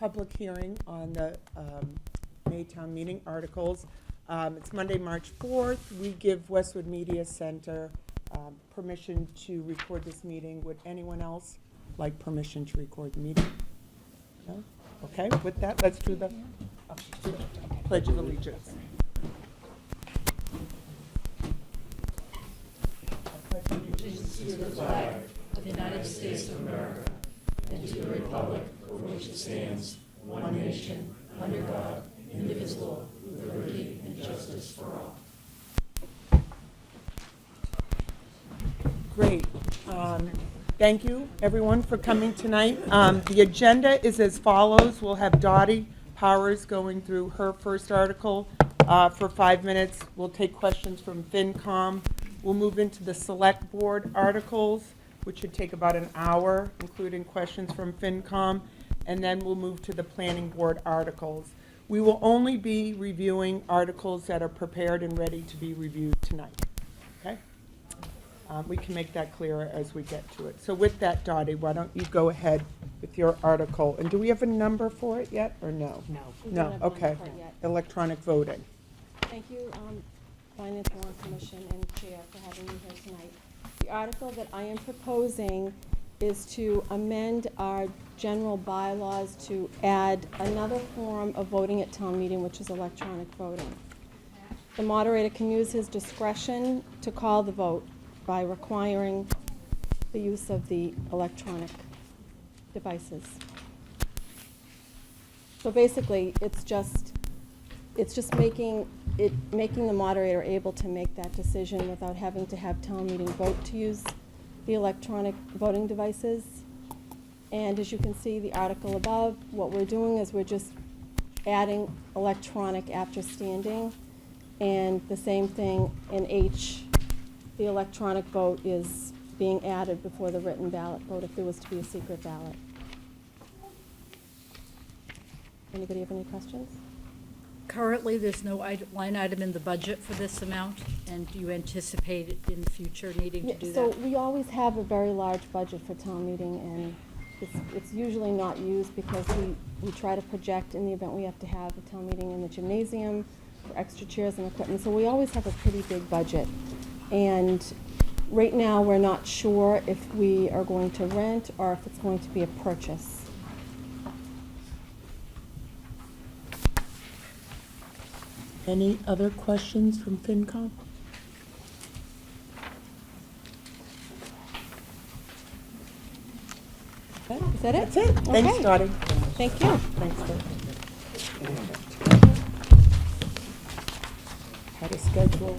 public hearing on the May town meeting articles. It's Monday, March 4th. We give Westwood Media Center permission to record this meeting. Would anyone else like permission to record the meeting? No? Okay, with that, let's do the Pledge of Allegiance. Allegiance to the flag of the United States of America and to the republic for which it stands, one nation, under God, indivisible, with liberty and justice for all. Great. Thank you, everyone, for coming tonight. The agenda is as follows. We'll have Dottie Powers going through her first article for 5 minutes. We'll take questions from FinCom. We'll move into the Select Board articles, which should take about an hour, including questions from FinCom. And then we'll move to the Planning Board articles. We will only be reviewing articles that are prepared and ready to be reviewed tonight. Okay? We can make that clearer as we get to it. So with that, Dottie, why don't you go ahead with your article? And do we have a number for it yet, or no? No. No, okay. Electronic voting. Thank you, Finance and Warrant Commission and Chair for having me here tonight. The article that I am proposing is to amend our general bylaws to add another form of voting at town meeting, which is electronic voting. The moderator can use his discretion to call the vote by requiring the use of the electronic devices. So basically, it's just making the moderator able to make that decision without having to have town meeting vote to use the electronic voting devices. And as you can see, the article above, what we're doing is we're just adding electronic after standing. And the same thing in H, the electronic vote is being added before the written ballot vote if there was to be a secret ballot. Anybody have any questions? Currently, there's no line item in the budget for this amount, and do you anticipate in the future needing to do that? So we always have a very large budget for town meeting, and it's usually not used because we try to project in the event we have to have a town meeting in the gymnasium for extra chairs and equipment. So we always have a pretty big budget. And right now, we're not sure if we are going to rent or if it's going to be a purchase. Any other questions from FinCom? Is that it? That's it. Thanks, Okay. Dottie. Thank you. Thanks, Dottie. How to schedule.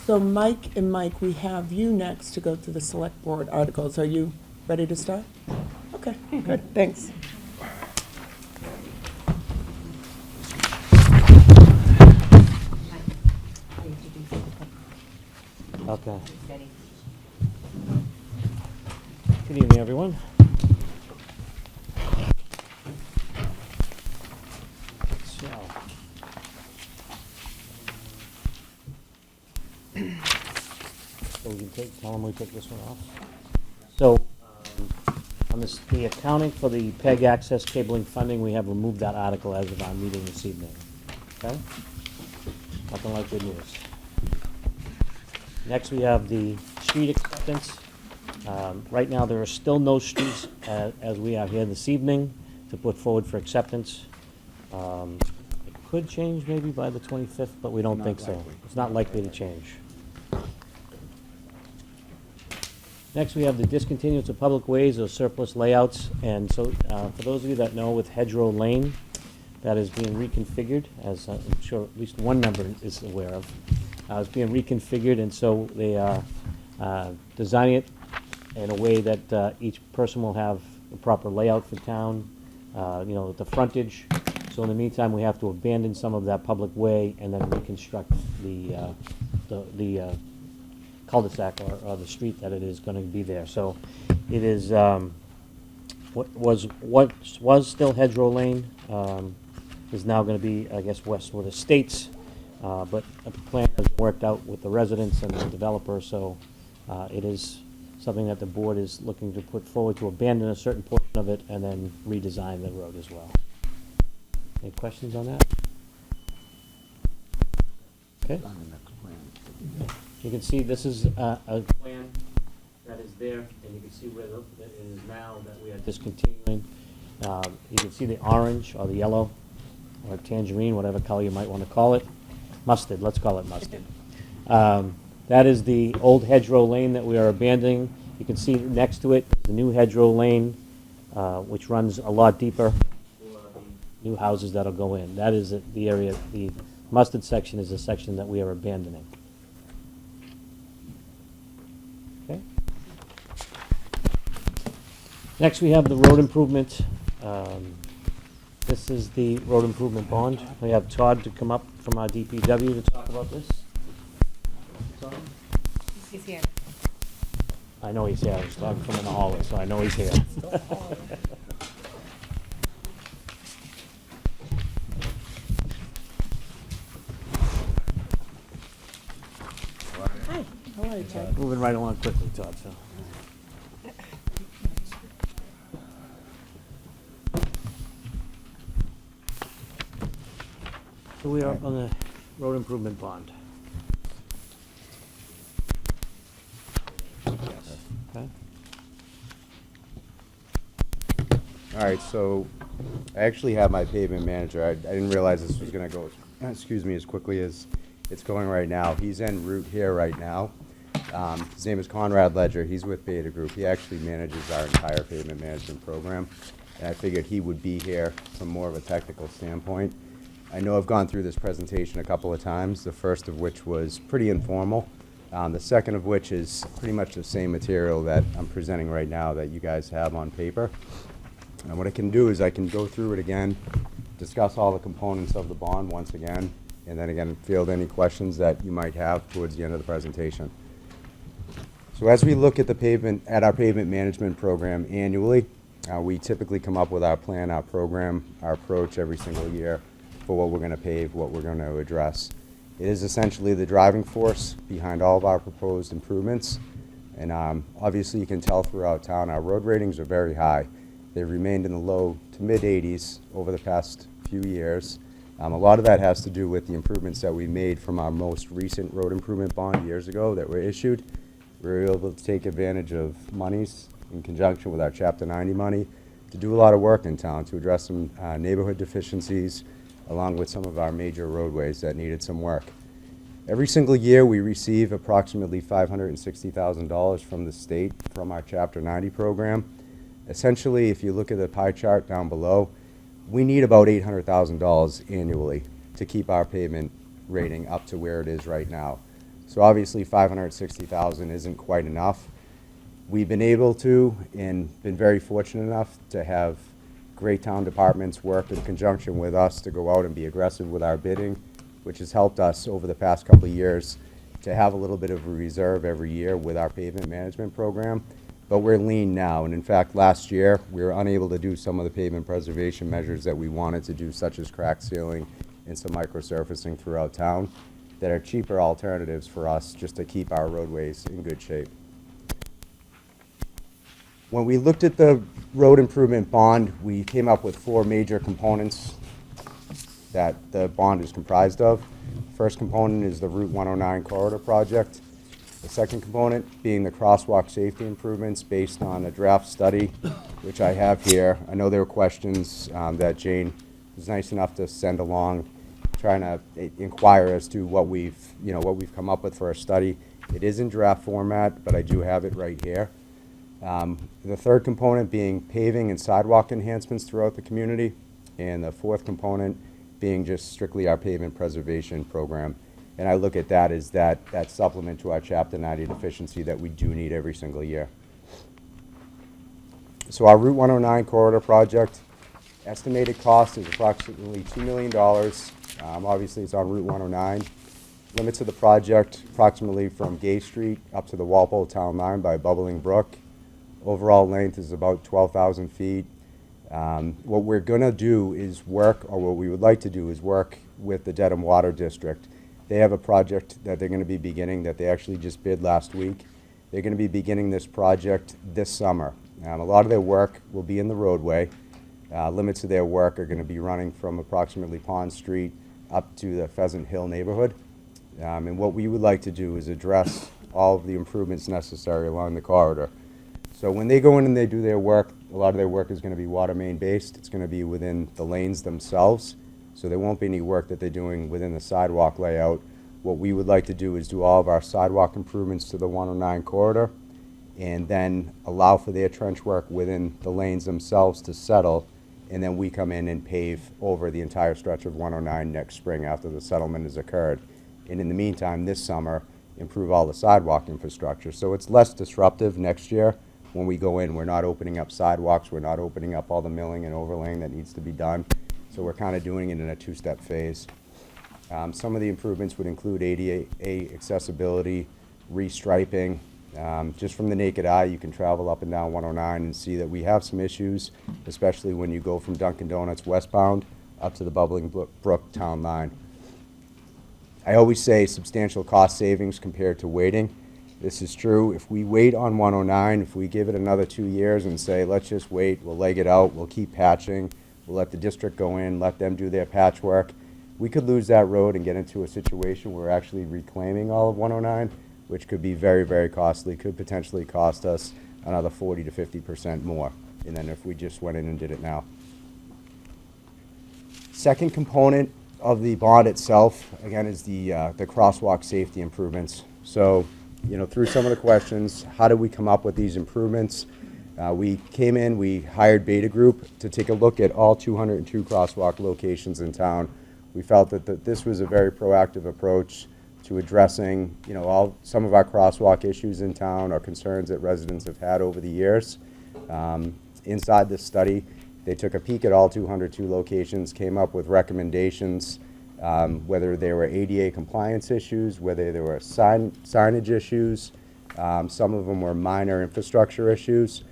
So Mike and Mike, we have you next to go through the Select Board articles. Are you ready to start? Okay, good, thanks. Okay. Good evening, everyone. So we can tell them we took this one off. So on this, the accounting for the PEG access cabling funding, we have removed that article as of our meeting this evening. Okay? Nothing like good news. Next, we have the street acceptance. Right now, there are still no streets as we are here this evening to put forward for acceptance. It could change maybe by the 25th, but we don't think so. It's not likely to change. Next, we have the discontinuance of public ways or surplus layouts. And so, for those of you that know, with Hedgerow Lane, that is being reconfigured, as I'm sure at least one member is aware of. It's being reconfigured, and so they are designing it in a way that each person will have a proper layout for town, the frontage. So in the meantime, we have to abandon some of that public way and then reconstruct the cul-de-sac or the street that it is going to be there. So it is what was still Hedgerow Lane is now going to be, I guess, Westwood Estates. But a plan has worked out with the residents and the developer, so it is something that the board is looking to put forward to abandon a certain portion of it and then redesign the road as well. Any questions on that? Okay. You can see this is a plan that is there, and you can see where it is now that we are discontinuing. You can see the orange or the yellow or tangerine, whatever color you might want to call it. Mustard, let's call it mustard. That is the old hedgerow lane that we are abandoning. You can see next to it, the new hedgerow lane, which runs a lot deeper for the new houses that'll go in. That is the area, the mustard section is the section that we are abandoning. Okay. Next, we have the road improvement. This is the road improvement bond. We have Todd to come up from our DPW to talk about this. Todd? He's here. I know he's here. I was talking from in the hallway, so I know he's here. Hi, how are you, Ted? Moving right along quickly, Todd, so. So we are on the road improvement bond. Okay. All right, so I actually have my pavement manager. I didn't realize this was gonna go, excuse me, as quickly as it's going right now. He's en route here right now. His name is Conrad Ledger. He's with Beta Group. He actually manages our entire pavement management program. And I figured he would be here from more of a technical standpoint. I know I've gone through this presentation a couple of times, the first of which was pretty informal. The second of which is pretty much the same material that I'm presenting right now that you guys have on paper. And what I can do is I can go through it again, discuss all the components of the bond once again, and then again field any questions that you might have towards the end of the presentation. So as we look at our pavement management program annually, we typically come up with our plan, our program, our approach every single year for what we're going to pave, what we're going to address. It is essentially the driving force behind all of our proposed improvements. And obviously you can tell throughout town our road ratings are very high. They've remained in the low to mid 80s over the past few years. A lot of that has to do with the improvements that we made from our most recent road improvement bond years ago that were issued. We were able to take advantage of monies in conjunction with our Chapter 90 money to do a lot of work in town to address some neighborhood deficiencies, along with some of our major roadways that needed some work. Every single year we receive approximately $560,000 from the state from our Chapter 90 program. Essentially, if you look at the pie chart down below, we need about $800,000 annually to keep our pavement rating up to where it is right now. So obviously $560,000 isn't quite enough. We've been able to and been very fortunate enough to have great town departments work in conjunction with us to go out and be aggressive with our bidding, which has helped us over the past couple of years to have a little bit of a reserve every year with our pavement management program. But we're lean now, and in fact last year we were unable to do some of the pavement preservation measures that we wanted to do, such as crack sealing and some microsurfacing throughout town that are cheaper alternatives for us just to keep our roadways in good shape. When we looked at the road improvement bond, we came up with 4 major components that the bond is comprised of. First component is the Route 109 corridor project. The second component being the crosswalk safety improvements based on a draft study, which I have here. I know there were questions that Jane was nice enough to send along, trying to inquire as to what we've come up with for a study. It is in draft format, but I do have it right here. The third component being paving and sidewalk enhancements throughout the community, and the fourth component being just strictly our pavement preservation program. And I look at that as that supplement to our Chapter 90 deficiency that we do need every single year. So our Route 109 corridor project, estimated cost is approximately $2 million. Obviously it's on Route 109. Limits of the project approximately from Gay Street up to the Walpole Town Line by Bubbling Brook. Overall length is about 12,000 feet. What we're going to do is work, or what we would like to do is work with the Dedham Water District. They have a project that they're going to be beginning that they actually just bid last week. They're going to be beginning this project this summer. A lot of their work will be in the roadway. Limits of their work are going to be running from approximately Pond Street up to the Pheasant Hill neighborhood. And what we would like to do is address all of the improvements necessary along the corridor. So when they go in and they do their work, a lot of their work is going to be water main based. It's going to be within the lanes themselves. So there won't be any work that they're doing within the sidewalk layout. What we would like to do is do all of our sidewalk improvements to the 109 corridor and then allow for their trench work within the lanes themselves to settle, and then we come in and pave over the entire stretch of 109 next spring after the settlement has occurred. And in the meantime, this summer, improve all the sidewalk infrastructure. So it's less disruptive next year when we go in. We're not opening up sidewalks. We're not opening up all the milling and overlaying that needs to be done. So we're kind of doing it in a two-step phase. Some of the improvements would include ADA accessibility, restriping. Just from the naked eye, you can travel up and down 109 and see that we have some issues, especially when you go from Dunkin' Donuts westbound up to the Bubbling Brook Town Line. I always say substantial cost savings compared to waiting. This is true. If we wait on 109, if we give it another 2 years and say, let's just wait, we'll leg it out, we'll keep patching, we'll let the district go in, let them do their patchwork, we could lose that road and get into a situation where we're actually reclaiming all of 109, which could be very, very costly, could potentially cost us another 40 to 50% more, and then if we just went in and did it now. Second component of the bond itself, again, is the crosswalk safety improvements. So, through some of the questions, how did we come up with these improvements? We came in, we hired Beta Group to take a look at all 202 crosswalk locations in town. We felt that this was a very proactive approach to addressing, some of our crosswalk issues in town or concerns that residents have had over the years. Inside this study, they took a peek at all 202 locations, came up with recommendations, whether there were ADA compliance issues, whether there were signage issues. Some of them were minor infrastructure issues.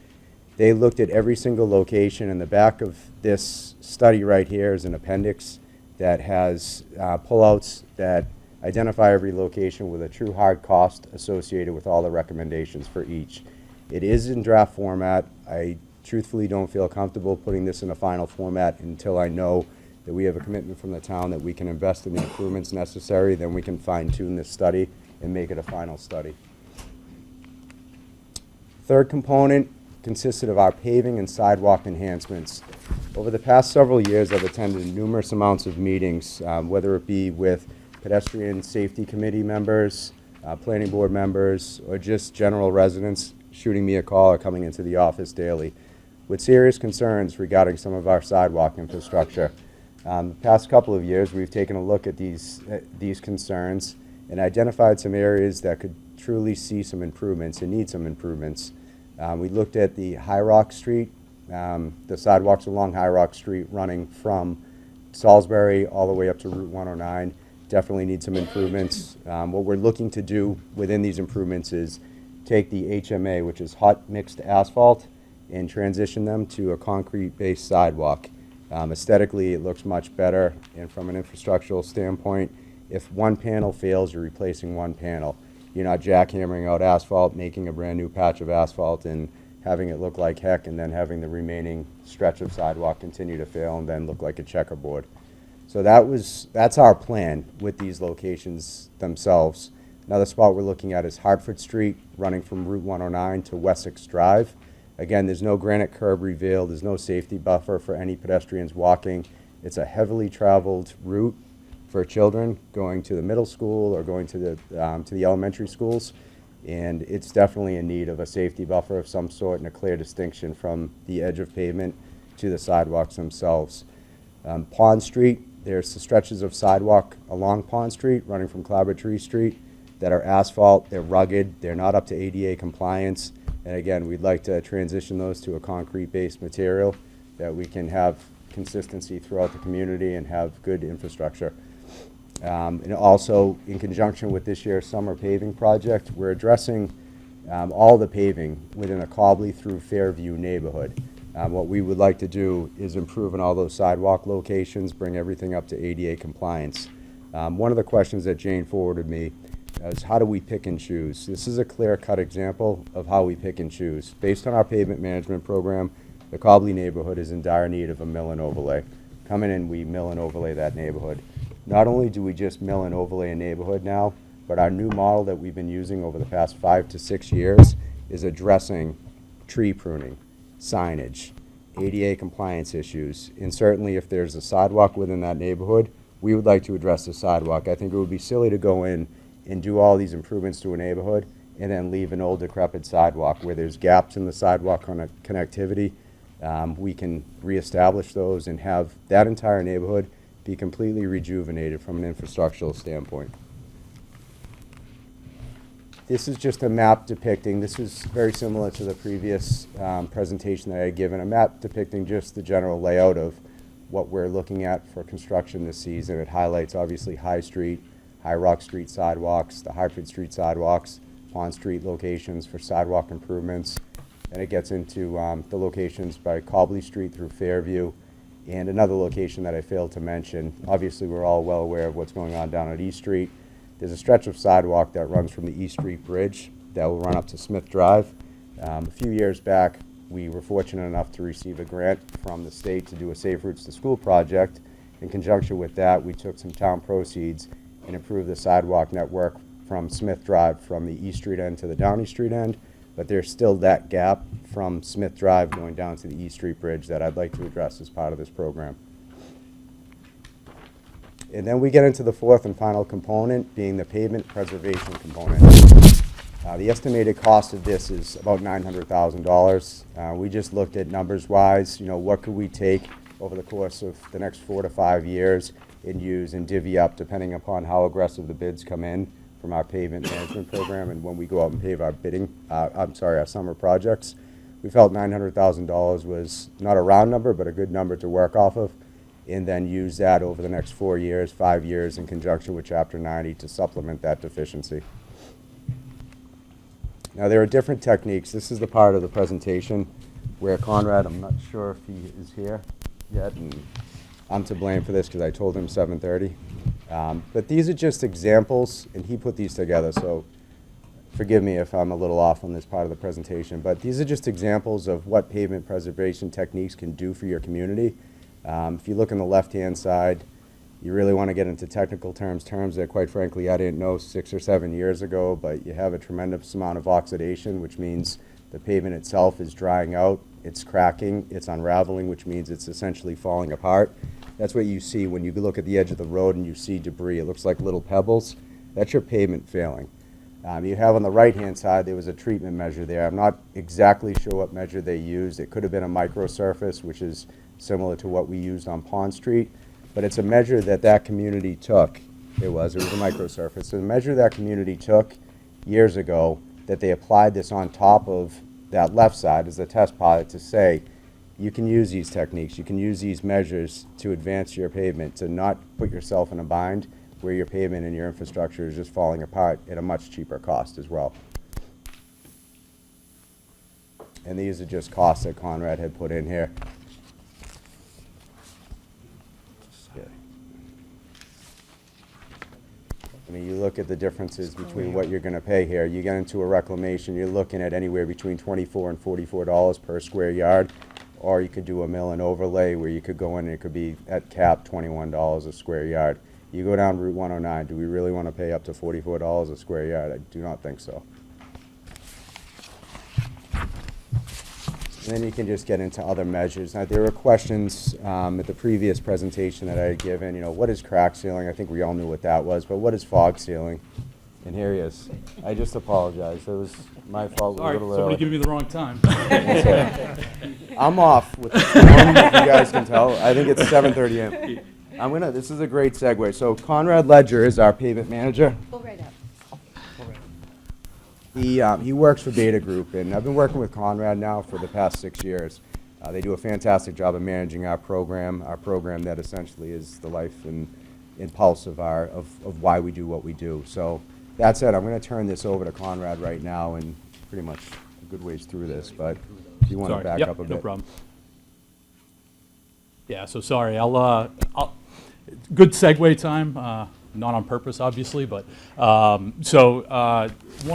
They looked at every single location. In the back of this study right here is an appendix that has pullouts that identify every location with a true hard cost associated with all the recommendations for each. It is in draft format. I truthfully don't feel comfortable putting this in a final format until I know that we have a commitment from the town that we can invest in the improvements necessary. Then we can fine-tune this study and make it a final study. Third component consisted of our paving and sidewalk enhancements. Over the past several years, I've attended numerous amounts of meetings, whether it be with pedestrian safety committee members, planning board members, or just general residents shooting me a call or coming into the office daily with serious concerns regarding some of our sidewalk infrastructure. The past couple of years, we've taken a look at these concerns and identified some areas that could truly see some improvements and need some improvements. We looked at the High Rock Street, the sidewalks along High Rock Street running from Salisbury all the way up to Route 109. Definitely need some improvements. What we're looking to do within these improvements is take the HMA, which is hot mixed asphalt, and transition them to a concrete-based sidewalk. Aesthetically, it looks much better, and from an infrastructural standpoint, if one panel fails, you're replacing one panel. You're not jackhammering out asphalt, making a brand new patch of asphalt, and having it look like heck, and then having the remaining stretch of sidewalk continue to fail and then look like a checkerboard. So that's our plan with these locations themselves. Another spot we're looking at is Hartford Street, running from Route 109 to Wessex Drive. Again, there's no granite curb reveal, there's no safety buffer for any pedestrians walking. It's a heavily traveled route for children going to the middle school or going to the elementary schools. And it's definitely in need of a safety buffer of some sort and a clear distinction from the edge of pavement to the sidewalks themselves. Pond Street, there's the stretches of sidewalk along Pond Street running from Clabber-Tree Street that are asphalt, they're rugged, they're not up to ADA compliance. And again, we'd like to transition those to a concrete-based material that we can have consistency throughout the community and have good infrastructure. And also, in conjunction with this year's summer paving project, we're addressing all the paving within a Cobley through Fairview neighborhood. What we would like to do is improve in all those sidewalk locations, bring everything up to ADA compliance. One of the questions that Jane forwarded me is how do we pick and choose? This is a clear-cut example of how we pick and choose. Based on our pavement management program, the Cobley neighborhood is in dire need of a mill and overlay. Coming in, we mill and overlay that neighborhood. Not only do we just mill and overlay a neighborhood now, but our new model that we've been using over the past 5 to 6 years is addressing tree pruning, signage, ADA compliance issues, and certainly if there's a sidewalk within that neighborhood, we would like to address the sidewalk. I think it would be silly to go in and do all these improvements to a neighborhood and then leave an old decrepit sidewalk where there's gaps in the sidewalk connectivity. We can reestablish those and have that entire neighborhood be completely rejuvenated from an infrastructural standpoint. This is just a map depicting, this is very similar to the previous presentation that I had given, a map depicting just the general layout of what we're looking at for construction this season. It highlights obviously High Street, High Rock Street sidewalks, the Hartford Street sidewalks, Pond Street locations for sidewalk improvements, and it gets into the locations by Cobley Street through Fairview, and another location that I failed to mention. Obviously, we're all well aware of what's going on down at East Street. There's a stretch of sidewalk that runs from the East Street Bridge that will run up to Smith Drive. A few years back, we were fortunate enough to receive a grant from the state to do a Safe Routes to School project. In conjunction with that, we took some town proceeds and improved the sidewalk network from Smith Drive from the East Street end to the Downey Street end, but there's still that gap from Smith Drive going down to the East Street Bridge that I'd like to address as part of this program. And then we get into the fourth and final component, being the pavement preservation component. The estimated cost of this is about $900,000. We just looked at numbers-wise, what could we take over the course of the next 4 to 5 years and use and divvy up depending upon how aggressive the bids come in from our pavement management program and when we go out and pave our summer projects. We felt $900,000 was not a round number, but a good number to work off of, and then use that over the next 4 years, 5 years in conjunction with Chapter 90 to supplement that deficiency. Now, there are different techniques. This is the part of the presentation where Conrad, I'm not sure if he is here yet, and I'm to blame for this because I told him 7:30. But these are just examples, and he put these together, so forgive me if I'm a little off on this part of the presentation. But these are just examples of what pavement preservation techniques can do for your community. If you look on the left-hand side, you really want to get into technical terms that, quite frankly, I didn't know 6 or 7 years ago, but you have a tremendous amount of oxidation, which means the pavement itself is drying out, it's cracking, it's unraveling, which means it's essentially falling apart. That's what you see when you look at the edge of the road and you see debris. It looks like little pebbles. That's your pavement failing. You have on the right-hand side, there was a treatment measure there. I'm not exactly sure what measure they used. It could have been a microsurface, which is similar to what we used on Pond Street. But it's a measure that community took. It was a microsurface. So the measure that community took years ago, that they applied this on top of that left side as a test pilot to say, you can use these techniques, you can use these measures to advance your pavement, to not put yourself in a bind where your pavement and your infrastructure is just falling apart at a much cheaper cost as well. And these are just costs that Conrad had put in here. I mean, you look at the differences between what you're going to pay here. You get into a reclamation, you're looking at anywhere between $24 and $44 per square yard, or you could do a mill and overlay where you could go in and it could be at cap $21 a square yard. You go down Route 109, do we really want to pay up to $44 a square yard? I do not think so. And then you can just get into other measures. Now, there were questions at the previous presentation that I had given, what is crack sealing? I think we all knew what that was, but what is fog sealing? And here he is. I just apologize. It was my fault. Sorry, somebody gave me the wrong time. I'm off with the storm, if you guys can tell. I think it's 7:30 a.m. This is a great segue. So Conrad Ledger is our pavement manager. Go right up. He works for Beta Group, and I've been working with Conrad now for the past 6 years. They do a fantastic job of managing our program that essentially is the life and pulse of why we do what we do. So that said, I'm going to turn this over to Conrad right now, and pretty much a good ways through this, but if you want to back up a bit. No problem. Yeah, so sorry, I'll good segue time. not on purpose, obviously, but, one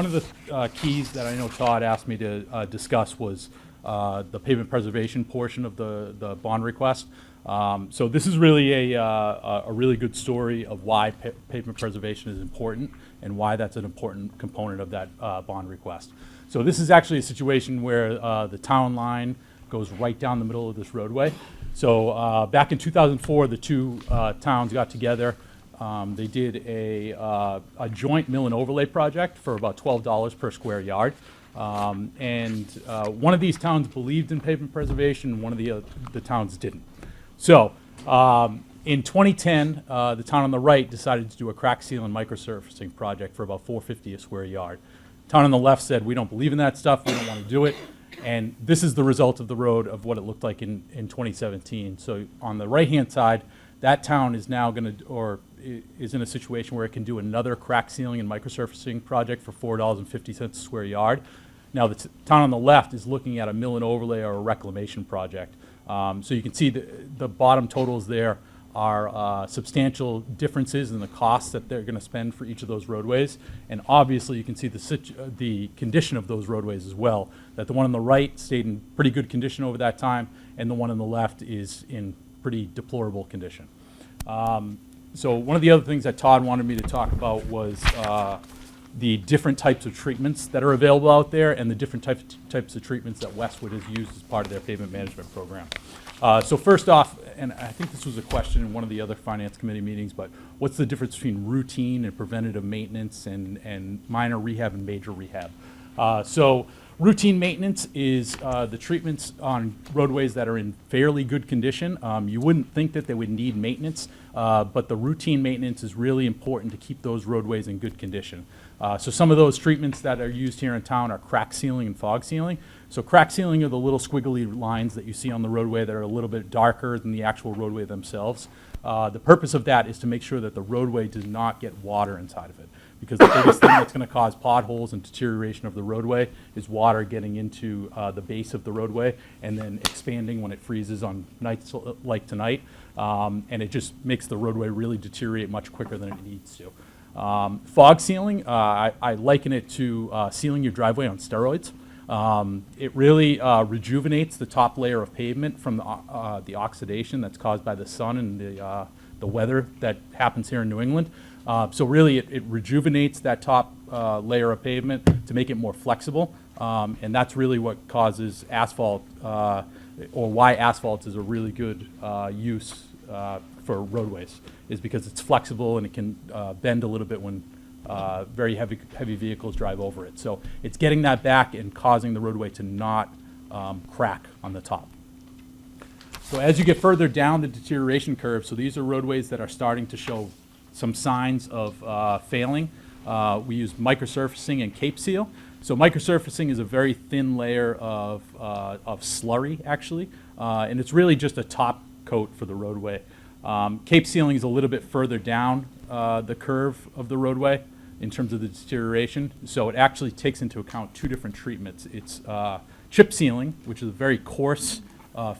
of the keys that I know Todd asked me to discuss was the pavement preservation portion of the bond request. So this is really a really good story of why pavement preservation is important and why that's an important component of that bond request. So this is actually a situation where the town line goes right down the middle of this roadway. So back in 2004, the two towns got together. They did a joint mill and overlay project for about $12 per square yard. One of these towns believed in pavement preservation, one of the towns didn't. So in 2010, the town on the right decided to do a crack seal and microsurfacing project for about $4.50 a square yard. Town on the left said, we don't believe in that stuff, we don't want to do it. And this is the result of the road of what it looked like in 2017. So on the right-hand side, that town is now going to, or is in a situation where it can do another crack sealing and microsurfacing project for $4.50 a square yard. Now the town on the left is looking at a mill and overlay or a reclamation project. So you can see the bottom totals there are substantial differences in the costs that they're going to spend for each of those roadways. And obviously you can see the condition of those roadways as well, that the one on the right stayed in pretty good condition over that time, and the one on the left is in pretty deplorable condition. So one of the other things that Todd wanted me to talk about was the different types of treatments that are available out there and the different types of treatments that Westwood has used as part of their pavement management program. So first off, and I think this was a question in one of the other finance committee meetings, but what's the difference between routine and preventative maintenance and minor rehab and major rehab? So routine maintenance is the treatments on roadways that are in fairly good condition. You wouldn't think that they would need maintenance, but the routine maintenance is really important to keep those roadways in good condition. So some of those treatments that are used here in town are crack sealing and fog sealing. So crack sealing are the little squiggly lines that you see on the roadway that are a little bit darker than the actual roadway themselves. The purpose of that is to make sure that the roadway does not get water inside of it, because the biggest thing that's going to cause potholes and deterioration of the roadway is water getting into the base of the roadway and then expanding when it freezes on nights like tonight. And it just makes the roadway really deteriorate much quicker than it needs to. Fog sealing, I liken it to sealing your driveway on steroids. It really rejuvenates the top layer of pavement from the oxidation that's caused by the sun and the weather that happens here in New England. So really it rejuvenates that top layer of pavement to make it more flexible, and that's really what causes asphalt, or why asphalt is a really good use for roadways, is because it's flexible and it can bend a little bit when very heavy vehicles drive over it. So it's getting that back and causing the roadway to not crack on the top. So as you get further down the deterioration curve, so these are roadways that are starting to show some signs of failing. We use microsurfacing and cape seal. So microsurfacing is a very thin layer of slurry, actually, and it's really just a top coat for the roadway. Cape sealing is a little bit further down the curve of the roadway in terms of the deterioration. So it actually takes into account two different treatments. It's chip sealing, which is a very coarse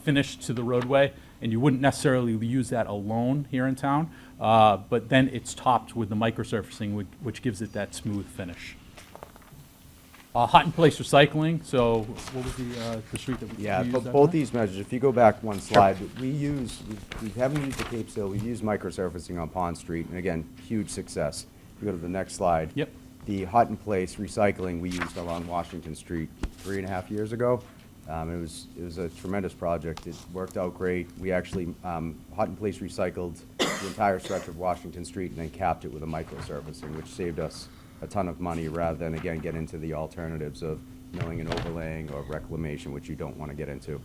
finish to the roadway, and you wouldn't necessarily use that alone here in town, but then it's topped with the microsurfacing, which gives it that smooth finish. Hot in place recycling, so what was the street that we used that both for? these measures, if you go back one slide, we haven't used the Cape Seal, we used microsurfacing on Pond Street, and again, huge success. If you go to the next slide. Yep. The hot in place recycling we used along Washington Street 3.5 years ago. It was a tremendous project. It worked out great. We actually hot in place recycled the entire stretch of Washington Street and then capped it with a microsurfacing, which saved us a ton of money rather than, again, get into the alternatives of milling and overlaying or reclamation, which you don't want to get into.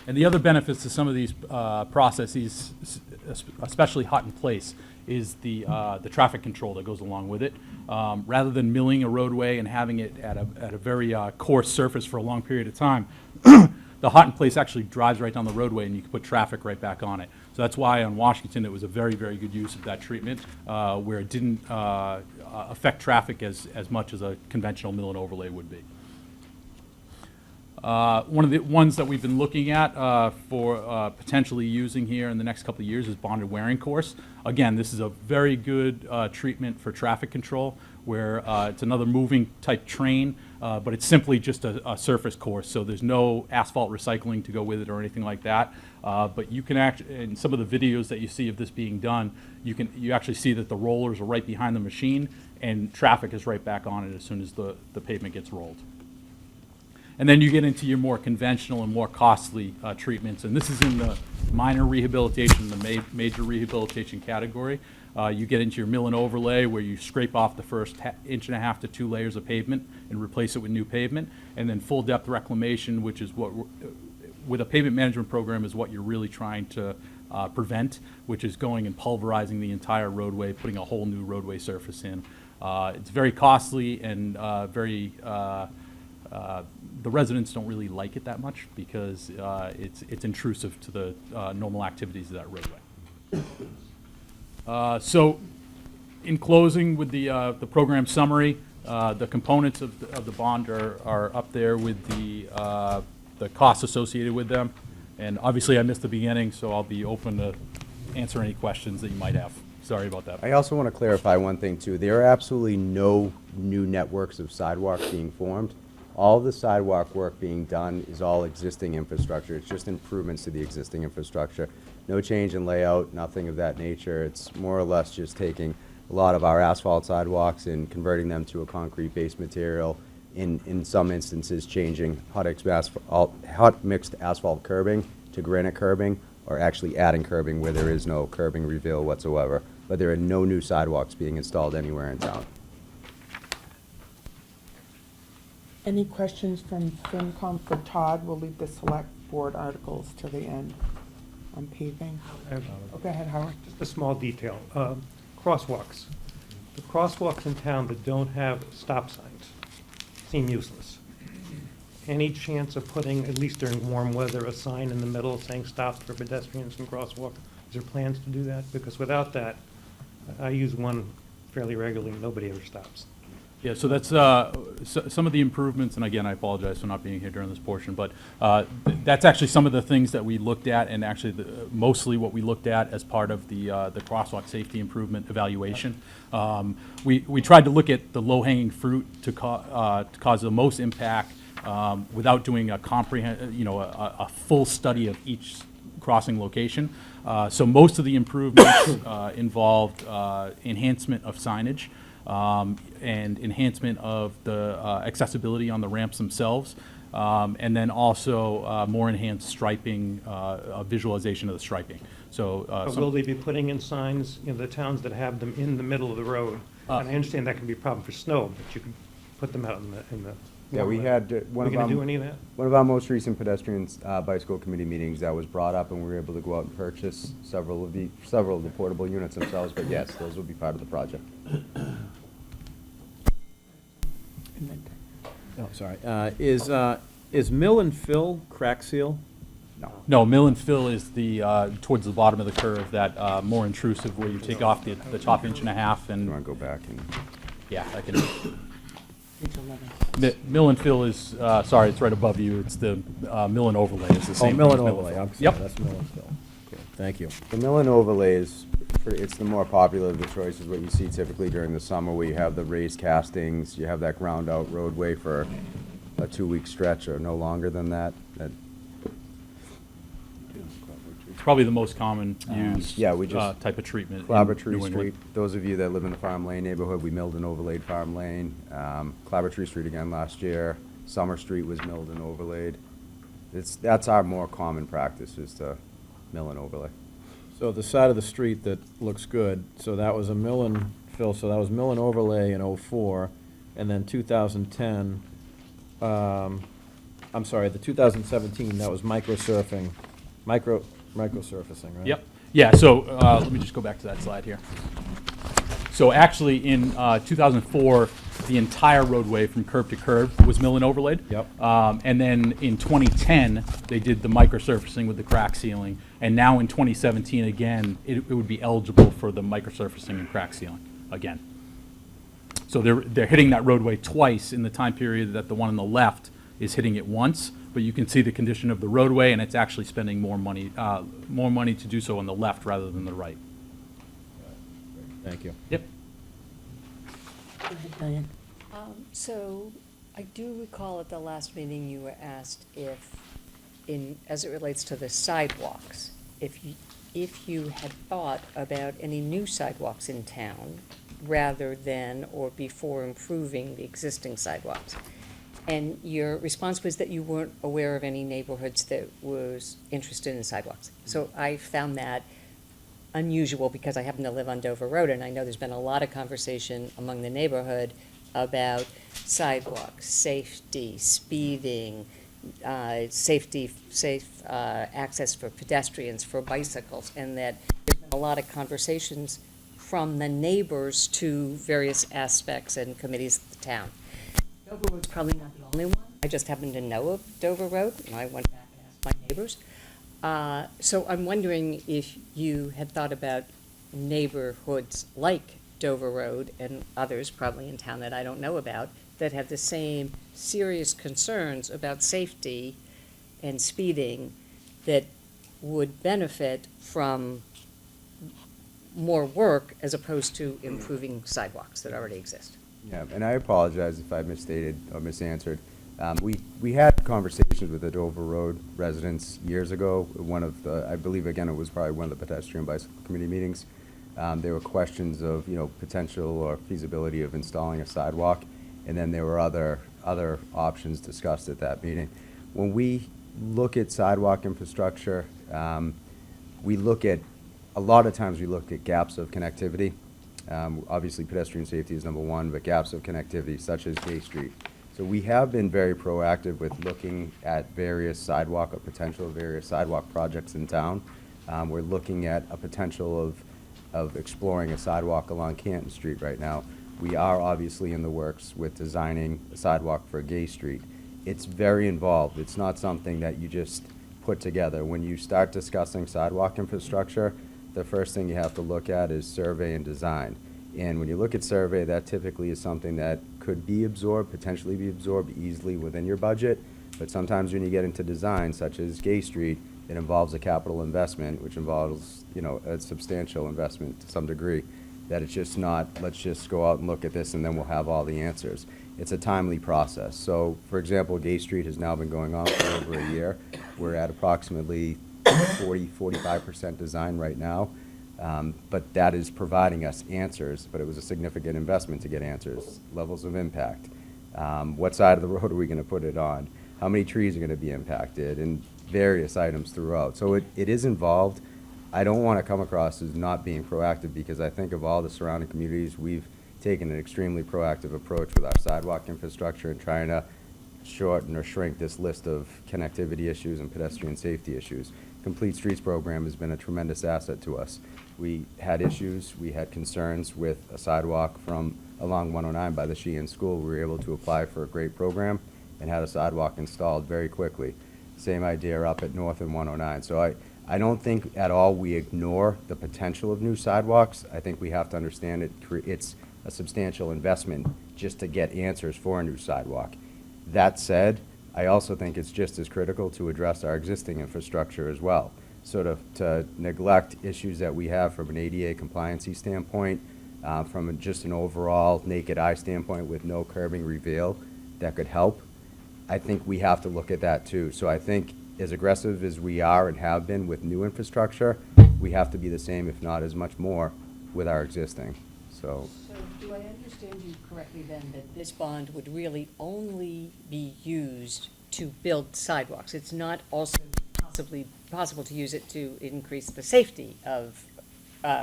And the other benefits to some of these processes, especially hot in place, is the traffic control that goes along with it. Rather than milling a roadway and having it at a very coarse surface for a long period of time, the hot in place actually drives right down the roadway and you can put traffic right back on it. So that's why on Washington it was a very, very good use of that treatment, where it didn't affect traffic as much as a conventional mill and overlay would be. One of the ones that we've been looking at for potentially using here in the next couple of years is bonded wearing course. Again, this is a very good treatment for traffic control, where it's another moving type train, but it's simply just a surface course, so there's no asphalt recycling to go with it or anything like that. But you can actually, in some of the videos that you see of this being done, you actually see that the rollers are right behind the machine, and traffic is right back on it as soon as the pavement gets rolled. And then you get into your more conventional and more costly treatments, and this is in the minor rehabilitation, the major rehabilitation category. You get into your mill and overlay, where you scrape off the first 1.5 to 2 layers of pavement and replace it with new pavement, and then full depth reclamation, which is what, with a pavement management program, is what you're really trying to prevent, which is going and pulverizing the entire roadway, putting a whole new roadway surface in. It's very costly and the residents don't really like it that much, because it's intrusive to the normal activities of that roadway. So, in closing, with the program summary, the components of the bond are up there with the costs associated with them. And obviously, I missed the beginning, so I'll be open to answer any questions that you might have. Sorry about that. I also want to clarify one thing too. There are absolutely no new networks of sidewalk being formed. All the sidewalk work being done is all existing infrastructure. It's just improvements to the existing infrastructure. No change in layout, nothing of that nature. It's more or less just taking a lot of our asphalt sidewalks and converting them to a concrete-based material. In some instances, changing hot mixed asphalt curbing to granite curbing, or actually adding curbing where there is no curbing reveal whatsoever. But there are no new sidewalks being installed anywhere in town. Any questions from FinCom for Todd? We'll leave the select board articles to the end on paving. Oh, go ahead, Howard. Just a small detail. Crosswalks. The crosswalks in town that don't have stop signs seem useless. Any chance of putting, at least during warm weather, a sign in the middle saying stop for pedestrians and crosswalk? Is there plans to do that? Because without that, I use one fairly regularly, nobody ever stops. Yeah, so that's some of the improvements, and again, I apologize for not being here during this portion, but that's actually some of the things that we looked at, and actually mostly what we looked at as part of the crosswalk safety improvement evaluation. We tried to look at the low-hanging fruit to cause the most impact without doing a a full study of each crossing location. So most of the improvements involved enhancement of signage, and enhancement of the accessibility on the ramps themselves, and then also more enhanced striping, visualization of the striping. So, Will they be putting in signs in the towns that have them in the middle of the road? And I understand that can be a problem for snow, but you can put them out in the. Yeah, we had Are we going to do any of that? one of our most recent pedestrian bicycle committee meetings that was brought up, and we were able to go out and purchase several of the portable units themselves. But yes, those will be part of the project. Oh, sorry. Is mill and fill crack seal? no, mill and fill is the towards the bottom of the curve, that more intrusive, where you take off the top 1.5 inches, You and want to go back and yeah, I can. Page 11. Mill and fill is sorry, it's right above you. It's the mill and overlay is the Oh, same. mill thing and as overlay. I'm sorry, Yep. that's mill and fill. Okay, thank you. the mill and overlay is it's the more popular of the choices. What you see typically during the summer, where you have the raised castings, you have that ground out roadway for a 2-week stretch or no longer than that. It's probably the most common used yeah, we just- type of treatment in Clabber New Tree England. Street, those of you that live in the Farm Lane neighborhood, we milled and overlaid Farm Lane. Clabber Tree Street again last year. Summer Street was milled and overlaid. That's our more common practice, is to mill and overlay. So the side of the street that looks good, so that was a mill and fill, so that was mill and overlay in '04, and then 2010, I'm sorry, the 2017, that was microsurfacing, right? Yep. Yeah, so let me just go back to that slide here. So actually, in 2004, the entire roadway from curb to curb was mill and overlaid. Yep. And then in 2010, they did the microsurfacing with the crack sealing. And now in 2017, again, it would be eligible for the microsurfacing and crack sealing again. So they're hitting that roadway twice in the time period that the one on the left is hitting it once, but you can see the condition of the roadway, and it's actually spending more money to do so on the left rather than the right. Thank you. Yep. Go ahead, Diane. So I do recall at the last meeting you were asked if, as it relates to the sidewalks, if you had thought about any new sidewalks in town rather than or before improving the existing sidewalks. And your response was that you weren't aware of any neighborhoods that was interested in sidewalks. So I found that unusual because I happen to live on Dover Road, and I know there's been a lot of conversation among the neighborhood about sidewalks, safety, speeding, safe access for pedestrians, for bicycles, and that there's been a lot of conversations from the neighbors to various aspects and committees of the town. Dover Road's probably not the only one. I just happen to know of Dover Road, and I went back and asked my neighbors. So I'm wondering if you had thought about neighborhoods like Dover Road and others probably in town that I don't know about that have the same serious concerns about safety and speeding that would benefit from more work as opposed to improving sidewalks that already exist. Yeah, and I apologize if I misstated or misanswered. We had conversations with the Dover Road residents years ago. One of the, I believe, again, it was probably one of the pedestrian bicycle committee meetings. There were questions of, potential or feasibility of installing a sidewalk, and then there were other options discussed at that meeting. When we look at sidewalk infrastructure, we look at, a lot of times we look at gaps of connectivity. Obviously, pedestrian safety is number one, but gaps of connectivity, such as Gay Street. So we have been very proactive with looking at various sidewalk or potential various sidewalk projects in town. We're looking at a potential of exploring a sidewalk along Canton Street right now. We are obviously in the works with designing a sidewalk for Gay Street. It's very involved. It's not something that you just put together. When you start discussing sidewalk infrastructure, the first thing you have to look at is survey and design. And when you look at survey, that typically is something that could be absorbed, potentially be absorbed easily within your budget. But sometimes when you get into design, such as Gay Street, it involves a capital investment, which involves, a substantial investment to some degree, that it's just not, let's just go out and look at this and then we'll have all the answers. It's a timely process. So, for example, Gay Street has now been going on for over a year. We're at approximately 45% design right now. But that is providing us answers, but it was a significant investment to get answers. Levels of impact. What side of the road are we going to put it on? How many trees are going to be impacted? And various items throughout. So it is involved. I don't want to come across as not being proactive because I think of all the surrounding communities, we've taken an extremely proactive approach with our sidewalk infrastructure and trying to shorten or shrink this list of connectivity issues and pedestrian safety issues. Complete Streets program has been a tremendous asset to us. We had issues, we had concerns with a sidewalk from along 109 by the Sheehan School. We were able to apply for a great program and had a sidewalk installed very quickly. Same idea up at North and 109. So I don't think at all we ignore the potential of new sidewalks. I think we have to understand it's a substantial investment just to get answers for a new sidewalk. That said, I also think it's just as critical to address our existing infrastructure as well. Sort of to neglect issues that we have from an ADA compliancy standpoint, from just an overall naked eye standpoint with no curbing reveal that could help. I think we have to look at that too. So I think as aggressive as we are and have been with new infrastructure, we have to be the same, if not as much more, with our existing. So do I understand you correctly then that this bond would really only be used to build sidewalks? It's not also possible to use it to increase the safety of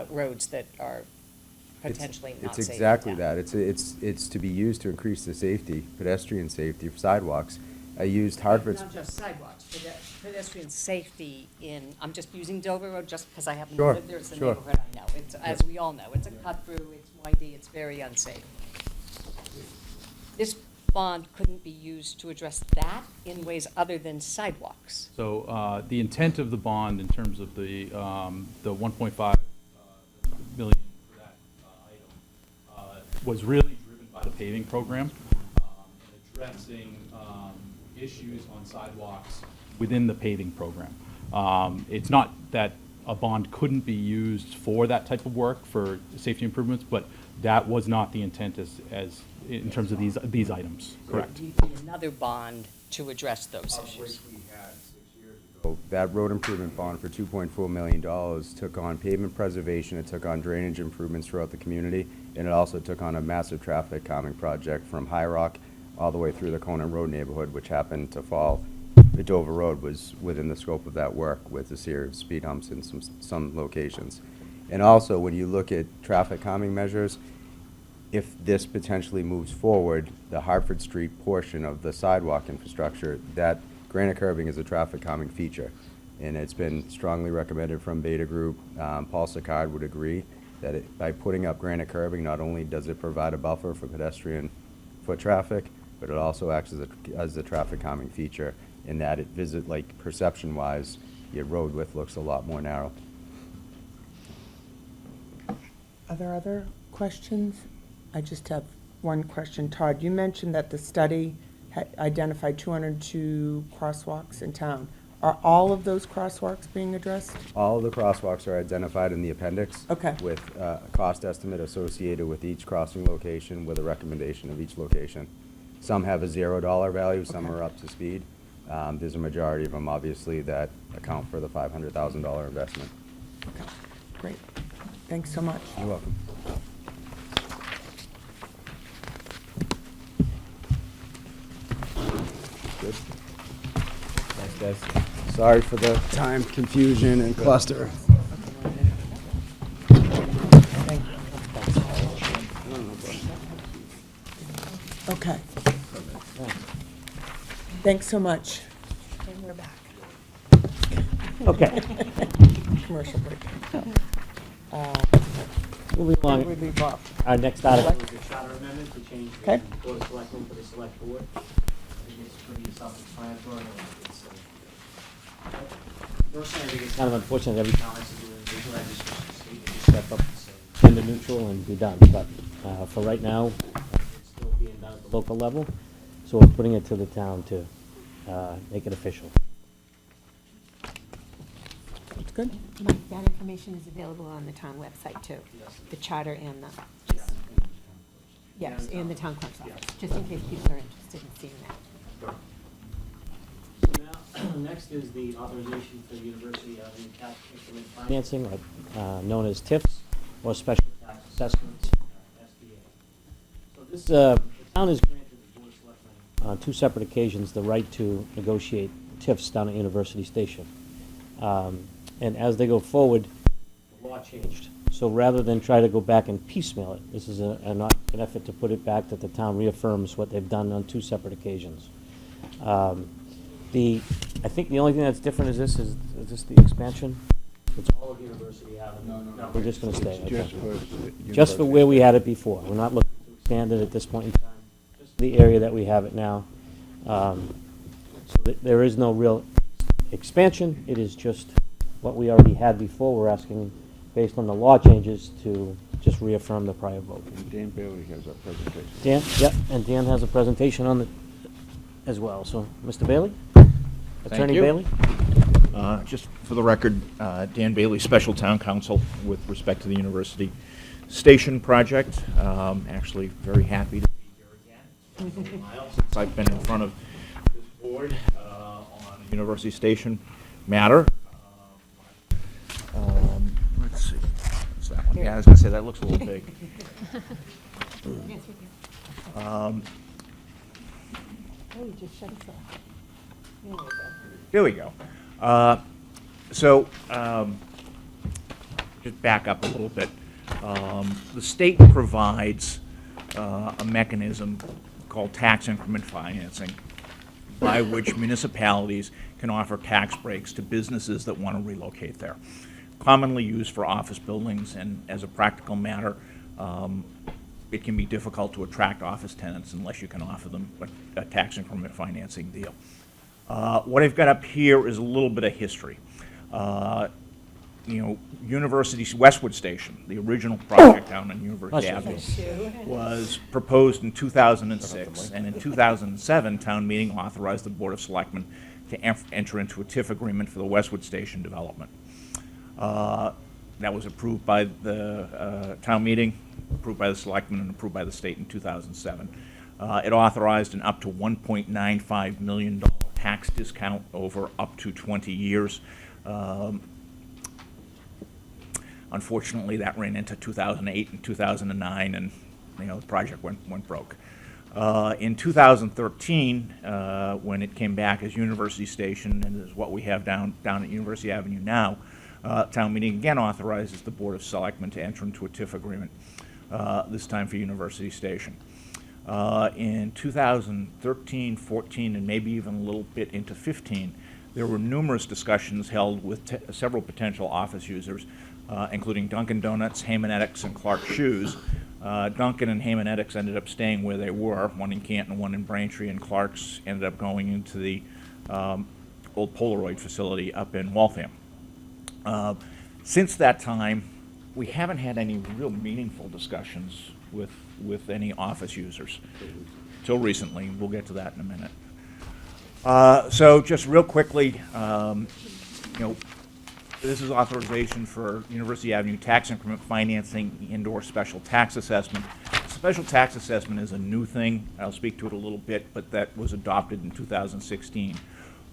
roads that are potentially not safe? It's exactly that. It's to be used to increase the safety, pedestrian safety of sidewalks. I used Hartford's. Not just sidewalks, pedestrian safety I'm just using Dover Road just because I happen to Sure, live there. It's the sure. neighborhood I know. It's, as we all know, it's a cut through, it's windy, it's very unsafe. This bond couldn't be used to address that in ways other than sidewalks. So the intent of the bond in terms of the 1.5 million for that item was really driven by the paving program and addressing issues on sidewalks within the paving program. It's not that a bond couldn't be used for that type of work, for safety improvements, but that was not the intent as in terms of these items, correct? We need another bond to address those issues. So that road improvement bond for $2.4 million took on pavement preservation, it took on drainage improvements throughout the community, and it also took on a massive traffic calming project from High Rock all the way through the Conan Road neighborhood, which happened to fall. The Dover Road was within the scope of that work with a series of speed humps in some locations. And also, when you look at traffic calming measures, if this potentially moves forward, the Hartford Street portion of the sidewalk infrastructure, that granite curbing is a traffic calming feature. And it's been strongly recommended from Beta Group. Paul Sicard would agree that by putting up granite curbing, not only does it provide a buffer for pedestrian foot traffic, but it also acts as a traffic calming feature in that it perception-wise, your road width looks a lot more narrow. Are there other questions? I just have one question. Todd, you mentioned that the study had identified 202 crosswalks in town. Are all of those crosswalks being addressed? All of the crosswalks are identified in the appendix. Okay. With a cost estimate associated with each crossing location with a recommendation of each location. Some have a $0 value, some Okay. are up to speed. There's a majority of them, obviously, that account for the $500,000 investment. Okay, great. Thanks so much. You're welcome. Good. Thanks, guys. Sorry for the time confusion and cluster. Thank you. Okay. Thanks so much. And we're back. Okay, Commercial break. moving Where along, we leave off. our next article. Select- The charter amendment to change Okay. the Board of Selectmen for the Select Board. I think it's pretty self-explanatory. It's, personally, I think it's Kind of unfortunate every town has to do it individually. I just wish the state would just step up and say, gender neutral and be done, but for right now, it's still being done at the local level, so we're putting it to the town to make it official. That's good. Mike, that information is available on the town website too, the charter and the, yes, and the town clerk's office, just in case people are interested in seeing that. So now, next is the authorization for the University of New Cap Increment Financing, known as TIFs, or Special Tax Assessments, SBA. So this, the town has granted the Board of Selectmen on two separate occasions the right to negotiate TIFs down at University Station. And as they go forward, the law changed. So rather than try to go back and piecemeal it, this is an effort to put it back that the town reaffirms what they've done on two separate occasions. I think the only thing that's different is this the expansion? It's all of University Avenue. No. We're just gonna stay, okay. Just for where we had it before. We're not looking to expand it at this point in time, just the area that we have it now. So there is no real expansion, it is just what we already had before. We're asking, based on the law changes, to just reaffirm the prior vote. Dan Bailey has a presentation. Dan, yep, and Dan has a presentation on it as well. So, Mr. Bailey? Attorney you. Bailey? Just for the record, Dan Bailey, Special Town Council with respect to the University Station project. Actually very happy to be here again. It's been a while since I've been in front of this board on a University Station matter. Let's see, what's that one? Yeah, I was gonna say, that looks a little big. Oh, you just shut us off. There we go. Here we go. Just back up a little bit. The state provides a mechanism called tax increment financing, by which municipalities can offer tax breaks to businesses that want to relocate there. Commonly used for office buildings, and as a practical matter, it can be difficult to attract office tenants unless you can offer them a tax increment financing deal. What I've got up here is a little bit of history. University's Westwood Station, the original project down on University Avenue, was proposed in 2006, and in 2007, town meeting authorized the Board of Selectmen to enter into a TIF agreement for the Westwood Station development. That was approved by the town meeting, approved by the Selectmen, and approved by the state in 2007. It authorized an up to $1.95 million tax discount over up to 20 years. Unfortunately, that ran into 2008 and 2009, and the project went broke. In 2013, when it came back as University Station, and is what we have down at University Avenue now, town meeting again authorizes the Board of Selectmen to enter into a TIF agreement, this time for University Station. In 2013, 14, and maybe even a little bit into 15, there were numerous discussions held with several potential office users, including Dunkin' Donuts, Haemonetics, and Clark Shoes. Dunkin' and Haemonetics ended up staying where they were, one in Canton, one in Braintree, and Clark's ended up going into the old Polaroid facility up in Waltham. Since that time, we haven't had any real meaningful discussions with any office users till recently. We'll get to that in a minute. So just real quickly, this is authorization for University Avenue tax increment financing and/or special tax assessment. Special tax assessment is a new thing. I'll speak to it a little bit, but that was adopted in 2016.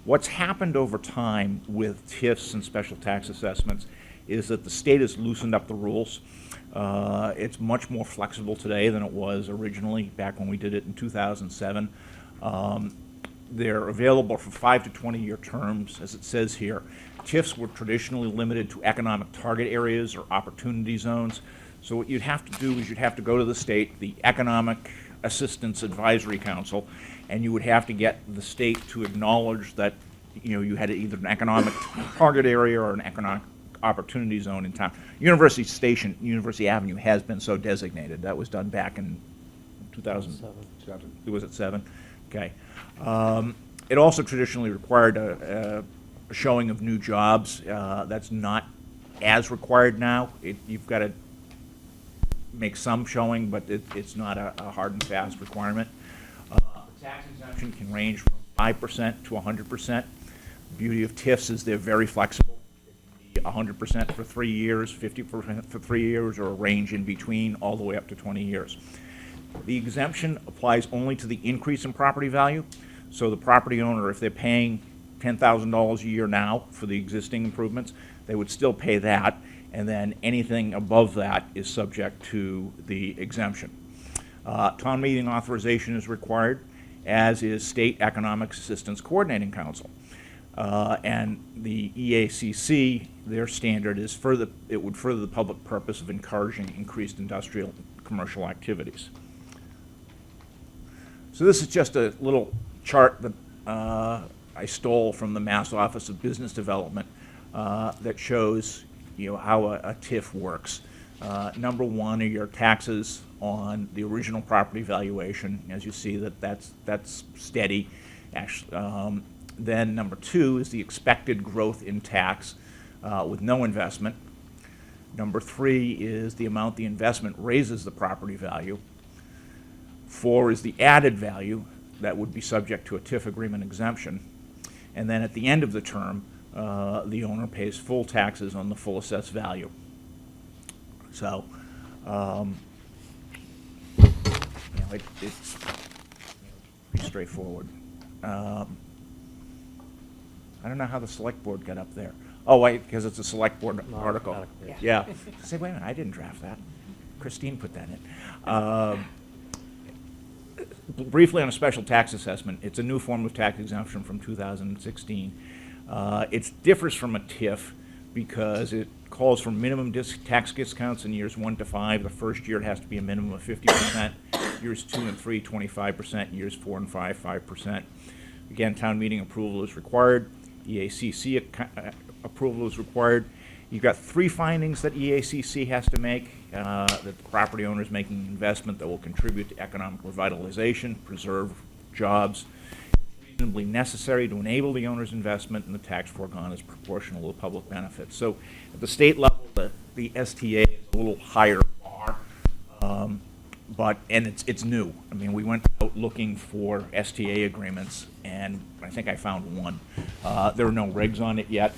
What's happened over time with TIFs and special tax assessments is that the state has loosened up the rules. It's much more flexible today than it was originally back when we did it in 2007. They're available for 5 to 20-year terms, as it says here. TIFs were traditionally limited to economic target areas or opportunity zones. So what you'd have to do is you'd have to go to the state, the Economic Assistance Advisory Council, and you would have to get the state to acknowledge that you had either an economic target area or an economic opportunity zone in town. University Station, University Avenue has been so designated. That was done back in 2007. Was it 7? Okay. It also traditionally required a showing of new jobs. That's not as required now. You've got to make some showing, but it's not a hard and fast requirement. The tax exemption can range from 5% to 100%. The beauty of TIFs is they're very flexible. 100% for 3 years, 50% for 3 years, or a range in between, all the way up to 20 years. The exemption applies only to the increase in property value. So the property owner, if they're paying $10,000 a year now for the existing improvements, they would still pay that, and then anything above that is subject to the exemption. Town meeting authorization is required, as is State Economic Assistance Coordinating Council. And the EACC, their standard is it would further the public purpose of encouraging increased industrial and commercial activities. So this is just a little chart that I stole from the Mass Office of Business Development that shows how a TIF works. Number one are your taxes on the original property valuation. As you see, that's steady. Actually, then number two is the expected growth in tax with no investment. Number three is the amount the investment raises the property value. 4 is the added value that would be subject to a TIF agreement exemption. And then at the end of the term, the owner pays full taxes on the full assessed value. So, it's pretty straightforward. I don't know how the select board got up there. Oh, wait, because it's a select board article. Yeah. Say, wait a minute, I didn't draft that. Christine put that in. Briefly on a special tax assessment, it's a new form of tax exemption from 2016. It differs from a TIF because it calls for minimum tax discounts in years 1 to 5. The first year it has to be a minimum of 50%. Years 2 and 3, 25%. Years 4 and 5, 5%. Again, town meeting approval is required. EACC approval is required. You've got 3 findings that EACC has to make, that the property owner is making an investment that will contribute to economic revitalization, preserve jobs, reasonably necessary to enable the owner's investment, and the tax foregone is proportional to the public benefit. So at the state level, the STA is a little higher bar, and it's new. I mean, we went out looking for STA agreements, and I think I found one. There are no regs on it yet.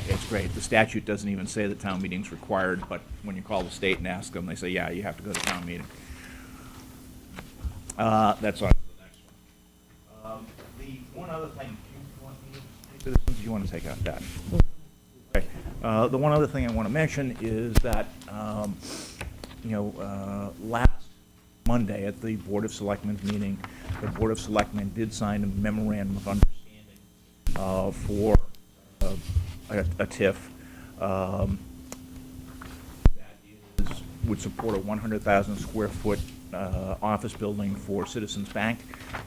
It's great. The statute doesn't even say that town meeting's required, but when you call the state and ask them, they say, yeah, you have to go to town meeting. That's on to the next one. The one other thing, you want me to take citizens, you want to take out that? Okay. The one other thing I want to mention is that, last Monday at the Board of Selectmen's meeting, the Board of Selectmen did sign a memorandum of understanding for a TIF that would support a 100,000 square foot office building for Citizens Bank.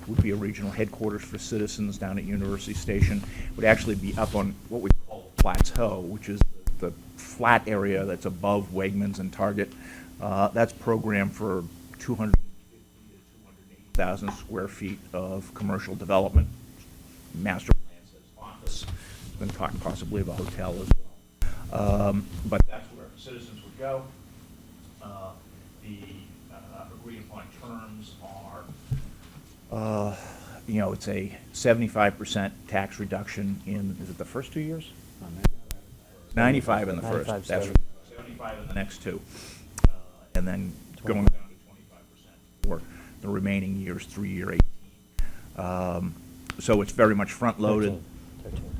Would be a regional headquarters for Citizens down at University Station. Would actually be up on what we call Plateau, which is the flat area that's above Wegmans and Target. That's programmed for 250 to 280,000 square feet of commercial development. Master plan says office. Been talking possibly about hotel as well. But that's where Citizens would go. The agreed upon terms are, it's a 75% tax reduction in, is it the first 2 years? 95 in the first. 95, That's 70. 75 in the next two. And then going down to 25% for the remaining years, 3-year, 18. So it's very much front-loaded.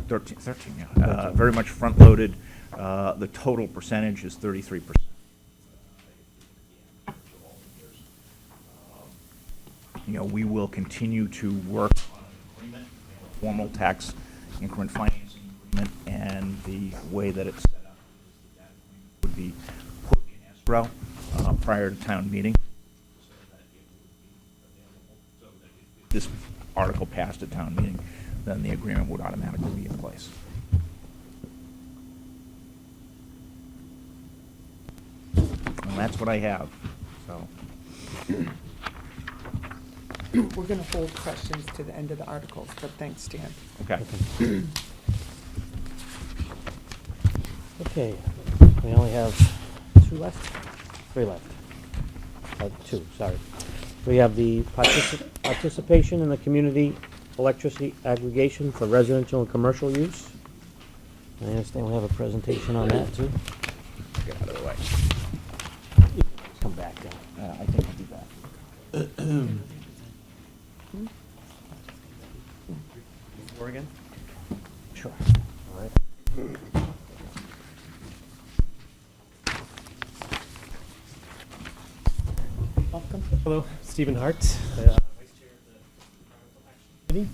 13, yeah. Very much front-loaded. The total percentage is 33%. We will continue to work on an agreement, a formal tax increment financing agreement, and the way that it's set up is that agreement would be put in escrow prior to town meeting, so that it would be available, so that if this article passed at town meeting, then the agreement would automatically be in place. And that's what I have, so. We're going to hold questions to the end of the articles, but thanks, Dan. Okay. Okay, we only have 2 left? 3 left. 2, sorry. We have the participation in the community electricity aggregation for residential and commercial use. I understand we have a presentation on that, too. Get out of the way. Come back down. I think I'll do that. Oregon? Sure. All right. Welcome. Hello, Stephen Hart, Vice Chair of the Environmental Action Committee.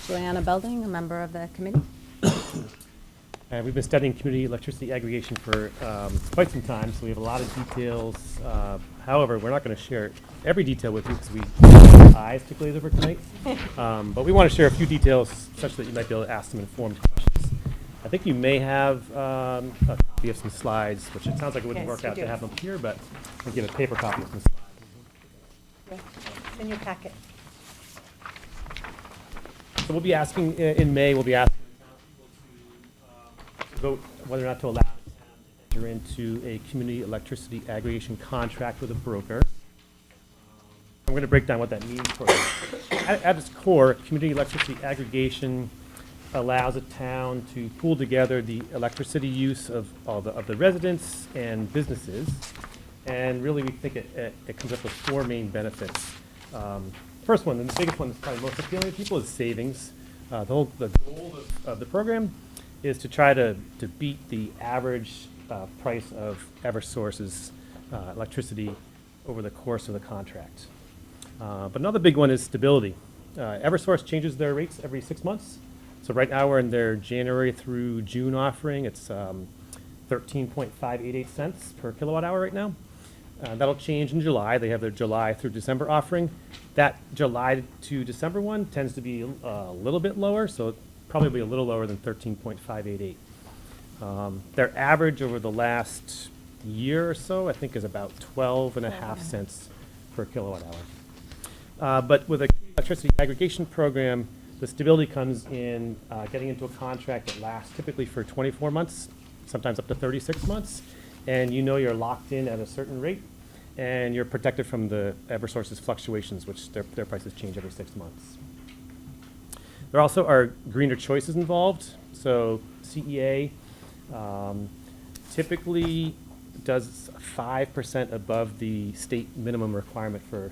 Joanna Belding, a member of the committee. We've been studying community electricity aggregation for quite some time, so we have a lot of details. However, we're not going to share every detail with you because we have eyes to glaze over tonight. But we want to share a few details such that you might be able to ask some informed questions. I think you may have a copy of some slides, which it sounds like it wouldn't Yes, work we out do. to have them here, but we'll give a paper copy of some slides. It's in your packet. So we'll be asking, in May, we'll be asking to vote whether or not to allow the town to enter into a community electricity aggregation contract with a broker. I'm going to break down what that means for you. At its core, community electricity aggregation allows a town to pool together the electricity use of all the residents and businesses. And really, we think it comes up with 4 main benefits. First one, and the biggest one that's probably most appealing to people, is savings. The goal of the program is to try to beat the average price of Eversource's electricity over the course of the contract. But another big one is stability. Eversource changes their rates every 6 months. So right now we're in their January through June offering. It's 13.588 cents per kilowatt hour right now. That'll change in July. They have their July through December offering. That July to December one tends to be a little bit lower, so probably be a little lower than 13.588. Their average over the last year or so, I think, is about 12.5 cents per kilowatt hour. But with a electricity aggregation program, The stability comes in getting into a contract that lasts typically for 24 months, sometimes up to 36 months, and you know you're locked in at a certain rate, and you're protected from the Eversource's fluctuations, which their prices change every 6 months. There also are greener choices involved. So CEA typically does 5% above the state minimum requirement for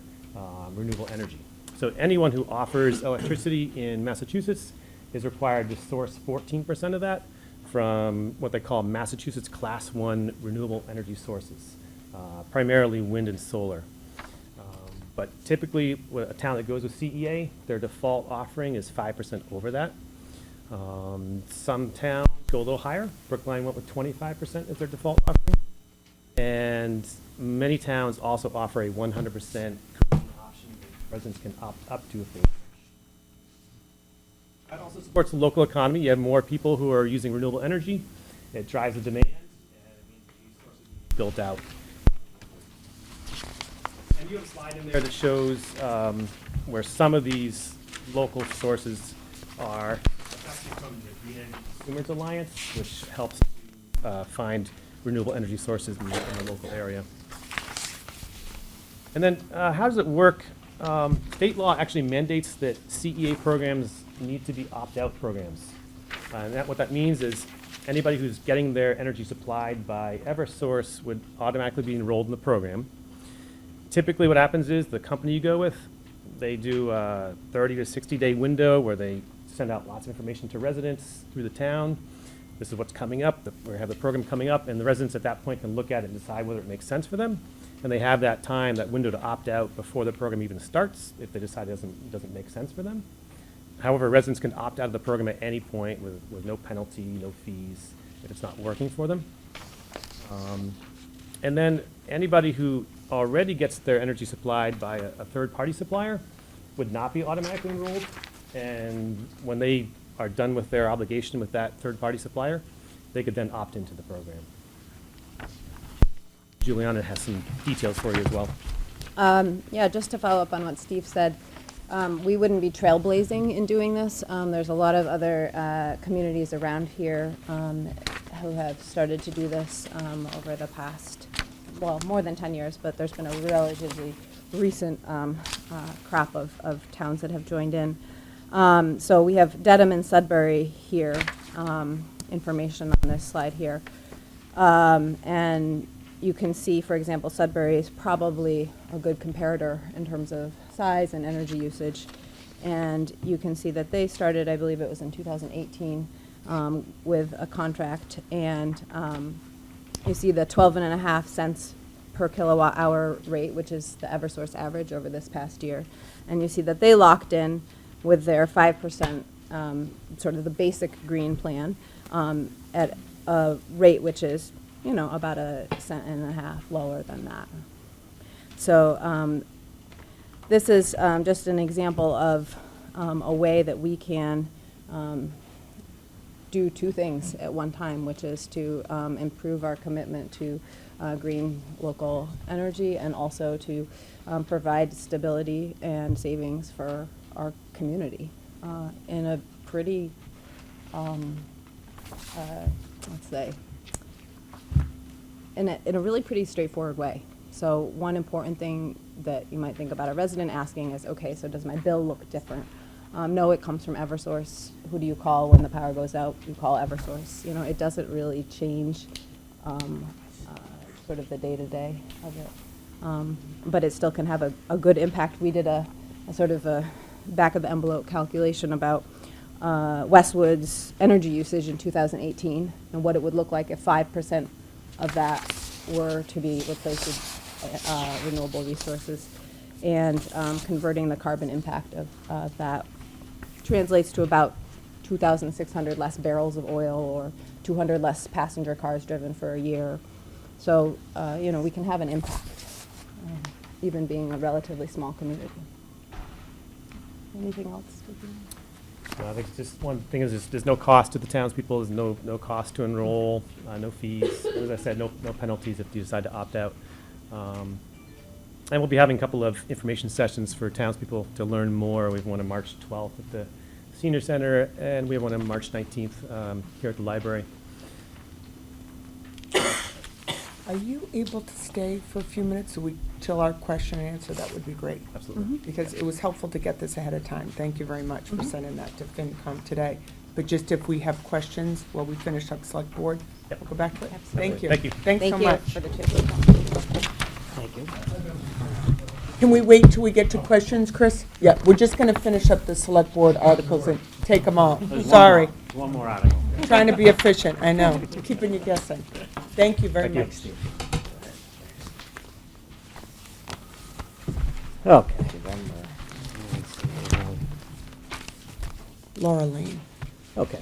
renewable energy. So anyone who offers electricity in Massachusetts is required to source 14% of that from what they call Massachusetts Class 1 renewable energy sources, primarily wind and solar. But typically, with a town that goes with CEA, their default offering is 5% over that. Some towns go a little higher. Brookline went with 25% as their default offering. And many towns also offer a 100% option that residents can opt up to if they wish. That also supports the local economy. You have more people who are using renewable energy. It drives the demand, and it means these sources are built out. And you have a slide in there that shows where some of these local sources are. It's actually from the Green Energy Consumers Alliance, which helps to find renewable energy sources in the local area. And then how does it work? State law actually mandates that CEA programs need to be opt-out programs. And what that means is anybody who's getting their energy supplied by Eversource would automatically be enrolled in the program. Typically what happens is the company you go with, they do a 30 to 60-day window where they send out lots of information to residents through the town. This is what's coming up. We have the program coming up, and the residents at that point can look at it and decide whether it makes sense for them. And they have that time, that window to opt out before the program even starts if they decide it doesn't make sense for them. However, residents can opt out of the program at any point with no penalty, no fees, if it's not working for them. And then anybody who already gets their energy supplied by a third-party supplier would not be automatically enrolled. And when they are done with their obligation with that third-party supplier, they could then opt into the program. Juliana has some details for you as well. Yeah, just to follow up on what Steve said, we wouldn't be trailblazing in doing this. There's a lot of other communities around here who have started to do this over the past, well, more than 10 years, but there's been a relatively recent crop of towns that have joined in. So we have Dedham and Sudbury here, information on this slide here. And you can see, for example, Sudbury is probably a good comparator in terms of size and energy usage. And you can see that they started, I believe it was in 2018, with a contract. And you see the 12.5 cents per kilowatt hour rate, which is the Eversource average over this past year. And you see that they locked in with their 5%, sort of the basic green plan, at a rate which is, you know, about 1.5 cents lower than that. So this is just an example of a way that we can do two things at one time, which is to improve our commitment to green local energy and also to provide stability and savings for our community in a pretty, let's say, in a really pretty straightforward way. So one important thing that you might think about a resident asking is, okay, so does my bill look different? No, it comes from Eversource. Who do you call when the power goes out? You call Eversource. You know, it doesn't really change sort of the day-to-day of it. But it still can have a good impact. We did a sort of a back-of-the-envelope calculation about Westwood's energy usage in 2018 and what it would look like if 5% of that were to be replaced with renewable resources. And converting the carbon impact of that translates to about 2,600 less barrels of oil or 200 less passenger cars driven for a year. So, you know, we can have an impact, even being a relatively small community. Anything else? I think just one thing is there's no cost to the townspeople. There's no cost to enroll, no fees. As I said, no penalties if you decide to opt out. And we'll be having a couple of information sessions for townspeople to learn more. We have one on March 12th at the senior center, and we have one on March 19th here at the library. Are you able to stay for a few minutes till our question and answer? That would be great. Absolutely. Because it was helpful to get this ahead of time. Thank you very much for sending that to FinCom today. But just if we have questions while we finish up select board, Yep. we'll go back to it. Thank you. Thank you. Thanks so Thank you much. for the tip. Thank you. Can we wait till we get to questions, Chris? Yeah, we're just going to finish up the select board articles and take them all. There's Sorry. One more article. Trying to be efficient, I know. Keeping you guessing. Thank you very Thank you. much, Steve. Okay. Laura Lane. Okay.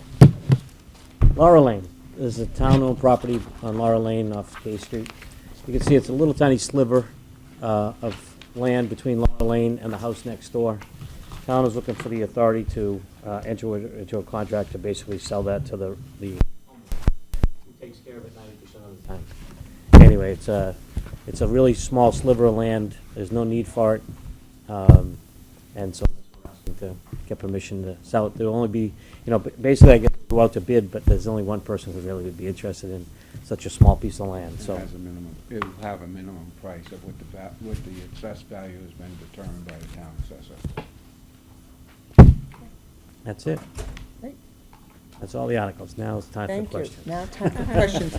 Laura Lane. There's a town-owned property on Laura Lane off K Street. You can see it's a little tiny sliver of land between Laura Lane and the house next door. Town is looking for the authority to enter into a contract to basically sell that to the who takes care of it 90% of the time. Anyway, it's a really small sliver of land. There's no need for it. And so we're asking to get permission to sell it. There'll only be, basically I get to go out to bid, but there's only one person who really would be interested in such a small piece of land, so. It has a minimum, it will have a minimum price of what the assessed value has been determined by the town assessor. That's it. Great. That's all the articles. Now it's time for Thank you. questions. Now time for questions.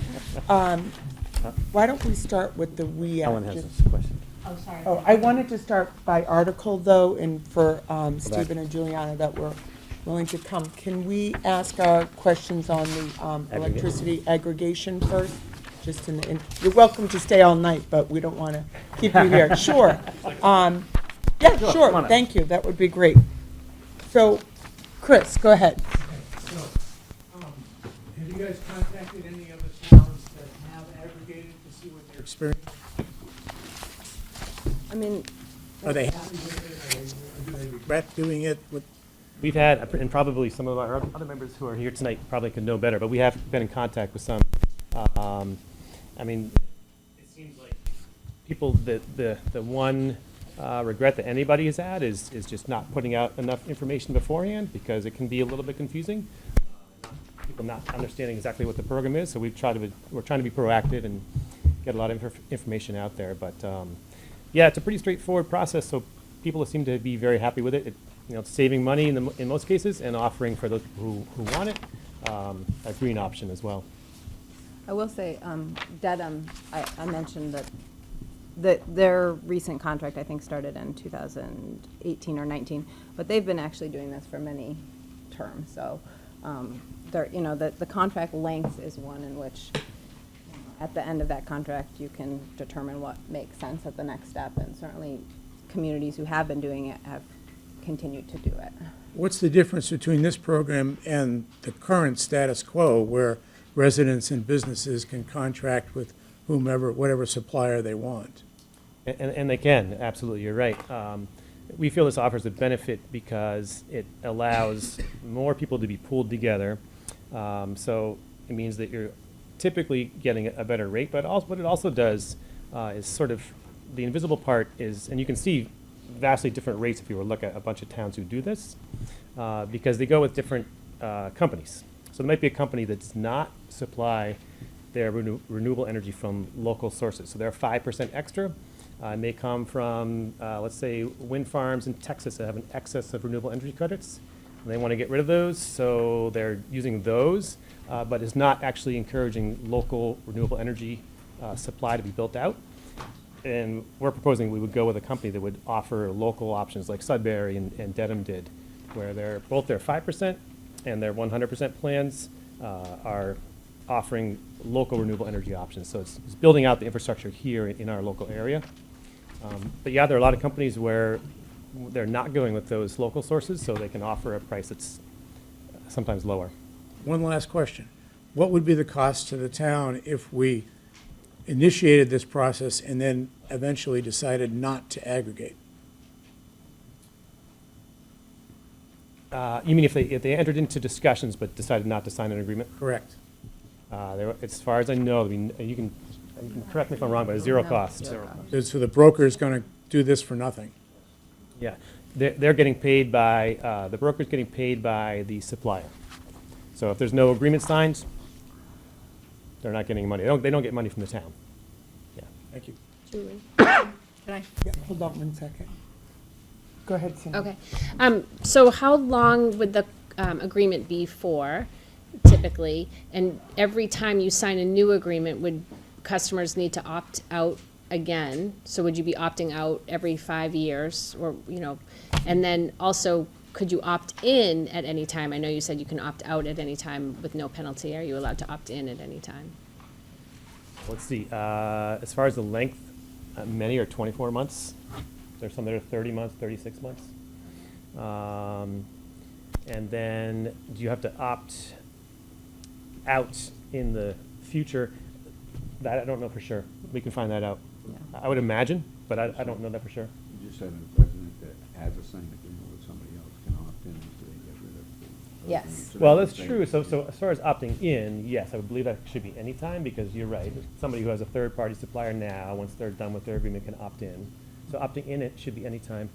Why don't we start with the Ellen has a question. Oh, sorry. Oh, I wanted to start by article, though, and for Stephen and Juliana that were willing to come. Can we ask our questions on the electricity aggregation first? Just you're welcome to stay all night, but we don't want to keep you here. Sure. Yeah, come sure. on up. Thank you. That would be great. So, Chris, go ahead. Have you guys contacted any other towns that have aggregated to see what their experience? I mean, Are they happy with it? Or do they regret doing it? We've had, and probably some of our other members who are here tonight probably could know better, but we have been in contact with some. I mean, it seems like people, the one regret that anybody has had is just not putting out enough information beforehand, because it can be a little bit confusing. People not understanding exactly what the program is, so we're trying to be proactive and get a lot of information out there. But yeah, it's a pretty straightforward process, so people seem to be very happy with it. It's saving money in most cases and offering for those who want it a green option as well. I will say, Dedham, I mentioned that their recent contract, I think, started in 2018 or 19, but they've been actually doing this for many terms. So, the contract length is one in which, at the end of that contract, you can determine what makes sense at the next step, and certainly communities who have been doing it have continued to do it. What's the difference between this program and the current status quo, where residents and businesses can contract with whatever supplier they want? And they can, absolutely, you're right. We feel this offers a benefit because it allows more people to be pooled together. So it means that you're typically getting a better rate, but also what it also does is sort of, the invisible part is, and you can see vastly different rates if you were to look at a bunch of towns who do this, because they go with different companies. So there might be a company that does not supply their renewable energy from local sources. So they're 5% extra. It may come from, let's say, wind farms in Texas that have an excess of renewable energy credits. And they want to get rid of those, so they're using those, but it's not actually encouraging local renewable energy supply to be built out. And we're proposing we would go with a company that would offer local options like Sudbury and Dedham did, where both their 5% and their 100% plans are offering local renewable energy options. So it's building out the infrastructure here in our local area. But yeah, there are a lot of companies where they're not going with those local sources, so they can offer a price that's sometimes lower. One last question. What would be the cost to the town if we initiated this process and then eventually decided not to aggregate? You mean if they entered into discussions but decided not to sign an agreement? Correct. As far as I know, I mean, you can correct me if I'm wrong, but it's zero cost. So the broker is going to do this for nothing? Yeah. they're getting paid by, the broker's getting paid by the supplier. So if there's no agreement signed, they're not getting money. They don't get money from the town. Yeah. Thank you. Julie, can I? Yeah, hold on one second. Go ahead, Cindy. Okay. So how long would the agreement be for, typically? And every time you sign a new agreement, would customers need to opt out again? So would you be opting out every 5 years, or, you know? And then also, could you opt in at any time? I know you said you can opt out at any time with no penalty. Are you allowed to opt in at any time? Let's see, as far as the length, many are 24 months. There's some that are 30 months, 36 months. And then, do you have to opt out in the future? That I don't know for sure. We can find that out. I would imagine, but I don't know that for sure. You just said a resident that has a signed agreement with somebody else can opt in until they get rid of the. Yes. So Well, that's that's the true. same. So as far as opting in, yes, I would believe that should be any time, because you're right. Somebody who has a third-party supplier now, once they're done with their agreement, can opt in. So opting in, it should be any time.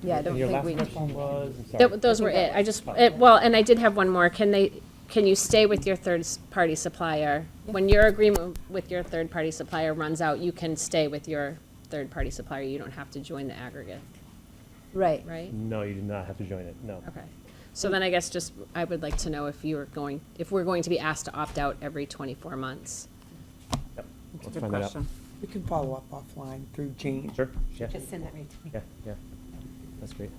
Yeah, I don't and your think last we. question was, I'm sorry. Those were it. I just, well, and I did have one more. Can you stay with your third-party supplier? When your agreement with your third-party supplier runs out, you can stay with your third-party supplier. You don't have to join the aggregate, Right. right? No, you do not have to join it, no. Okay. So then I guess just, I would like to know if we're going to be asked to opt out every 24 months. Yep. Let's find that out. We can follow up offline through Jane. Sure, yeah, Just send that right to me. yeah. That's great.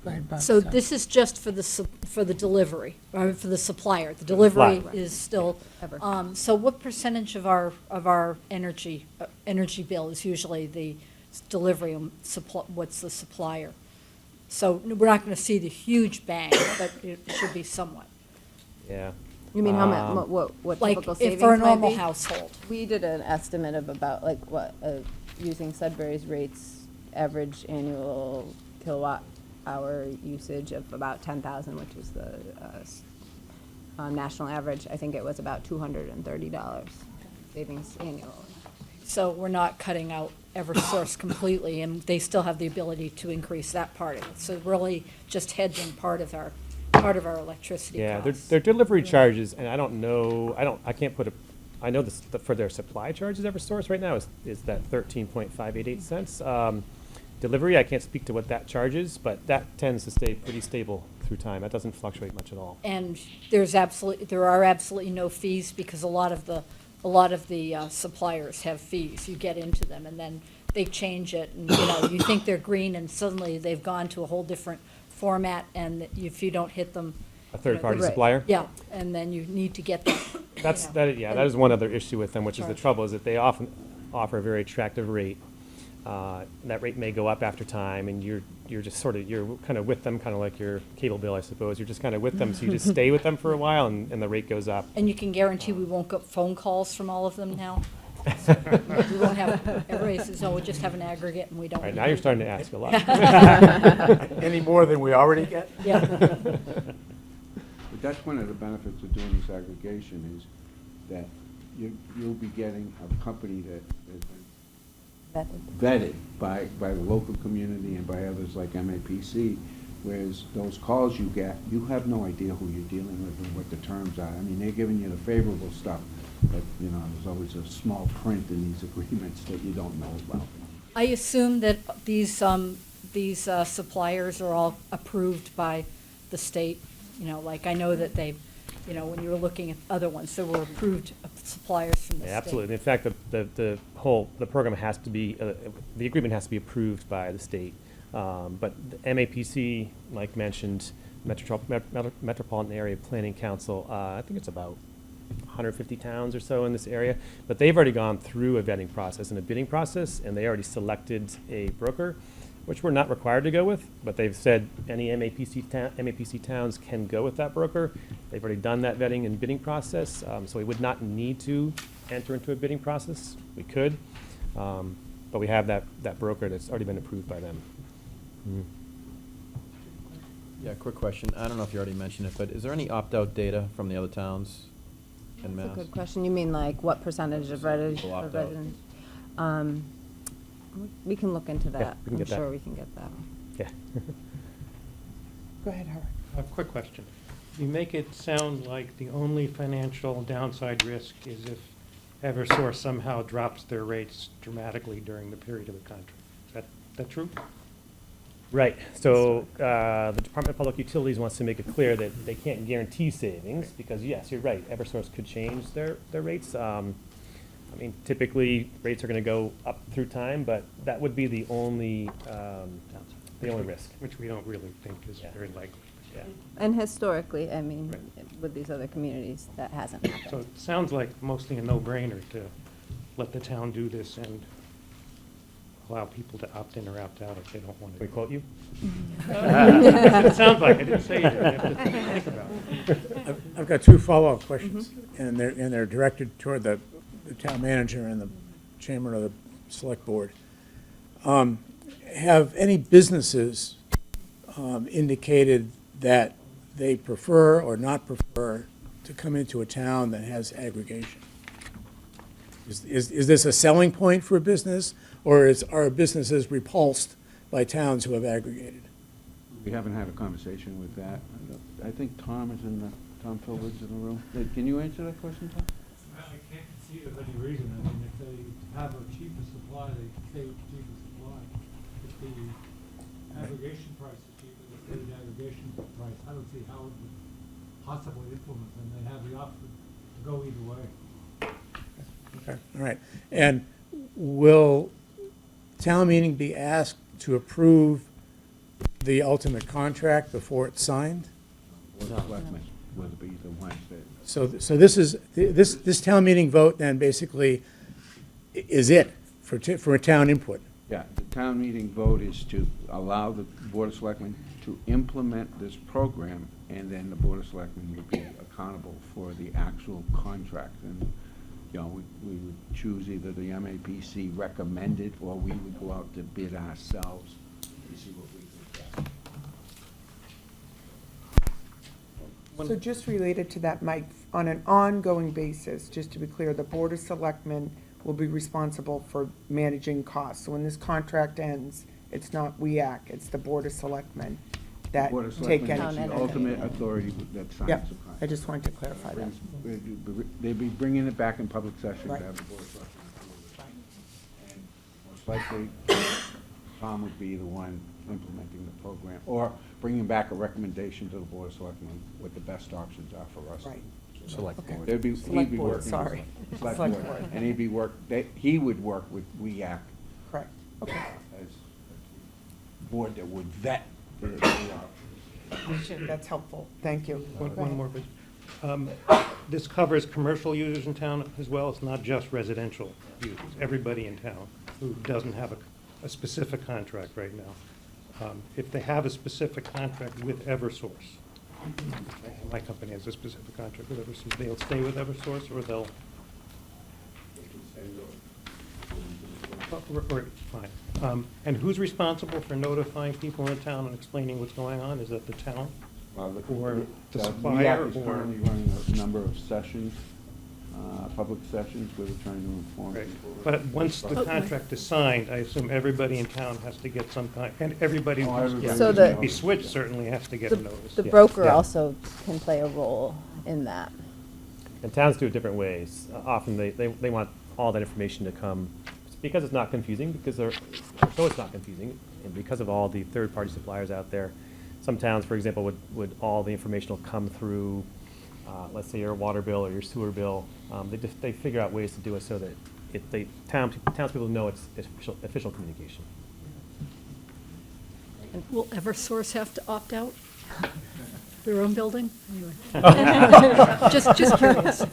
Go ahead, Bob. So Sorry. this is just for the delivery, or for the supplier. The delivery Supplier. is still, Ever. so what percentage of our energy bill is usually the delivery, what's the supplier? So we're not gonna see the huge bang, but it should be somewhat. Yeah. You mean how much, what Like, typical if savings for a might normal be? household. We did an estimate of about, like, using Sudbury's rates, average annual kilowatt hour usage of about 10,000, which is the national average. I think it was about $230 savings annually. So we're not cutting out Eversource completely, and they still have the ability to increase that part of it. So really just hedging part of our electricity Yeah, costs. their delivery charges, and I don't know, I can't put I know this, for their supply charges, Eversource right now is that 13.588 cents. Delivery, I can't speak to what that charges, but that tends to stay pretty stable through time. That doesn't fluctuate much at all. And there are absolutely no fees, because a lot of the suppliers have fees. You get into them and then they change it, and, you think they're green and suddenly they've gone to a whole different format, and if you don't hit them. A third-party Right. supplier? Yeah, and then you need to get that. That is one other issue with them, which is the trouble, is that they often offer a very attractive rate. That rate may go up after time, and you're just you're kind of with them, kind of like your cable bill, I suppose. You're just kind of with them, so you just stay with them for a while, and the rate goes up. And you can guarantee we won't get phone calls from all of them now? We won't have, everybody says, no, we'll just have an aggregate, and we don't. All right, now you're starting to ask a lot. Any more than we already get? Yeah. But that's one of the benefits of doing this aggregation, is that you'll be getting a company that has been vetted by the local community and by others like MAPC, whereas those calls you get, you have no idea who you're dealing with and what the terms are. I mean, they're giving you the favorable stuff, but, there's always a small print in these agreements that you don't know about. I assume that these suppliers are all approved by the state, like I know that they, when you were looking at other ones, there were approved suppliers from the state. Yeah, absolutely. In fact, the program has to be, the agreement has to be approved by the state. But the MAPC, like mentioned, Metropolitan Area Planning Council, I think it's about 150 towns or so in this area, but they've already gone through a vetting process and a bidding process, and they already selected a broker, which we're not required to go with, but they've said any MAPC towns can go with that broker. They've already done that vetting and bidding process, so we would not need to enter into a bidding process. We could, but we have that broker that's already been approved by them. Yeah, quick question. I don't know if you already mentioned it, but is there any opt-out data from the other towns in Mass? That's a good question. You mean like what percentage of People opt out. residents? We can look into that. we can get that. I'm sure we can get that. Yeah. Go ahead, Howard. A quick question. You make it sound like the only financial downside risk is if Eversource somehow drops their rates dramatically during the period of the contract. Is that true? Right, so the Department of Public Utilities wants to make it clear that they can't guarantee savings, because yes, you're right, Eversource could change their rates. I mean, typically, rates are gonna go up through time, but that would be the only risk. Which we don't really think is Yeah. very likely. Yeah. And historically, I mean, with these other communities, that hasn't So happened. it sounds like mostly a no-brainer to let the town do this and allow people to opt in or opt out if they don't want We to. quote you? It sounds like, I didn't say you did, you have to think about it. I've got two follow-up questions, and they're directed toward the town manager and the chairman of the select board. Have any businesses indicated that they prefer or not prefer to come into a town that has aggregation? Is this a selling point for a business, or are businesses repulsed by towns who have aggregated? We haven't had a conversation with that. I think Tom Philbin's in the room. Can you answer that question, Tom? I can't conceive of any reason. I mean, if they have a cheaper supply, they stay with the cheaper supply. If the aggregation price is cheaper, they stay with the aggregation price. I don't see how it would possibly influence them. They have the option to go either way. Okay, all right. And will town meeting be asked to approve the ultimate contract before it's signed? Board of Selectmen will be the ones that. So this town meeting vote then basically is it for a town input? Yeah, the town meeting vote is to allow the Board of Selectmen to implement this program, and then the Board of Selectmen would be accountable for the actual contract. And, you know, we would choose either the MAPC recommended, or we would go out to bid ourselves and see what we could get. So just related to that, Mike, on an ongoing basis, just to be clear, the Board of Selectmen will be responsible for managing costs. So when this contract ends, it's not WEAC, it's the Board of Selectmen that Board of take Selectmen any. is the ultimate authority that signs the Yep, contract. I just wanted to clarify that. They'd be bringing it back in public session to Right. have the Board of Selectmen approve it. And most likely, Tom would be the one implementing the program, or bringing back a recommendation to the Board of Selectmen what the best options are for us. Right. Select Okay. board. He'd Select be board, working. sorry. Select Select board. board. And he would work with WEAC Correct, okay. as board that would vet the That's helpful, thank you. One more, but, this covers commercial users in town as well. It's not just residential users, everybody in town who doesn't have a specific contract right now. If they have a specific contract with Eversource, my company has a specific contract with Eversource, they'll stay with Eversource, or they'll? Fine. And who's responsible for notifying people in the town and explaining what's going on? Is that the town? Or the supplier, WEAC is or? currently running a number of sessions, public sessions, where we're trying to inform Right. people. But once the contract is signed, I assume everybody in town has to get some kind, and everybody Oh, who's everybody. So going the- to be switched certainly has to get a notice. The Yeah. broker Yeah. also can play a role in that. And towns do it different ways. Often they want all that information to come, because it's not confusing, so it's not confusing, and because of all the third-party suppliers out there. Some towns, for example, would all the information will come through, let's say your water bill or your sewer bill. They figure out ways to do it so that townspeople know it's official communication. Will Eversource have to opt out? Their own building? Anyway. Just curious.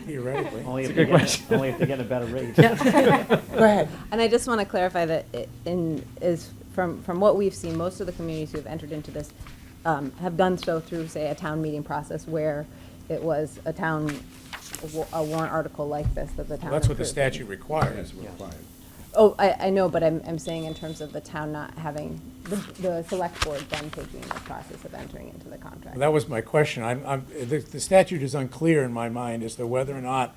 Theoretically. Only if a they good get, question. only if they get a better rate. Go ahead. And I just want to clarify that from what we've seen, most of the communities who have entered into this have done so through, say, a town meeting process where it was a warrant article like this that the town That's what the approved. statute requires. Oh, I know, but I'm saying in terms of the town not having, the select board then taking the process of entering into the contract. That was my question. The statute is unclear in my mind as to whether or not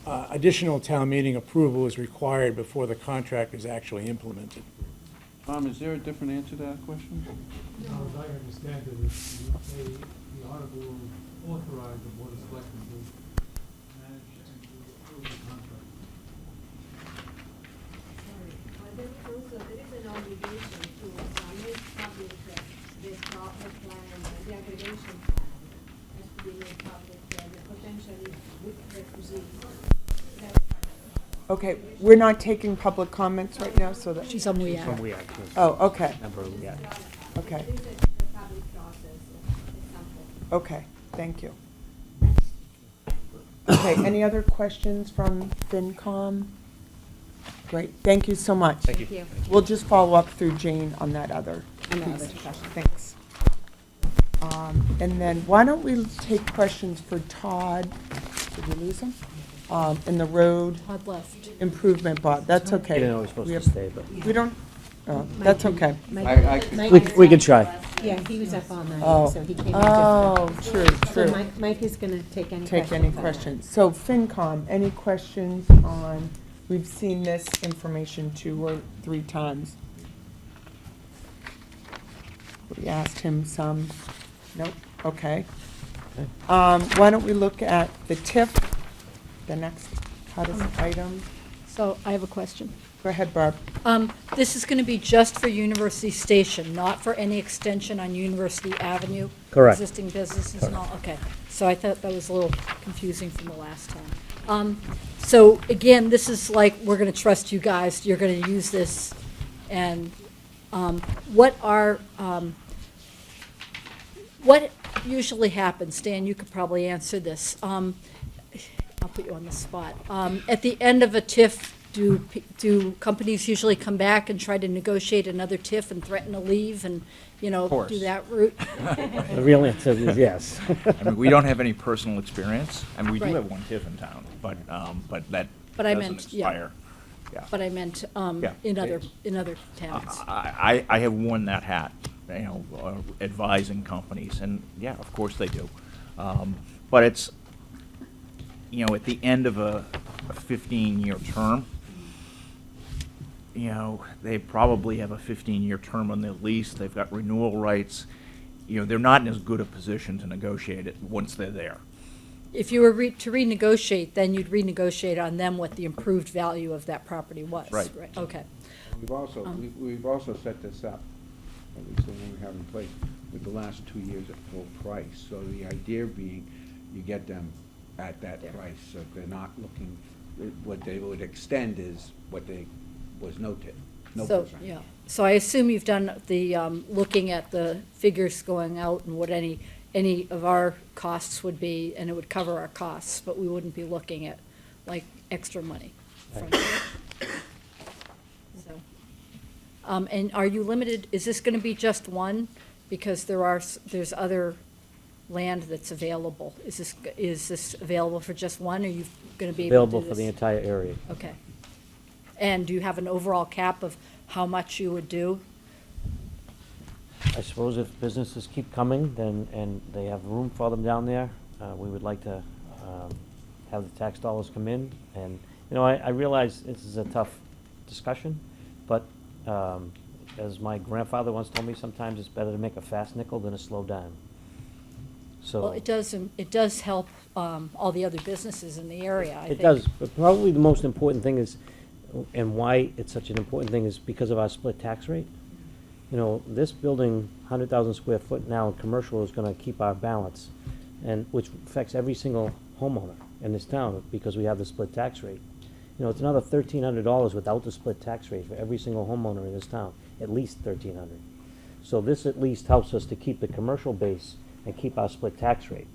additional town meeting approval is required before the contract is actually implemented. Tom, is there a different answer to that question? As I understand it, the article will authorize the Board of Selectmen to manage and to approve the contract. There is an obligation to make public this project plan, the aggregation plan has to be made public, the potentially with requisites. Okay, we're not taking public comments right now, so that, She's on we From are. we are, oh, okay, member of we are. okay, This is the public process example. okay, thank you. Okay, any other questions from FinCom? Great, thank you so much. Thank you. We'll just follow up through Jane on that other On the piece. other discussion. Thanks. And then why don't we take questions for Todd, did we lose him? In the road Todd left. improvement bond, that's He okay. didn't know he was supposed We to have- stay, but We don't, that's okay. we can try. Yeah, he was up all night, Oh, so he came in oh, just. true, So true. Mike is gonna take any questions. Take any on that. questions. So FinCom, any questions on, we've seen this information 2 or 3 times. We asked him some, nope, okay. Why don't we look at the TIF, the next hottest item? So I have a question. Go ahead, Barb. This is going to be just for University Station, not for any extension on University Avenue? Correct. Existing businesses and all, okay. So I thought that was a little confusing from the last time. So again, this is like, we're going to trust you guys, you're going to use this, and what usually happens, Dan, you could probably answer this. I'll put you on the spot. At the end of a TIF, do companies usually come back and try to negotiate another TIF and threaten to leave and, you know, course. do that route? The real answer is yes. I mean, we don't have any personal experience, and we do Right. have one TIF in town, but that But I doesn't meant, yeah. expire. Yeah. But I meant Yeah. in other towns. I have worn that hat, you know, advising companies, and yeah, of course they do. But it's, you know, at the end of a 15-year term, you know, they probably have a 15-year term on their lease, they've got renewal rights, you know, they're not in as good a position to negotiate it once they're there. If you were to renegotiate, then you'd renegotiate on them what the improved value of that property was. Right. Okay. We've also set this up, at least the one we have in place, with the last 2 years at full price. So the idea being, you get them at that There. price, so they're not looking, what they would extend is what they, was no tip, no So, percent. yeah. So I assume you've done the, looking at the figures going out and what any of our costs would be, and it would cover our costs, but we wouldn't be looking at, like, extra money. from it. So, and are you limited, is this gonna be just one? Because there's other land that's available. Is this available for just one, or are you gonna be able to do Available for the this? entire area. Okay. And do you have an overall cap of how much you would do? I suppose if businesses keep coming, then, and they have room for them down there, we would like to have the tax dollars come in. And, you know, I realize this is a tough discussion, but as my grandfather once told me, sometimes it's better to make a fast nickel than a slow dime. So. Well, it does help all the other businesses in the area, I think. It does, but probably the most important thing is, and why it's such an important thing, is because of our split tax rate. You know, this building, 100,000 square foot now in commercial is gonna keep our balance, and, which affects every single homeowner in this town, because we have the split tax rate. You know, it's another $1,300 without the split tax rate for every single homeowner in this town, at least $1,300. So this at least helps us to keep the commercial base and keep our split tax rate.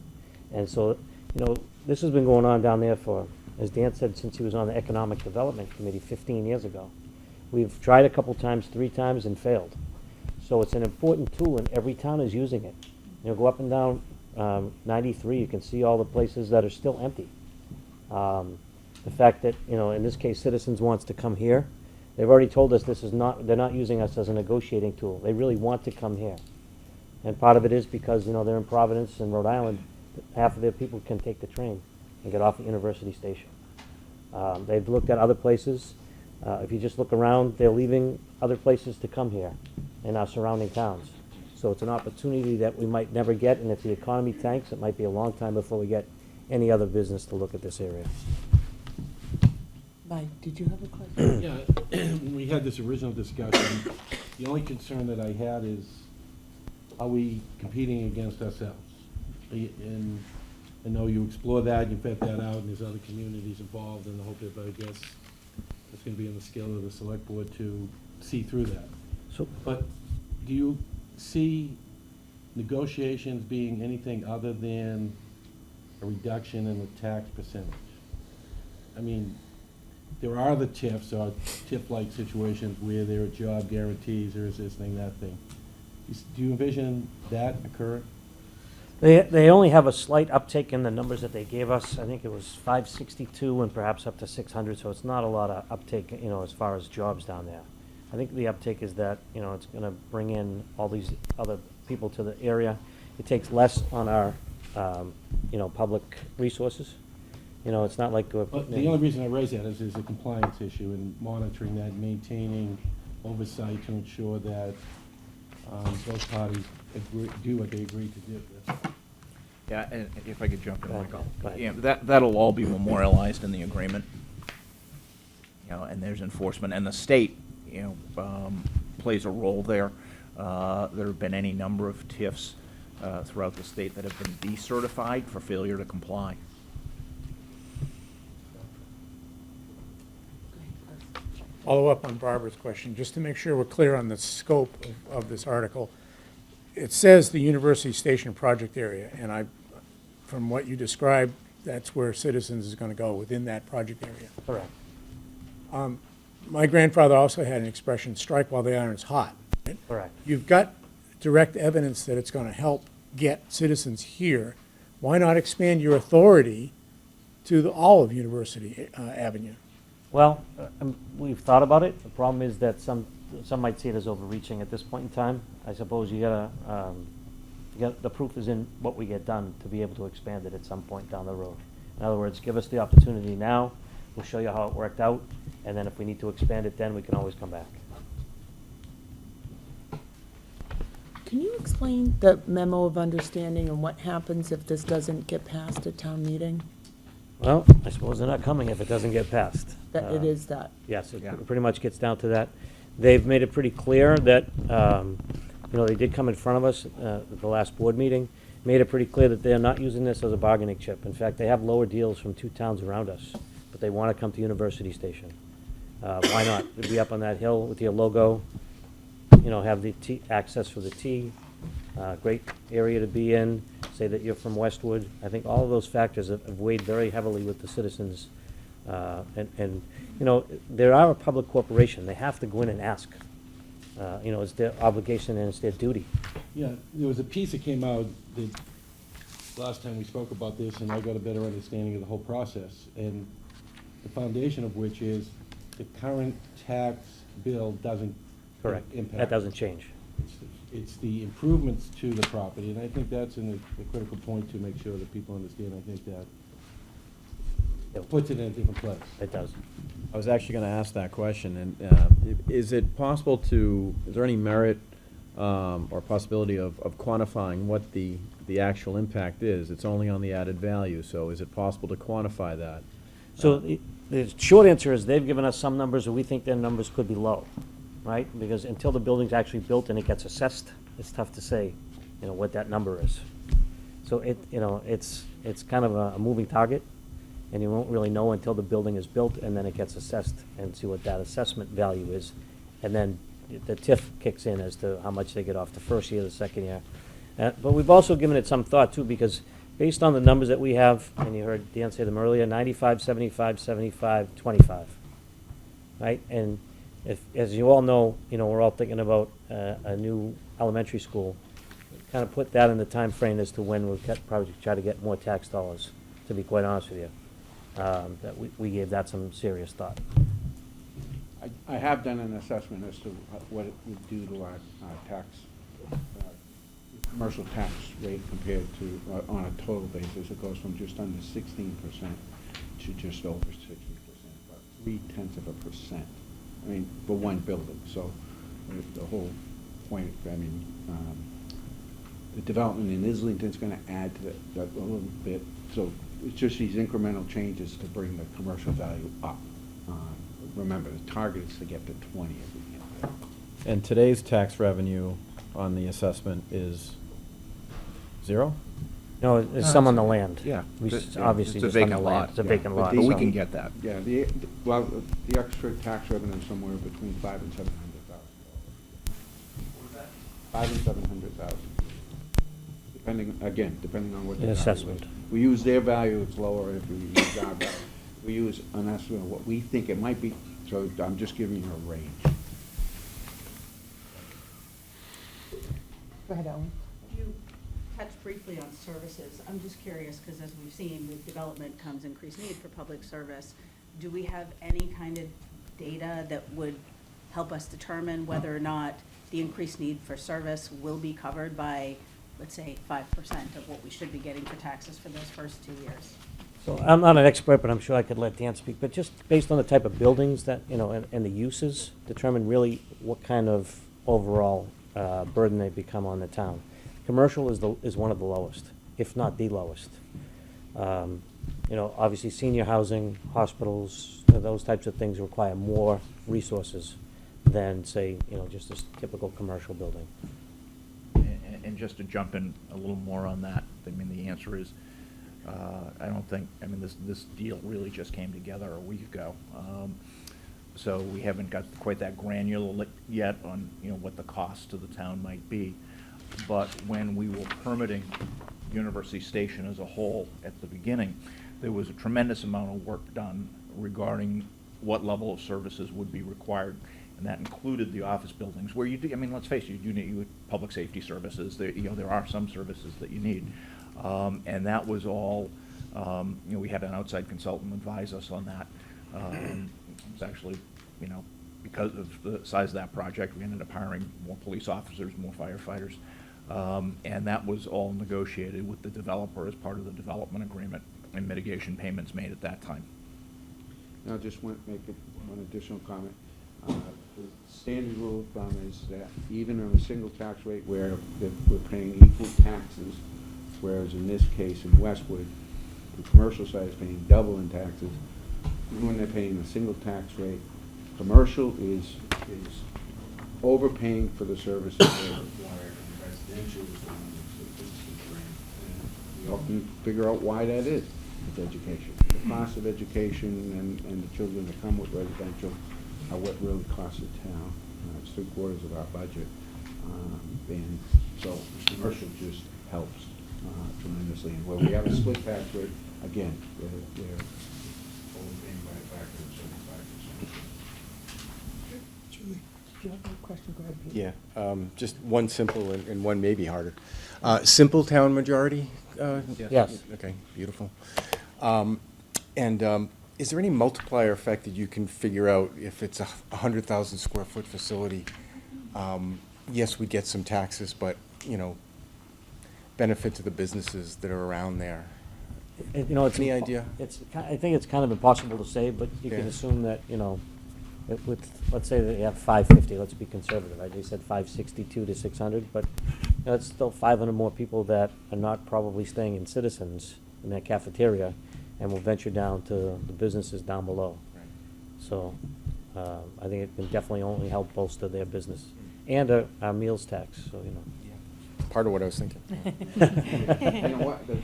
And so, you know, this has been going on down there for, as Dan said, since he was on the Economic Development Committee 15 years ago. We've tried a couple times, 3 times, and failed. So it's an important tool, and every town is using it. You know, go up and down 93, you can see all the places that are still empty. The fact that, you know, in this case, Citizens wants to come here, they've already told us this is not, they're not using us as a negotiating tool. They really want to come here. And part of it is because, you know, they're in Providence and Rhode Island, half of their people can take the train and get off at University Station. They've looked at other places. If you just look around, they're leaving other places to come here in our surrounding towns. So it's an opportunity that we might never get, and if the economy tanks, it might be a long time before we get any other business to look at this area. Mike, did you have a question? Yeah, when we had this original discussion, the only concern that I had is, are we competing against ourselves? And I know you explore that, you vet that out, and there's other communities involved, and I hope that, I guess, it's gonna be on the scale of the select board to see through that. So, But do you see negotiations being anything other than a reduction in the tax percentage? I mean, there are the TIFs or TIF-like situations where there are job guarantees, there is this thing, that thing. Do you envision that occurring? They only have a slight uptick in the numbers that they gave us. I think it was 562 and perhaps up to 600, so it's not a lot of uptake, as far as jobs down there. I think the uptake is that, it's going to bring in all these other people to the area. It takes less on our, public resources. It's not like. But the only reason I raise that is there's a compliance issue and monitoring that, maintaining oversight to ensure that both parties do what they agreed to do. Yeah, and if I could jump in, Go ahead. Michael. Go ahead. Yeah, that'll all be memorialized in the agreement. And there's enforcement, and the state, plays a role there. There have been any number of TIFs throughout the state that have been decertified for failure to comply. Follow up on Barbara's question, just to make sure we're clear on the scope of this article. It says the University Station project area, and from what you described, that's where Citizens is going to go, within that project area. Correct. My grandfather also had an expression, strike while the iron's hot. Correct. You've got direct evidence that it's going to help get Citizens here. Why not expand your authority to all of University Avenue? Well, we've thought about it. The problem is that some might see it as overreaching at this point in time. I suppose the proof is in what we get done to be able to expand it at some point down the road. In other words, give us the opportunity now. We'll show you how it worked out, and then if we need to expand it, then we can always come back. Can you explain the memo of understanding and what happens if this doesn't get passed at town meeting? Well, I suppose they're not coming if it doesn't get passed. That it is that? Yes, it pretty much gets down to that. They've made it pretty clear that, they did come in front of us at the last board meeting, made it pretty clear that they're not using this as a bargaining chip. In fact, they have lower deals from 2 towns around us, but they want to come to University Station. Why not? We'd be up on that hill with your logo, have the access for the T, great area to be in, say that you're from Westwood. I think all of those factors have weighed very heavily with the citizens. They are a public corporation. They have to go in and ask. It's their obligation and it's their duty. Yeah, there was a piece that came out the last time we spoke about this, and I got a better understanding of the whole process. And the foundation of which is the current tax bill doesn't Correct. impact. That doesn't change. It's the improvements to the property, and I think that's the critical point to make sure that people understand. I think that Yep. puts it in a different place. It does. I was actually going to ask that question, and is it possible is there any merit or possibility of quantifying what the actual impact is? It's only on the added value, so is it possible to quantify that? So the short answer is they've given us some numbers, and we think their numbers could be low, right? Because until the building's actually built and it gets assessed, it's tough to say, what that number is. So it's kind of a moving target, and you won't really know until the building is built and then it gets assessed and see what that assessment value is. And then the TIF kicks in as to how much they get off the first year, the second year. But we've also given it some thought too, because based on the numbers that we have, and you heard Dan say them earlier, 95, 75, 75, 25, right? And as you all know, we're all thinking about a new elementary school. Kind of put that in the time frame as to when we'll probably try to get more tax dollars, to be quite honest with you. That we gave that some serious thought. I have done an assessment as to what it would do to our tax, commercial tax rate compared to, on a total basis. It goes from just under 16% to just over 60%. 0.3%. I mean, for one building, so the whole point, I mean, the development in Islington's gonna add to that a little bit, so it's just these incremental changes to bring the commercial value up. Remember, the target is to get to 20 if we get there. And today's tax revenue on the assessment is 0? No, there's some on the land. Yeah, We it's- s- yeah, obviously it's a just on the vacant land. lot. It's a Yeah, vacant but lot. But we so- can get that. Yeah, the extra tax revenue is somewhere between $500,000 and $700,000. 5 and 700,000. Depending on what the The value is. assessment. We use their value, it's lower if we use our value. We use an estimate of what we think it might be, so I'm just giving you a range. Go ahead, Ellen. You touched briefly on services. I'm just curious, because as we've seen, with development comes increased need for public service. Do we have any kind of data that would help us determine whether or not the increased need for service will be covered by, let's say, 5% of what we should be getting for taxes for those first 2 years? So I'm not an expert, but I'm sure I could let Dan speak, but just based on the type of buildings that, you know, and the uses, determine really what kind of overall burden they become on the town. Commercial is one of the lowest, if not the lowest. You know, obviously, senior housing, hospitals, those types of things require more resources than, say, you know, just this typical commercial building. And just to jump in a little more on that, I mean, the answer is, I don't think, I mean, this deal really just came together a week ago. So we haven't got quite that granular yet on, you know, what the cost to the town might be. But when we were permitting University Station as a whole at the beginning, there was a tremendous amount of work done regarding what level of services would be required. And that included the office buildings where you do, I mean, let's face it, you do need public safety services. There, you know, there are some services that you need. And that was all, you know, we had an outside consultant advise us on that. It's actually, you know, because of the size of that project, we ended up hiring more police officers, more firefighters. And that was all negotiated with the developer as part of the development agreement and mitigation payments made at that time. Now, just want to make one additional comment. The standard rule of thumb is that even on a single tax rate where we're paying equal taxes, whereas in this case in Westwood, the commercial side is paying double in taxes, even when they're paying a single tax rate, commercial is overpaying for the services they're required, and residential is the one that's the grant. And we often figure out why that is with education. The cost of education and the children that come with residential are what really costs the town. It's 3/4 of our budget. And so commercial just helps tremendously. And where we have a split tax rate, again, they're overpaying by a factor of 75%. Julie, do you have a question? Go ahead, Pete. Yeah, just one simple and one maybe harder. Simple town majority? Yes. Okay, beautiful. Is there any multiplier effect that you can figure out if it's a 100,000 square foot facility? Yes, we get some taxes, but, you know, benefit to the businesses that are around there. You know, it's Any idea? I think it's kind of impossible to say, but you can Yeah. assume that, you know, let's say that you have 550, let's be conservative, right? They said 562 to 600, but, you know, it's still 500 more people that are not probably staying in Citizens in that cafeteria and will venture down to the businesses down below. Right. So, I think it can definitely only help bolster their business and our meals tax, so, you know. Part of what I was thinking. You know what, the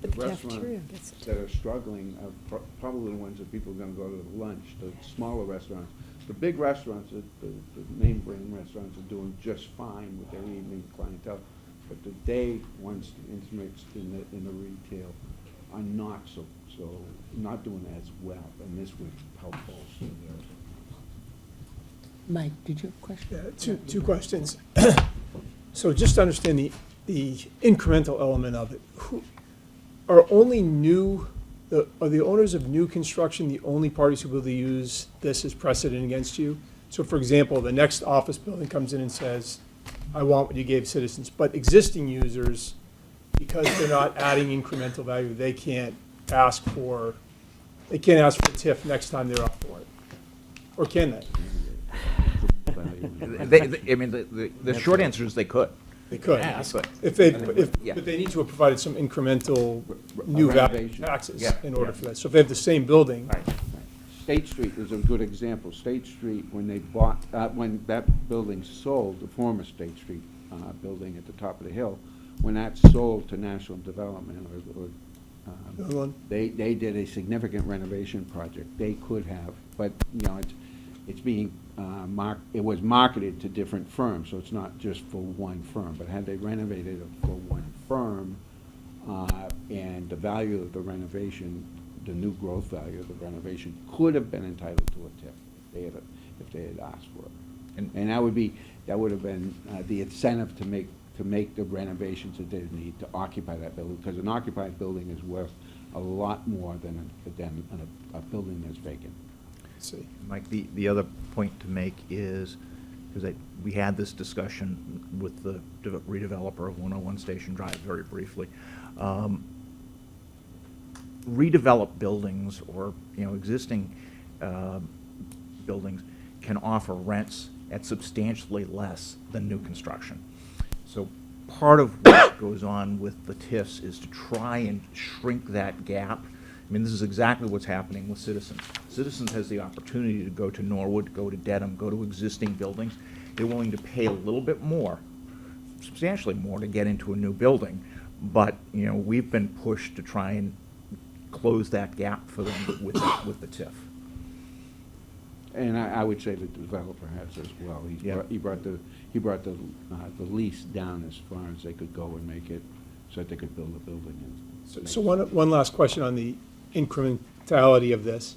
But the restaurants cafeteria gets that are struggling are probably the ones that people are gonna go to lunch, the smaller restaurants. The big restaurants, the name brand restaurants are doing just fine with their evening clientele, but the day ones intermixed in the retail are not not doing as well, and this would help bolster their. Mike, did you have a question? Yeah, two questions. So just to understand the incremental element of it, are the owners of new construction the only parties who will use this as precedent against you? So for example, the next office building comes in and says, I want what you gave Citizens, but existing users, because they're not adding incremental value, they can't ask for TIF next time they're up for it. Or can they? I mean, the short answer is they could. They could. Yeah, they could. If they, Yeah. but they need to have provided some incremental new value renovation. taxes Yeah, in order yeah. for that. So if they have the same building, State Street is a good example. State Street, when they bought, when that building sold, the former State Street building at the top of the hill, when that sold to National Development or the other one, they did a significant renovation project. They could have, but, you know, it's being it was marketed to different firms, so it's not just for one firm. But had they renovated it for one firm, and the value of the renovation, the new growth value of the renovation could have been entitled to a tip if they had asked for it. And that would have been the incentive to make the renovations that they need to occupy that building, because an occupied building is worth a lot more than a building that's vacant. see. Mike, the other point to make is, because we had this discussion with the redeveloper of 101 Station Drive very briefly. Redeveloped buildings or, you know, existing buildings can offer rents at substantially less than new construction. So part of what goes on with the TIFs is to try and shrink that gap. I mean, this is exactly what's happening with Citizens. Citizens has the opportunity to go to Norwood, go to Dedham, go to existing buildings. They're willing to pay a little bit more, substantially more, to get into a new building. But, you know, we've been pushed to try and close that gap for them with the TIF. And I would say that the developer has as well. He brought the lease down as far as they could go and make it so that they could build a building. So one last question on the incrementality of this.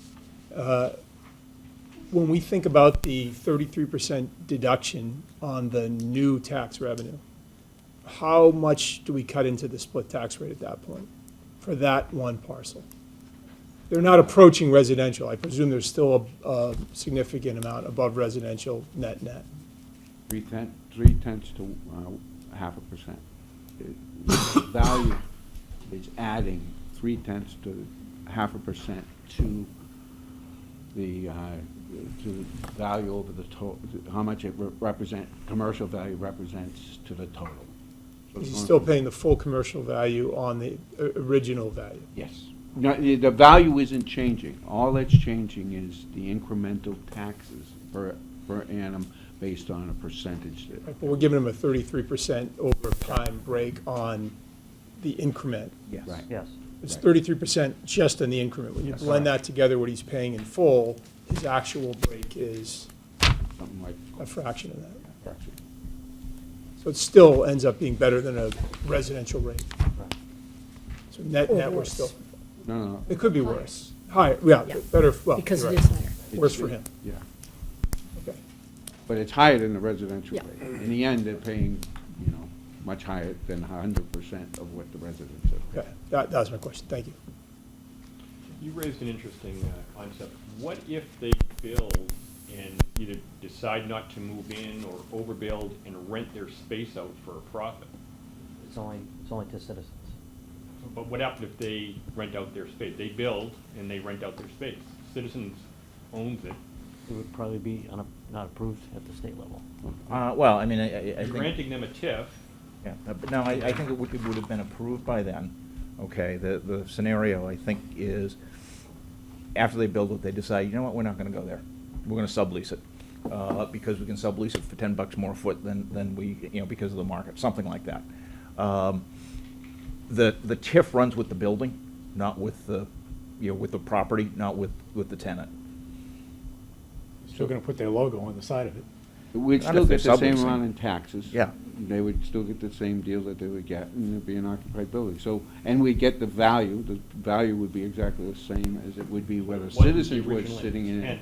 When we think about the 33% deduction on the new tax revenue, how much do we cut into the split tax rate at that point for that one parcel? They're not approaching residential. I presume there's still a significant amount above residential net. 3/10 to 0.5%. The value is adding 3/10 to 0.5% to the value over the total, how much it commercial value represents to the total. So He's still paying the full commercial value on the original value. Yes. No, the value isn't changing. All that's changing is the incremental taxes per annum based on a percentage. Right, but we're giving them a 33% over time break on the increment. Yes. Right. Yes. It's 33% just on the increment. When you blend that together, what he's paying in full, his actual break is Something like. a fraction of that. Fraction. So it still ends up being better than a residential rate. So net, we're still, No. it could be worse. Higher, yeah, Yeah. better, well, Because you're it right. is higher. Worse for him. Yeah. Okay. But it's higher than the residential Yeah. rate. In the end, they're paying, you know, much higher than 100% of what the residents are. Okay, that was my question. Thank you. You raised an interesting concept. What if they build and either decide not to move in or overbuild and rent their space out for a profit? It's only to citizens. But what happens if they rent out their space? They build and they rent out their space. Citizens owns it. It would probably be not approved at the state level. Well, I mean, I You're think. granting them a TIF. Yeah, but no, I think it would have been approved by then. Okay, the scenario, I think, is after they build it, they decide, you know what, we're not gonna go there. We're gonna sublease it, because we can sublease it for $10 more a foot than we, you know, because of the market, something like that. The TIF runs with the building, not with the, you know, with the property, not with the tenant. Still gonna put their logo on the side of it. We'd Not still if get they're the same subleasing. amount in taxes. Yeah. They would still get the same deal that they would get, and it'd be an occupied building. So, and we'd get the value would be exactly the same as it would be whether What was the citizens were original sitting in it. intent?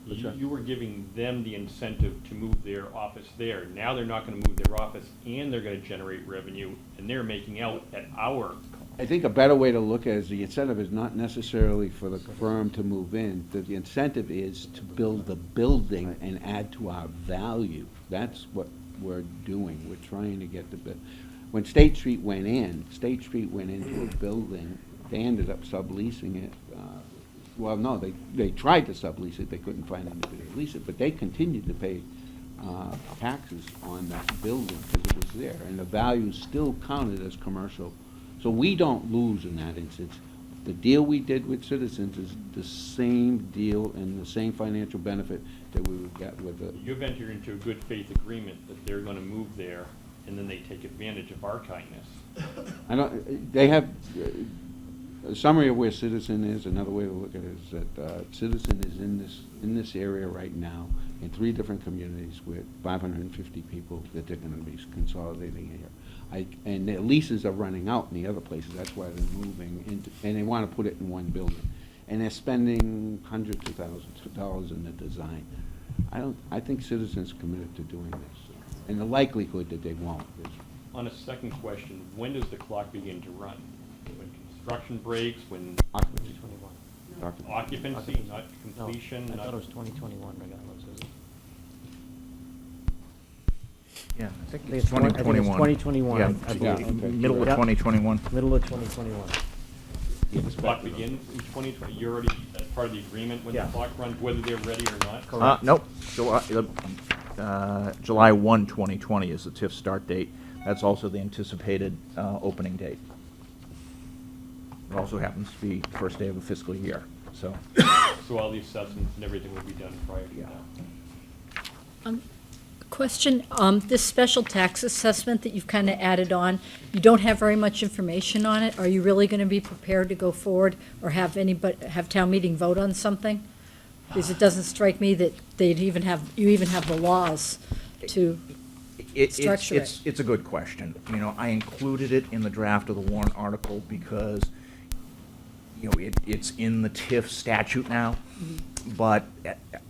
What's that? You were giving them the incentive to move their office there. Now they're not gonna move their office, and they're gonna generate revenue, and they're making out at our. I think a better way to look at it is the incentive is not necessarily for the firm to move in. The incentive is to build the building and add to our value. That's what we're doing. We're trying to get the bid. When State Street went into a building, they ended up subleasing it well, no, they tried to sublease it, they couldn't find anybody to lease it, but they continued to pay taxes on that building because it was there, and the value still counted as commercial. So we don't lose in that instance. The deal we did with Citizens is the same deal and the same financial benefit that we would get with the. You've entered into a good faith agreement that they're gonna move there, and then they take advantage of our kindness. I don't, they have, a summary of where Citizen is, another way to look at it is that Citizen is in this area right now, in 3 different communities with 550 people that they're gonna be consolidating here. And their leases are running out in the other places, that's why they're moving into, and they wanna put it in one building. And they're spending hundreds of thousands of dollars in the design. I think Citizens committed to doing this, and the likelihood that they won't is. On a second question, when does the clock begin to run? When construction breaks, when occupancy, not completion? I thought not- it was 2021 regardless, is it? Yeah, I think it's 2021. 2021, Yeah, I believe. okay. Middle of Yep. 2021. Middle of 2021. The clock begins in 2020, you're already, that's part of the agreement when the Yeah. clock runs, whether they're ready or not? Correct. Nope, July 1, 2020 is the TIF start date. That's also the anticipated opening date. It also happens to be the first day of a fiscal year, so. So all the assessments and everything will be done prior to Yeah. that? Question, this special tax assessment that you've kind of added on, you don't have very much information on it. Are you really going to be prepared to go forward or have town meeting vote on something? Because it doesn't strike me that you even have the laws to structure it. It's a good question. You know, I included it in the draft of the warrant article because, you know, it's in the TIF statute now. But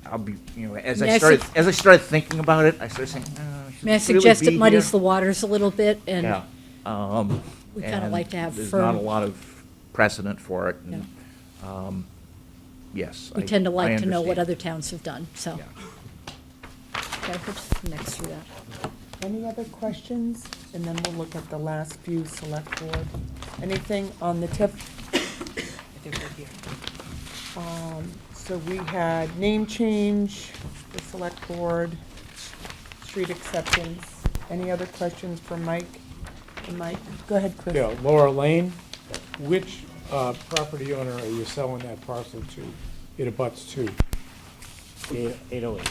I'll be, you know, as I started thinking about it, I started saying, should May I this really suggest it be muddies here? the waters a little bit, and Yeah. we kind of and like to have there's not a firm, lot of precedent for it. And, yes. we tend to I like to know what understand. other towns have done, so. Yeah. Okay, we'll just next through that. Any other questions? And then we'll look at the last few select board. Anything on the TIF? So we had name change, the select board, street acceptance. Any other questions for Mike? And Mike, go ahead, Chris. Yeah, Laura Lane, which property owner are you selling that parcel to? It abuts to 808,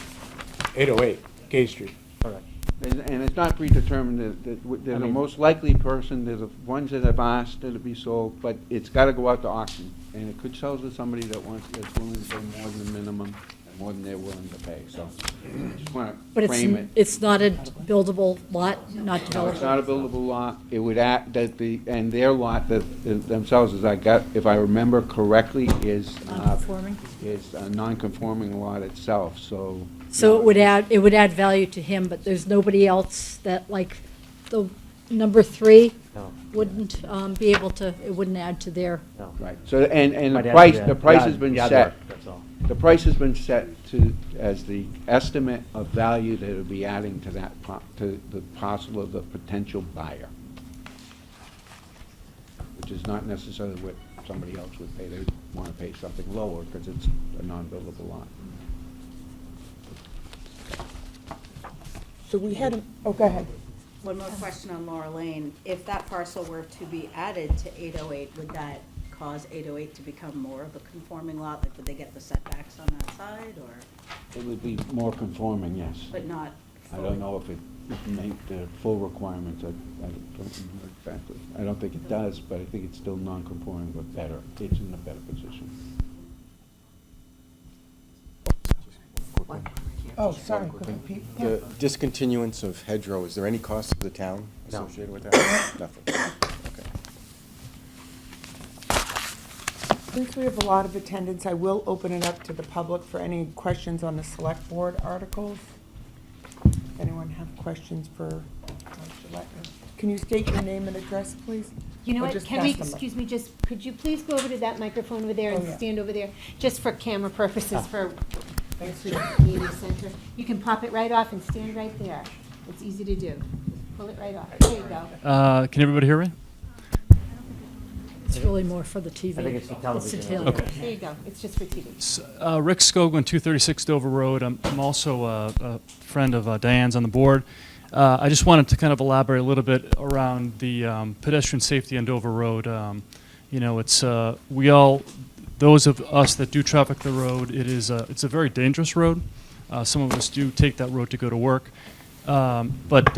808 Gay Street. correct. And it's not predetermined, they're the most likely person, they're the ones that have asked it to be sold, but it's gotta go out to auction. And it could sell to somebody that's willing to pay more than the minimum, and more than they're willing to pay, so. I just wanna But frame it. it's not a buildable lot, not No, it's not a developable? buildable lot, it would act, and their lot, themselves, as I got, if I remember correctly, is. Non-conforming? Is a non-conforming lot itself, so. So it would add value to him, but there's nobody else that, like, the number 3 No. wouldn't be able to, it wouldn't add to their, No. Right, so, and Might the add price, to the that price has yard- been yard set. work, that's all. The price has been set as the estimate of value that it would be adding to that, to the parcel of the potential buyer. Which is not necessarily what somebody else would pay, they want to pay something lower because it's a non-buildable lot. So we had, go ahead. One more question on Laura Lane. If that parcel were to be added to 808, would that cause 808 to become more of a conforming lot? Like, would they get the setbacks on that side, or, It would be more conforming, yes. but not I fully? don't know if it would make the full requirements, I don't know exactly. I don't think it does, but I think it's still non-conforming, but better, it's in a better position. Oh, sorry, go ahead, Pete. Yeah. The discontinuance of hedgerow, is there any cost to the town No. associated with that? Nothing. Okay. Since we have a lot of attendance, I will open it up to the public for any questions on the select board articles. Anyone have questions for Gillette? Can you state your name and address, please? You know Or what, just can we, pass them up? excuse me, just, could you please go over to that microphone over there Oh, and yeah. stand over there? Just for camera purposes, for Thanks. the media center. You can pop it right off and stand right there. It's easy to do. Just pull it right off. There you go. Can everybody hear me? It's really more for the TV. I think it's the television. It's the tele- There you go, it's just for TV. Rick Skogman, 236 Dover Road. I'm also a friend of Diane's on the board. I just wanted to kind of elaborate a little bit around the pedestrian safety on Dover Road. You know, it's those of us that do traffic the road, it's a very dangerous road. Some of us do take that road to go to work. But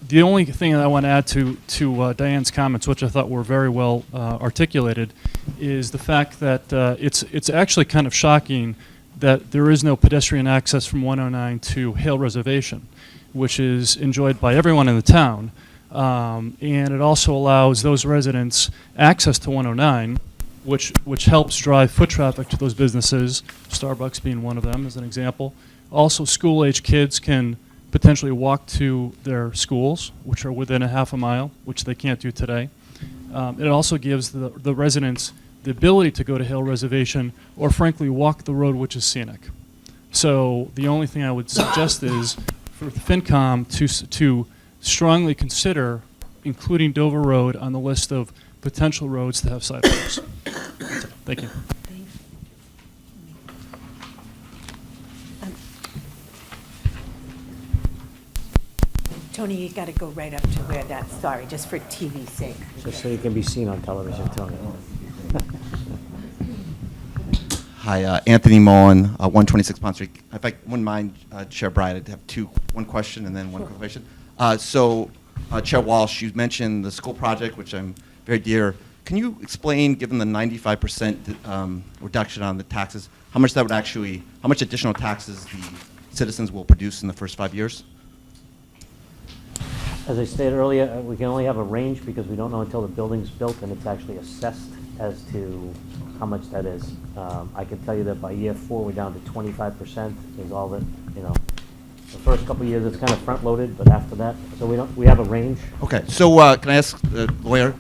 the only thing that I want to add to Diane's comments, which I thought were very well articulated, is the fact that it's actually kind of shocking that there is no pedestrian access from 109 to Hale Reservation, which is enjoyed by everyone in the town. And it also allows those residents access to 109, which helps drive foot traffic to those businesses, Starbucks being one of them as an example. Also, school-age kids can potentially walk to their schools, which are within a half a mile, which they can't do today. It also gives the residents the ability to go to Hale Reservation or frankly walk the road, which is scenic. So the only thing I would suggest is for the FinCom to strongly consider including Dover Road on the list of potential roads to have sidewalks. Thank you. Tony, you gotta go right up to where that's, sorry, just for TV's sake. Just so you can be seen on television, Tony. Hi, Anthony Mullen, 126 Pond Street. If I wouldn't mind, Chair Bryan, I'd have one question and then one quick question. Chair Walsh, you mentioned the school project, which I'm very dear. Can you explain, given the 95% reduction on the taxes, how much additional taxes the citizens will produce in the first 5 years? As I stated earlier, we can only have a range because we don't know until the building's built and it's actually assessed as to how much that is. I can tell you that by year 4, we're down to 25% is all that, you know. The first couple of years, it's kind of front-loaded, but after that, so we have a range. Okay, so can I ask the lawyer,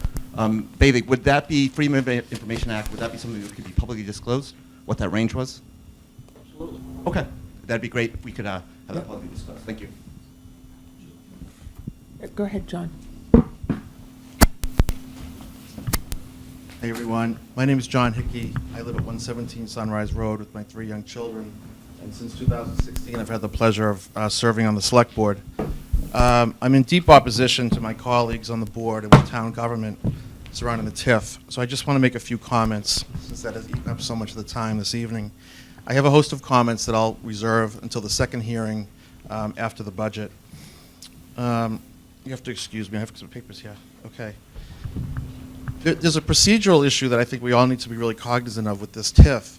Paving, would that be Freedom of Information Act, would that be something that could be publicly disclosed, what that range was? Absolutely. Okay, that'd be great if we could have that publicly discussed. Thank you. Go ahead, John. Hey everyone, my name is John Hickey. I live at 117 Sunrise Road with my 3 young children. And since 2016, I've had the pleasure of serving on the select board. I'm in deep opposition to my colleagues on the board and with town government surrounding the TIF. So I just want to make a few comments since that has eaten up so much of the time this evening. I have a host of comments that I'll reserve until the second hearing after the budget. You have to excuse me, I have some papers here. Okay. There's a procedural issue that I think we all need to be really cognizant of with this TIF,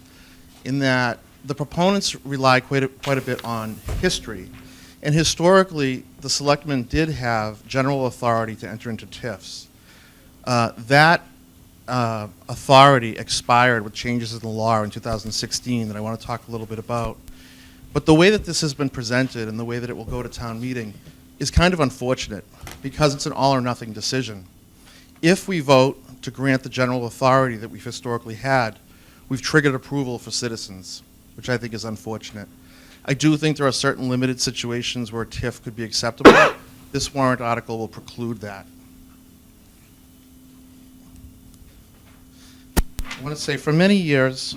in that the proponents rely quite a bit on history. And historically, the selectmen did have general authority to enter into TIFs. That authority expired with changes in the law in 2016 that I want to talk a little bit about. But the way that this has been presented and the way that it will go to town meeting is kind of unfortunate because it's an all or nothing decision. If we vote to grant the general authority that we've historically had, we've triggered approval for citizens, which I think is unfortunate. I do think there are certain limited situations where a TIF could be acceptable. This warrant article will preclude that. I want to say for many years,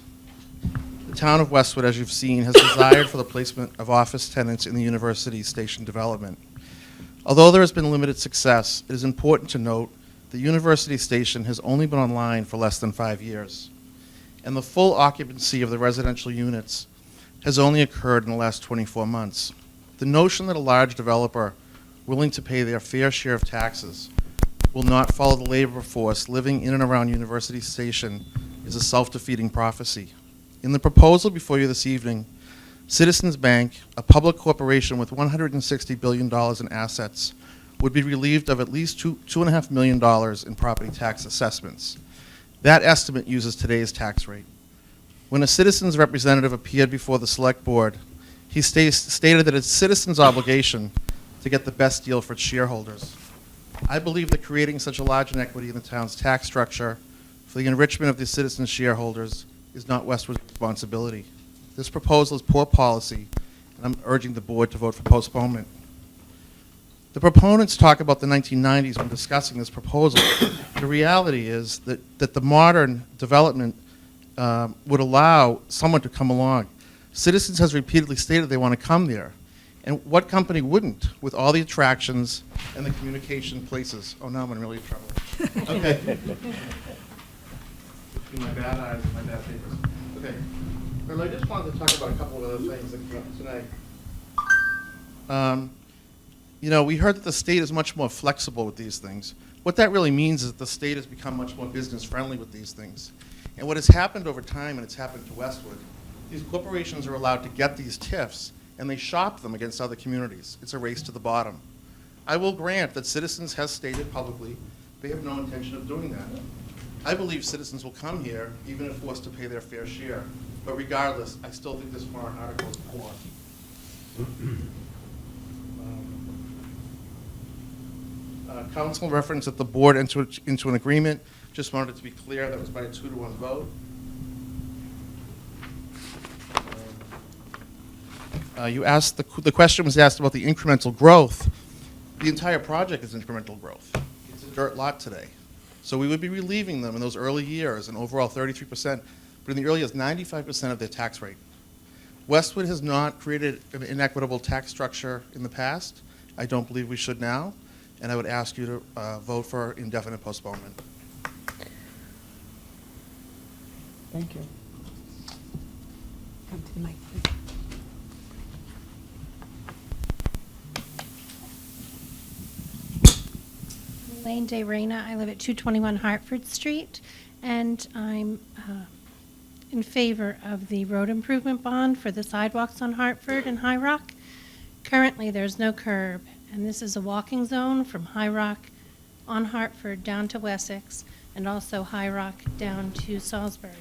the town of Westwood, as you've seen, has desired for the placement of office tenants in the university station development. Although there has been limited success, it is important to note the university station has only been online for less than 5 years, and the full occupancy of the residential units has only occurred in the last 24 months. The notion that a large developer willing to pay their fair share of taxes will not follow the labor force living in and around University Station is a self-defeating prophecy. In the proposal before you this evening, Citizens Bank, a public corporation with $160 billion in assets, would be relieved of at least $2.5 million in property tax assessments. That estimate uses today's tax rate. When a citizen's representative appeared before the select board, he stated that it's citizens' obligation to get the best deal for its shareholders. I believe that creating such a large inequity in the town's tax structure for the enrichment of the citizens' shareholders is not Westwood's responsibility. This proposal is poor policy, and I'm urging the board to vote for postponement. The proponents talk about the 1990s when discussing this proposal. The reality is that the modern development would allow someone to come along. Citizens has repeatedly stated they want to come there. And what company wouldn't, with all the attractions and the communication places? Oh, now I'm in really trouble. Okay. Between my bad eyes and my bad papers. Okay. Well, I just wanted to talk about a couple of other things that came up tonight. You know, we heard that the state is much more flexible with these things. What that really means is that the state has become much more business-friendly with these things. And what has happened over time, and it's happened to Westwood, these corporations are allowed to get these TIFs, and they shop them against other communities. It's a race to the bottom. I will grant that Citizens has stated publicly they have no intention of doing that. I believe Citizens will come here, even if forced to pay their fair share. But regardless, I still think this warrant article is poor. Council referenced that the board entered into an agreement. Just wanted it to be clear that was by a 2-to-1 vote. You asked, the question was asked about the incremental growth. The entire project is incremental growth. It's a dirt lot today. So we would be relieving them in those early years, an overall 33%, but in the early years, 95% of their tax rate. Westwood has not created an inequitable tax structure in the past. I don't believe we should now, and I would ask you to vote for indefinite postponement. Thank you. Come to the mic, please. Elaine De Reyna. I live at 221 Hartford Street, and I'm in favor of the road improvement bond for the sidewalks on Hartford and High Rock. Currently, there's no curb, and this is a walking zone from High Rock on Hartford down to Wessex, and also High Rock down to Salisbury.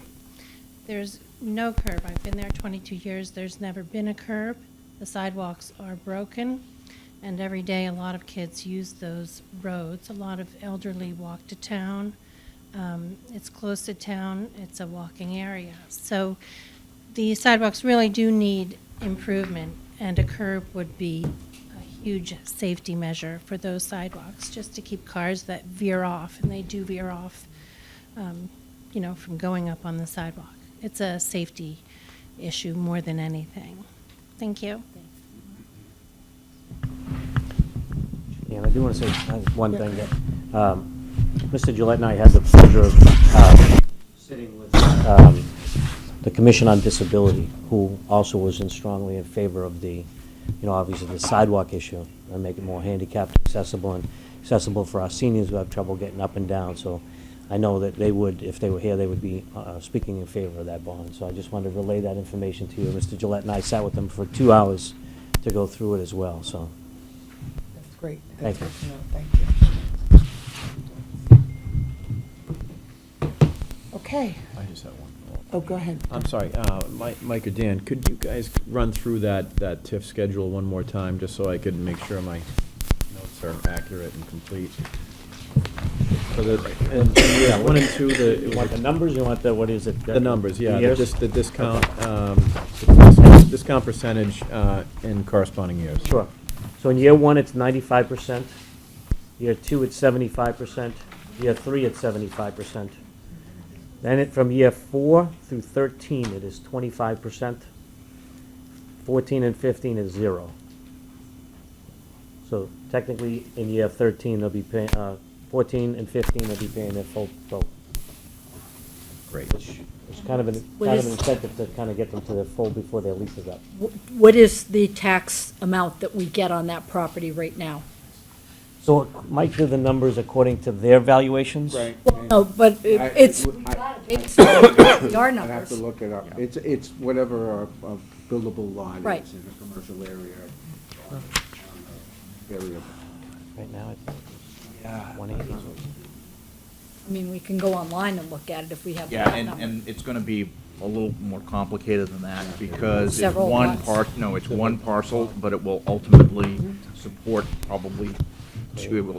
There's no curb. I've been there 22 years. There's never been a curb. The sidewalks are broken. And every day, a lot of kids use those roads. A lot of elderly walk to town. It's close to town. It's a walking area. So the sidewalks really do need improvement, and a curb would be a huge safety measure for those sidewalks, just to keep cars that veer off, and they do veer off, you know, from going up on the sidewalk. It's a safety issue more than anything. Thank you. And I do want to say one thing that Mr. Gillette and I had the pleasure of sitting with the Commission on Disability, who also was strongly in favor of the, you know, obviously the sidewalk issue, and make it more handicapped accessible and accessible for our seniors who have trouble getting up and down. So I know that they would, if they were here, they would be speaking in favor of that bond. So I just wanted to relay that information to you. Mr. Gillette and I sat with them for 2 hours to go through it as well. So. That's great. Thank That's you. good to know. Thank you. Okay. I just have one. Oh, go ahead. I'm sorry, Mike or Dan, could you guys run through that TIF schedule one more time, just so I could make sure my notes are accurate and complete? So and yeah, 1 and 2, You want the numbers, you want the, what is it? the numbers, yeah, years? the discount, discount percentage in corresponding years. Sure. So in year 1, it's 95%. Year 2, it's 75%. Year 3, it's 75%. Then from year 4 through 13, it is 25%. 14 and 15 is 0. So technically, in year 13, they'll be paying, 14 and 15, they'll be paying their full vote. Great. Which is kind of an incentive to kind of get them to their full before their lease is up. What is the tax amount that we get on that property right now? So it might do the numbers according to their valuations. Right. No, but it's, I'd our have numbers. to look it up. It's whatever a buildable lot Right. is in a commercial area. Area. Right now, it's Yeah. 180. I mean, we can go online and look at it if we have Yeah, that and, number. and it's gonna be a little more complicated than that, because it's Several one lots. it's one parcel, but it will ultimately support probably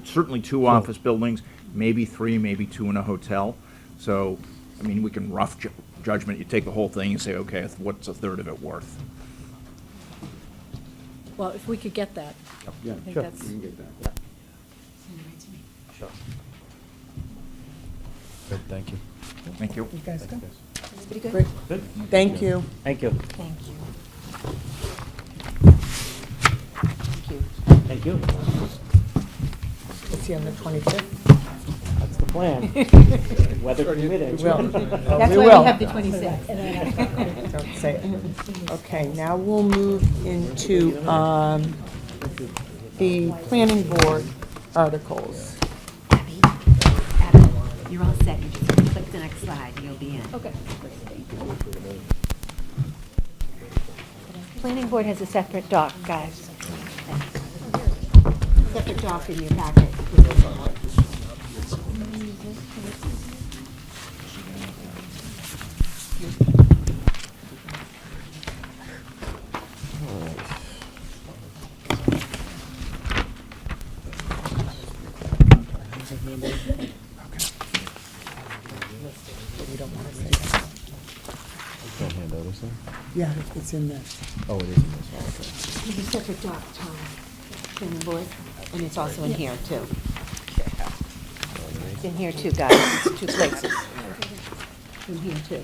certainly 2 office buildings, maybe 3, maybe 2 in a hotel. So, I mean, we can rough judgment, you take the whole thing and say, okay, what's a third of it worth? Well, if we could get that, Yeah, I think sure, that's. we can get that. Sure. Good, thank you. Thank you. You guys good? Everybody good? Great. Good. Thank you. Thank you. Thank you. Thank you. Thank you. We'll see you on the 25th. That's the plan. Weather permitting. We will. That's We why will. we have the 26th. Don't say it. Okay, now we'll move into the planning board articles. Abby, you're all set. You just click the next slide and you'll be in. Okay. Planning board has a separate doc, guys. Separate doc in your packet. We don't want to say that. Can't hand over, sir? Yeah, it's in this. Oh, it is in this, oh, okay. There's a separate doc, Tom, planning board, and it's also in here, too. It's in here, too, guys. It's 2 places. In here, too.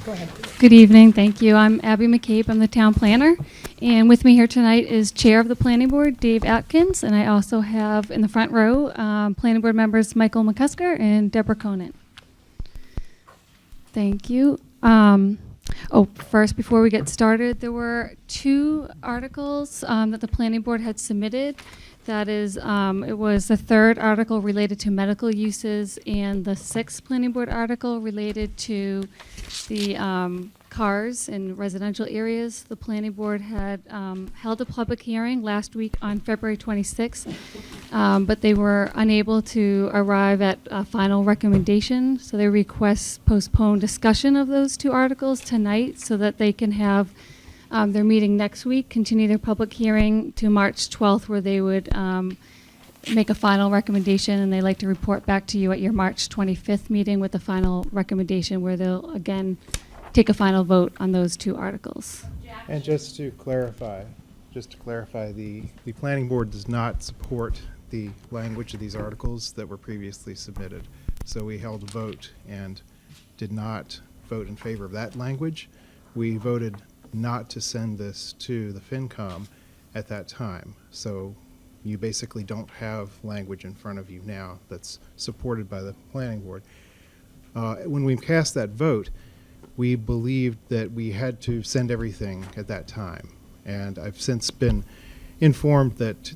Go ahead. Good evening, thank you. I'm Abby McCabe, I'm the town planner, and with me here tonight is Chair of the Planning Board, Dave Atkins, and I also have in the front row, Planning Board members Michael McCusker and Deborah Conant. Thank you. First, before we get started, there were 2 articles that the Planning Board had submitted. That is, it was the 3rd article related to medical uses and the 6th Planning Board article related to the cars in residential areas. The Planning Board had held a public hearing last week on February 26th, but they were unable to arrive at a final recommendation, so they request postpone discussion of those 2 articles tonight so that they can have their meeting next week, continue their public hearing to March 12th, where they would make a final recommendation, and they'd like to report back to you at your March 25th meeting with a final recommendation where they'll, again, take a final vote on those 2 articles. And just to clarify, the planning board does not support the language of these articles that were previously submitted. So we held a vote and did not vote in favor of that language. We voted not to send this to the FinCom at that time. So you basically don't have language in front of you now that's supported by the planning board. When we cast that vote, we believed that we had to send everything at that time. And I've since been informed that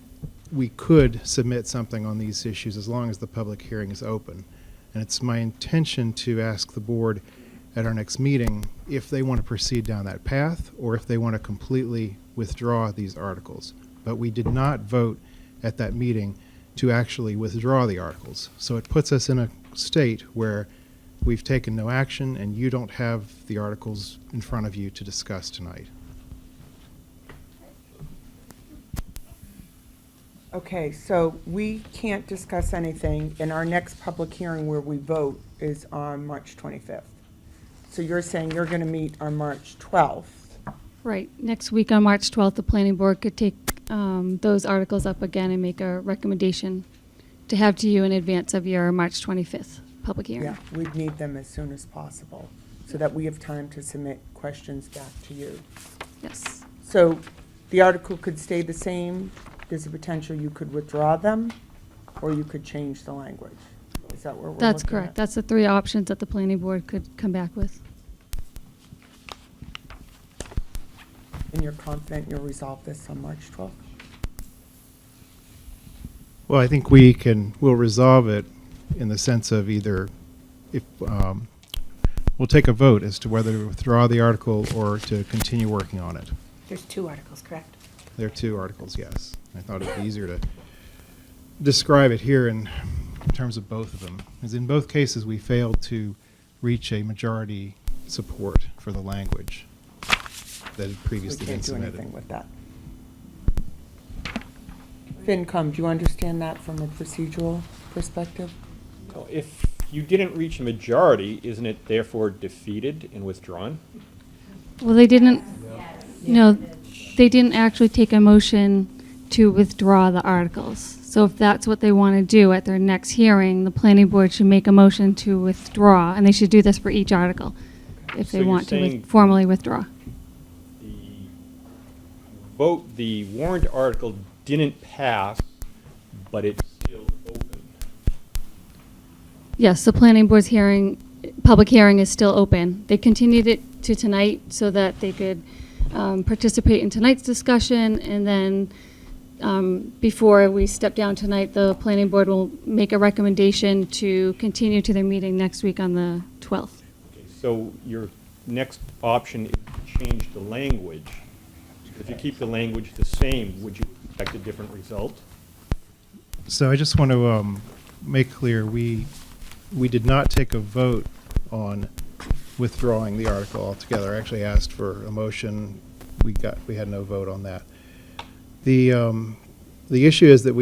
we could submit something on these issues as long as the public hearing is open. And it's my intention to ask the board at our next meeting if they want to proceed down that path or if they want to completely withdraw these articles. But we did not vote at that meeting to actually withdraw the articles. So it puts us in a state where we've taken no action and you don't have the articles in front of you to discuss tonight. Okay, so we can't discuss anything, and our next public hearing where we vote is on March 25th. So you're saying you're going to meet on March 12th? Right. Next week on March 12th, the planning board could take those articles up again and make a recommendation to have to you in advance of your March 25th public hearing. Yeah, we'd need them as soon as possible, so that we have time to submit questions back to you. Yes. So the article could stay the same, there's a potential you could withdraw them, or you could change the language. Is that where we're looking at? That's correct. That's the 3 options that the planning board could come back with. And you're confident you'll resolve this on March 12th? Well, I think we'll resolve it in the sense of either if, we'll take a vote as to whether to withdraw the article or to continue working on it. There's 2 articles, correct? There are 2 articles, yes. I thought it'd be easier to describe it here in terms of both of them. Because in both cases, we failed to reach a majority support for the language that had previously been submitted. We can't do anything with that. FinCom, do you understand that from a procedural perspective? If you didn't reach a majority, isn't it therefore defeated and withdrawn? Well, they didn't, no, they didn't actually take a motion to withdraw the articles. So if that's what they want to do at their next hearing, the planning board should make a motion to withdraw, and they should do this for each article, if So they you're want to saying formally withdraw. The warrant article didn't pass, but it's still open. Yes, the planning board's hearing, public hearing is still open. They continued it to tonight so that they could participate in tonight's discussion, and then before we step down tonight, the planning board will make a recommendation to continue to their meeting next week on the 12th. Okay, so your next option is to change the language. If you keep the language the same, would you expect a different result? So I just want to make clear, we did not take a vote on withdrawing the article altogether. I actually asked for a motion. We had no vote on that. The issue is that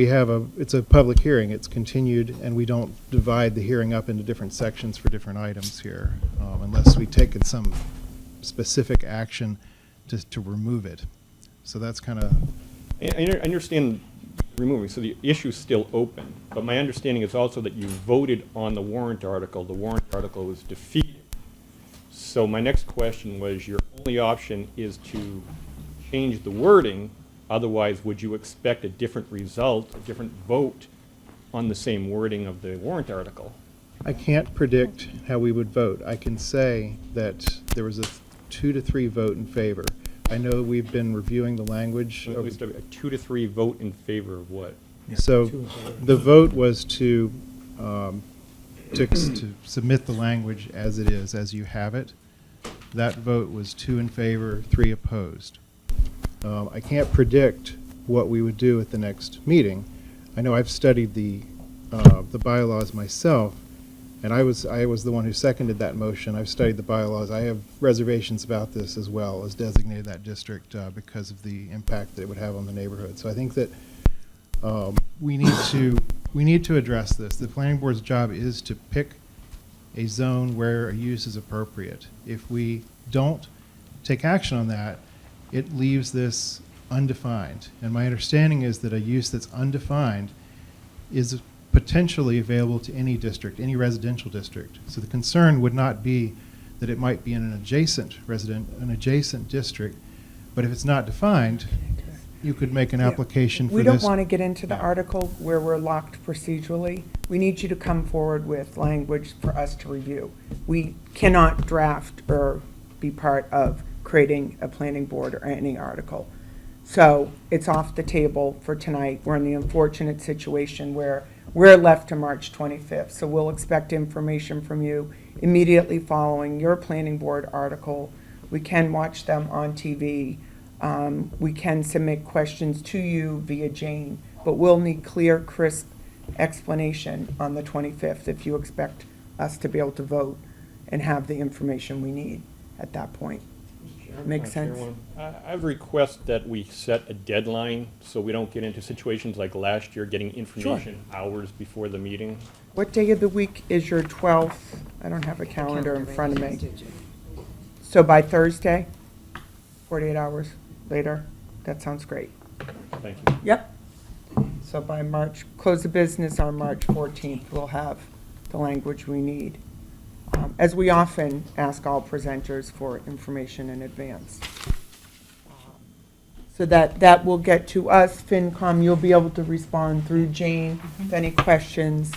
it's a public hearing. It's continued, and we don't divide the hearing up into different sections for different items here, unless we take some specific action to remove it. So that's kind of... I understand removing, so the issue's still open, but my understanding is also that you voted on the warrant article. The warrant article was defeated. So my next question was, your only option is to change the wording, otherwise would you expect a different result, a different vote on the same wording of the warrant article? I can't predict how we would vote. I can say that there was a 2 to 3 vote in favor. I know we've been reviewing the language. At least a 2 to 3 vote in favor of what? So the vote was to submit the language as it is, as you have it. That vote was 2 in favor, 3 opposed. I can't predict what we would do at the next meeting. I know I've studied the bylaws myself, and I was the one who seconded that motion. I've studied the bylaws. I have reservations about this as well, as designated that district because of the impact that it would have on the neighborhood. So I think that we need to address this. The planning board's job is to pick a zone where a use is appropriate. If we don't take action on that, it leaves this undefined. And my understanding is that a use that's undefined is potentially available to any district, any residential district. So the concern would not be that it might be in an adjacent district, but if it's not defined, you could make an application for this. We don't want to get into the article where we're locked procedurally. We need you to come forward with language for us to review. We cannot draft or be part of creating a planning board or any article. So it's off the table for tonight. We're in the unfortunate situation where we're left to March 25th. So we'll expect information from you immediately following your planning board article. We can watch them on TV. We can submit questions to you via Jane, but we'll need clear, crisp explanation on the 25th if you expect us to be able to vote and have the information we need at that point. Makes sense? Chairwoman, I would request that we set a deadline so we don't get into situations like last year, getting information hours before the meeting. What day of the week is your 12th? I don't have a calendar in front of me. So by Thursday, 48 hours later? That sounds great. Thank you. Yep. So by close of business on March 14th, we'll have the language we need. As we often ask all presenters for information in advance. So that will get to us, FinCom. You'll be able to respond through Jane. If any questions,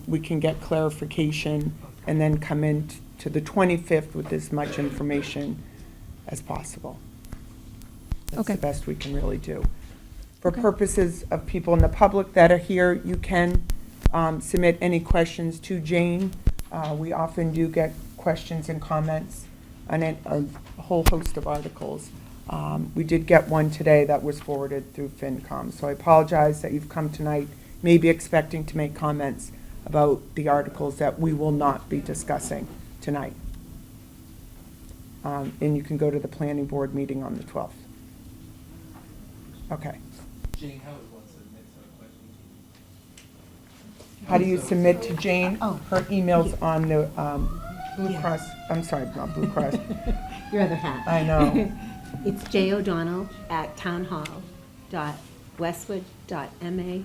we can get clarification and then come in to the 25th with as much information as possible. That's Okay. the best we can really do. For purposes of people in the public that are here, you can submit any questions to Jane. We often do get questions and comments on a whole host of articles. We did get one today that was forwarded through FinCom. So I apologize that you've come tonight, maybe expecting to make comments about the articles that we will not be discussing tonight. And you can go to the planning board meeting on the 12th. Okay. Jane, how would one submit some questions? How do you submit to Jane? Her email's on the Blue Cross, I'm sorry, not Blue Cross. Your other hat. I know. It's jo'donnell@townhall.westwood.ma.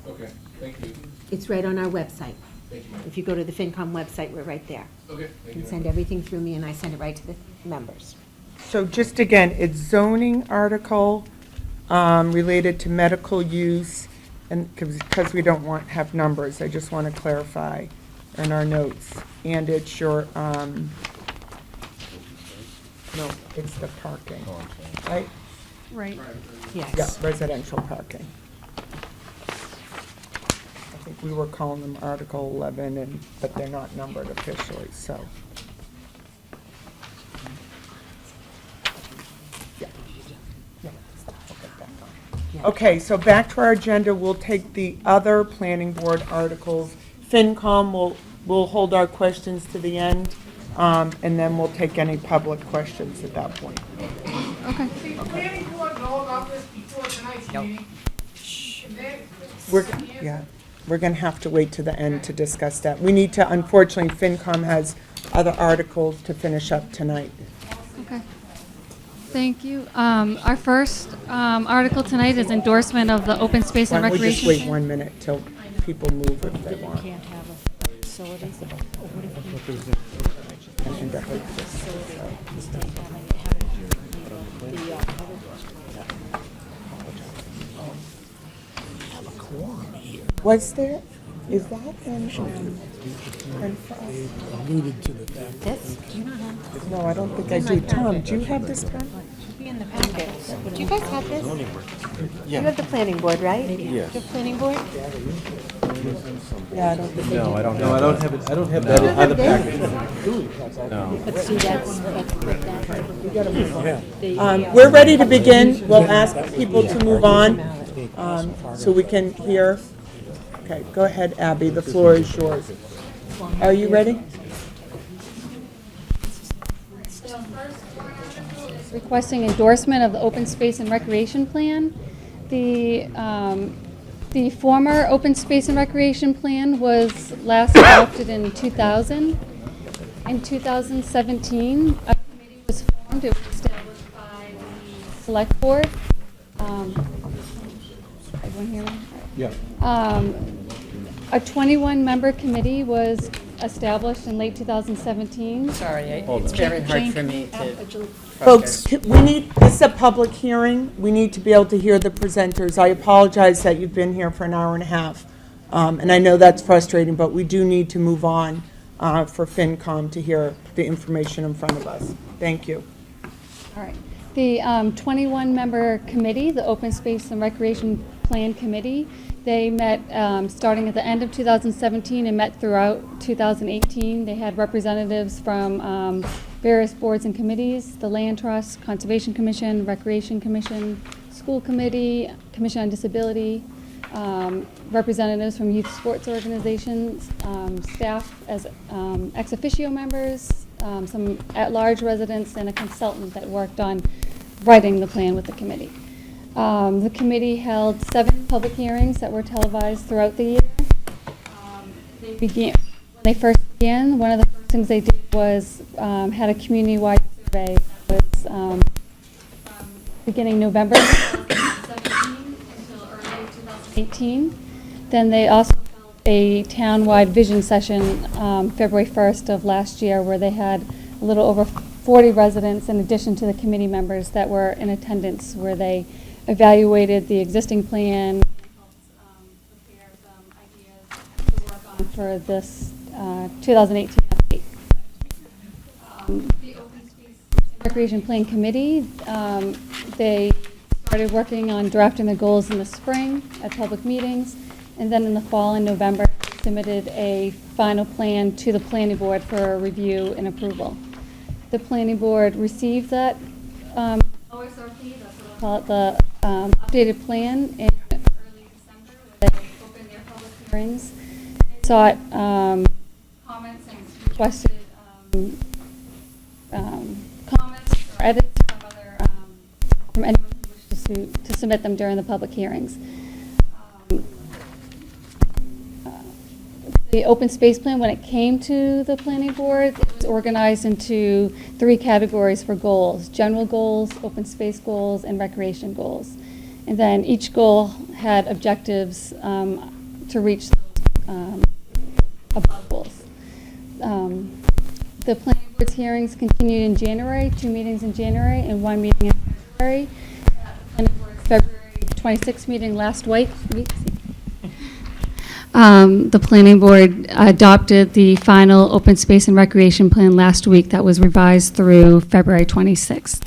Okay, thank you. It's right on our website. Thank you, ma'am. If you go to the FinCom website, we're right there. Okay, You thank can you. send everything through me, and I send it right to the members. So just again, it's zoning article related to medical use, and because we don't have numbers, I just want to clarify in our notes. And it's your, no, it's the parking, right? Right. Yeah, Yes. residential parking. I think we were calling them Article 11, but they're not numbered officially, so. Yeah. Yeah, I'll get back on. Okay, so back to our agenda, we'll take the other planning board articles. FinCom will hold our questions to the end, and then we'll take any public questions at that point. Okay. The planning board know about this before tonight's meeting. We're going to have to wait to the end to discuss that. We need to, unfortunately, FinCom has other articles to finish up tonight. Okay. Thank you. Our first article tonight is endorsement of the open space Why and don't we just recreation. wait 1 minute till people move if they want. Can't have a facility. And that way this- Was there, is that in for us? Alluded to the fact. This, do you not have? No, I don't think I do. Tom, do you have this pen? Should be in the packet. Do you guys have this? You have the planning board, right? Yes. The planning board? Yeah, I don't think I do. No, I don't No, I don't have it, I don't have that other package. No. But see, that's We're ready to begin. We'll ask people to move on so we can hear. Okay, go ahead, Abby. The floor is yours. Are you ready? Requesting endorsement of the open space and recreation plan. The former open space and recreation plan was last adopted in 2000. In 2017, a committee was formed. It was established by the select board. Everyone hear me? Yeah. A 21-member committee was established in late 2017. Sorry, it's very hard for me to Folks, this is a public hearing. We need to be able to hear the presenters. I apologize that you've been here for an hour and a half. And I know that's frustrating, but we do need to move on for FinCom to hear the information in front of us. Thank you. All right. The 21-member committee, the Open Space and Recreation Plan Committee, they met starting at the end of 2017 and met throughout 2018. They had representatives from various boards and committees, the Land Trust, Conservation Commission, Recreation Commission, School Committee, Commission on Disability, representatives from youth sports organizations, staff as ex officio members, some at-large residents, and a consultant that worked on writing the plan with the committee. The committee held 7 public hearings that were televised throughout the year. When they first began, one of the first things they did was had a community-wide survey that was from beginning November 2017 until early 2018. Then they also held a town-wide vision session February 1st of last year, where they had a little over 40 residents in addition to the committee members that were in attendance, where they evaluated the existing plan, and helped prepare some ideas to work on for this 2018 update. The Open Space and Recreation Plan Committee, they started working on drafting the goals in the spring at public meetings, and then in the fall, in November, submitted a final plan to the planning board for review and approval. The planning board received that OSRP, that's what I'll call it, the updated plan in early December, where they opened their public hearings. They sought comments and requested comments or edits from anyone who wished to submit them during the public hearings. the open space plan, when it came to the planning board, it was organized into 3 categories for goals: general goals, open space goals, and recreation goals. And then each goal had objectives to reach above goals. The planning board's hearings continued in January, 2 meetings in January and 1 meeting in February. The planning board's February 26th meeting last week. The planning board adopted the final open space and recreation plan last week that was revised through February 26th.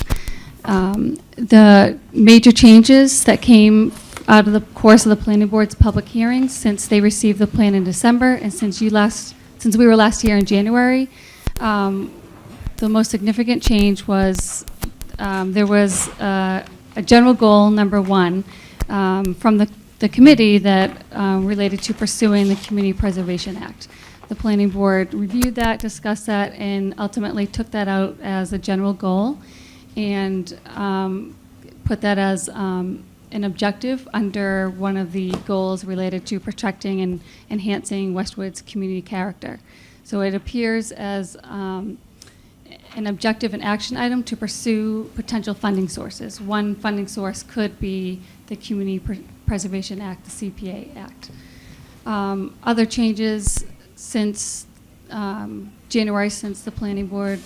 The major changes that came out of the course of the planning board's public hearings since they received the plan in December and since we were last here in January, the most significant change was there was a general goal, number 1, from the committee that related to pursuing the Community Preservation Act. The planning board reviewed that, discussed that, and ultimately took that out as a general goal and put that as an objective under one of the goals related to protecting and enhancing Westwood's community character. So it appears as an objective and action item to pursue potential funding sources. One funding source could be the Community Preservation Act, the CPA Act. Other changes since January, since the planning board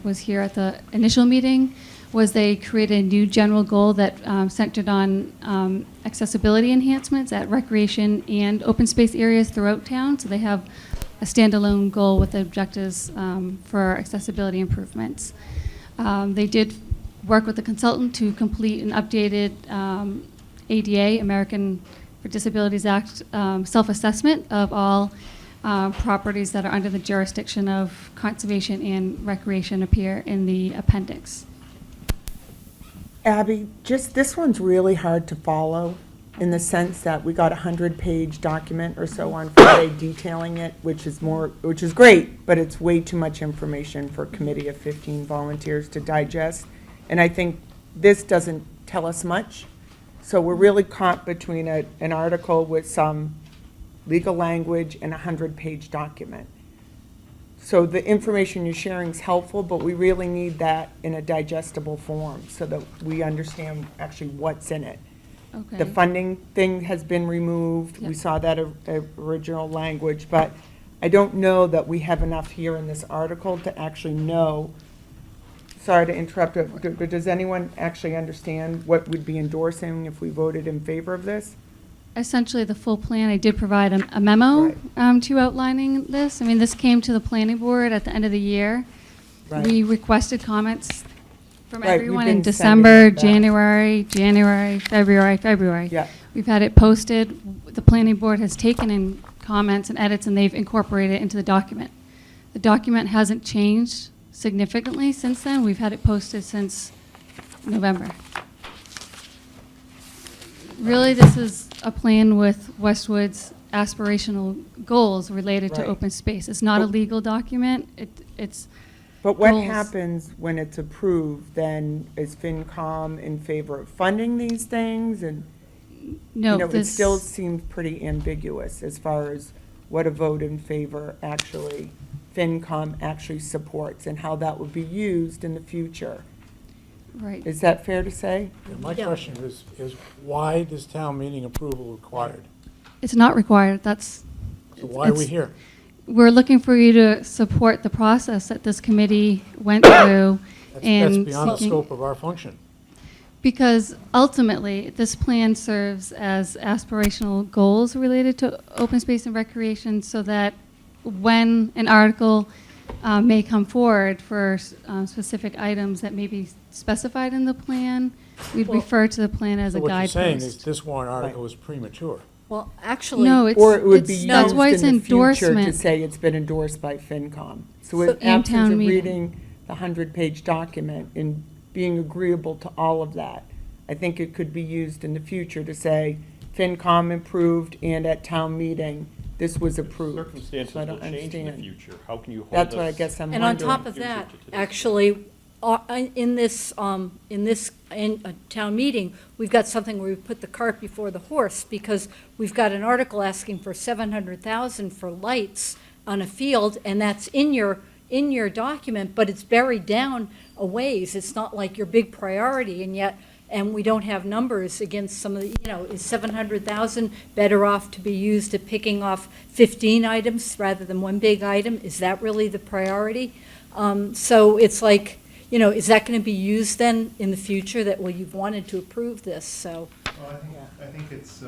was here at the initial meeting, was they created a new general goal that centered on accessibility enhancements at recreation and open space areas throughout town. So they have a standalone goal with objectives for accessibility improvements. They did work with the consultant to complete an updated ADA, American with Disabilities Act, self-assessment of all properties that are under the jurisdiction of conservation and recreation appear in the appendix. Abby, just this one's really hard to follow in the sense that we got a 100-page document or so on Friday detailing it, which is great, but it's way too much information for a committee of 15 volunteers to digest. And I think this doesn't tell us much. So we're really caught between an article with some legal language and a 100-page document. So the information you're sharing is helpful, but we really need that in a digestible form so that we understand actually what's in it. Okay. The funding thing has been removed. We Yep. saw that original language, but I don't know that we have enough here in this article to actually know. Sorry to interrupt, but does anyone actually understand what we'd be endorsing if we voted in favor of this? Essentially, the full plan, I did provide a memo to you outlining this. I mean, this came to the planning board at the end of the year. Right. We requested comments from Right, we've everyone been in sending December, it back. January, February. Yeah. We've had it posted. The planning board has taken in comments and edits, and they've incorporated it into the document. The document hasn't changed significantly since then. We've had it posted since November. Really, this is a plan with Westwood's aspirational goals related to Right. open space. It's not a But- legal document. It's But what goals. happens when it's approved, then is FinCom in favor of funding these things? And, no. you know, it this still seems pretty ambiguous as far as what a vote in favor actually, FinCom actually supports and how that would be used in the future. right. Is that fair to say? My question is why is town meeting approval required? It's not required. That's. So why are we it's- here? We're looking for you to support the process that this committee went through That's and beyond the seeking- scope of our function. Because ultimately, this plan serves as aspirational goals related to open space and recreation so that when an article may come forward for specific items that may be specified in the plan, we'd Well, refer to the plan as So a what you're saying is guidepost. this warrant article is premature. Well, actually. No, it's, Or it would be that's why it's used in the future to endorsement. say it's been endorsed by FinCom. So So- in And absence town of meeting. reading the 100-page document and being agreeable to all of that, I think it could be used in the future to say FinCom approved and at town meeting, this was approved. Circumstances So I will don't change in the understand. future. How can you hold That's what I us- guess I'm And on wondering. top of that, actually, in this town meeting, we've got something where we put the cart before the horse, because we've got an article asking for 700,000 for lights on a field, and that's in your document, but it's buried down a ways. It's not like your big priority, and we don't have numbers against some of the, is 700,000 better off to be used at picking off 15 items rather than one big item? Is that really the priority? So it's like, is that going to be used then in the future that, well, you've wanted to approve this, so. Well, I think it's,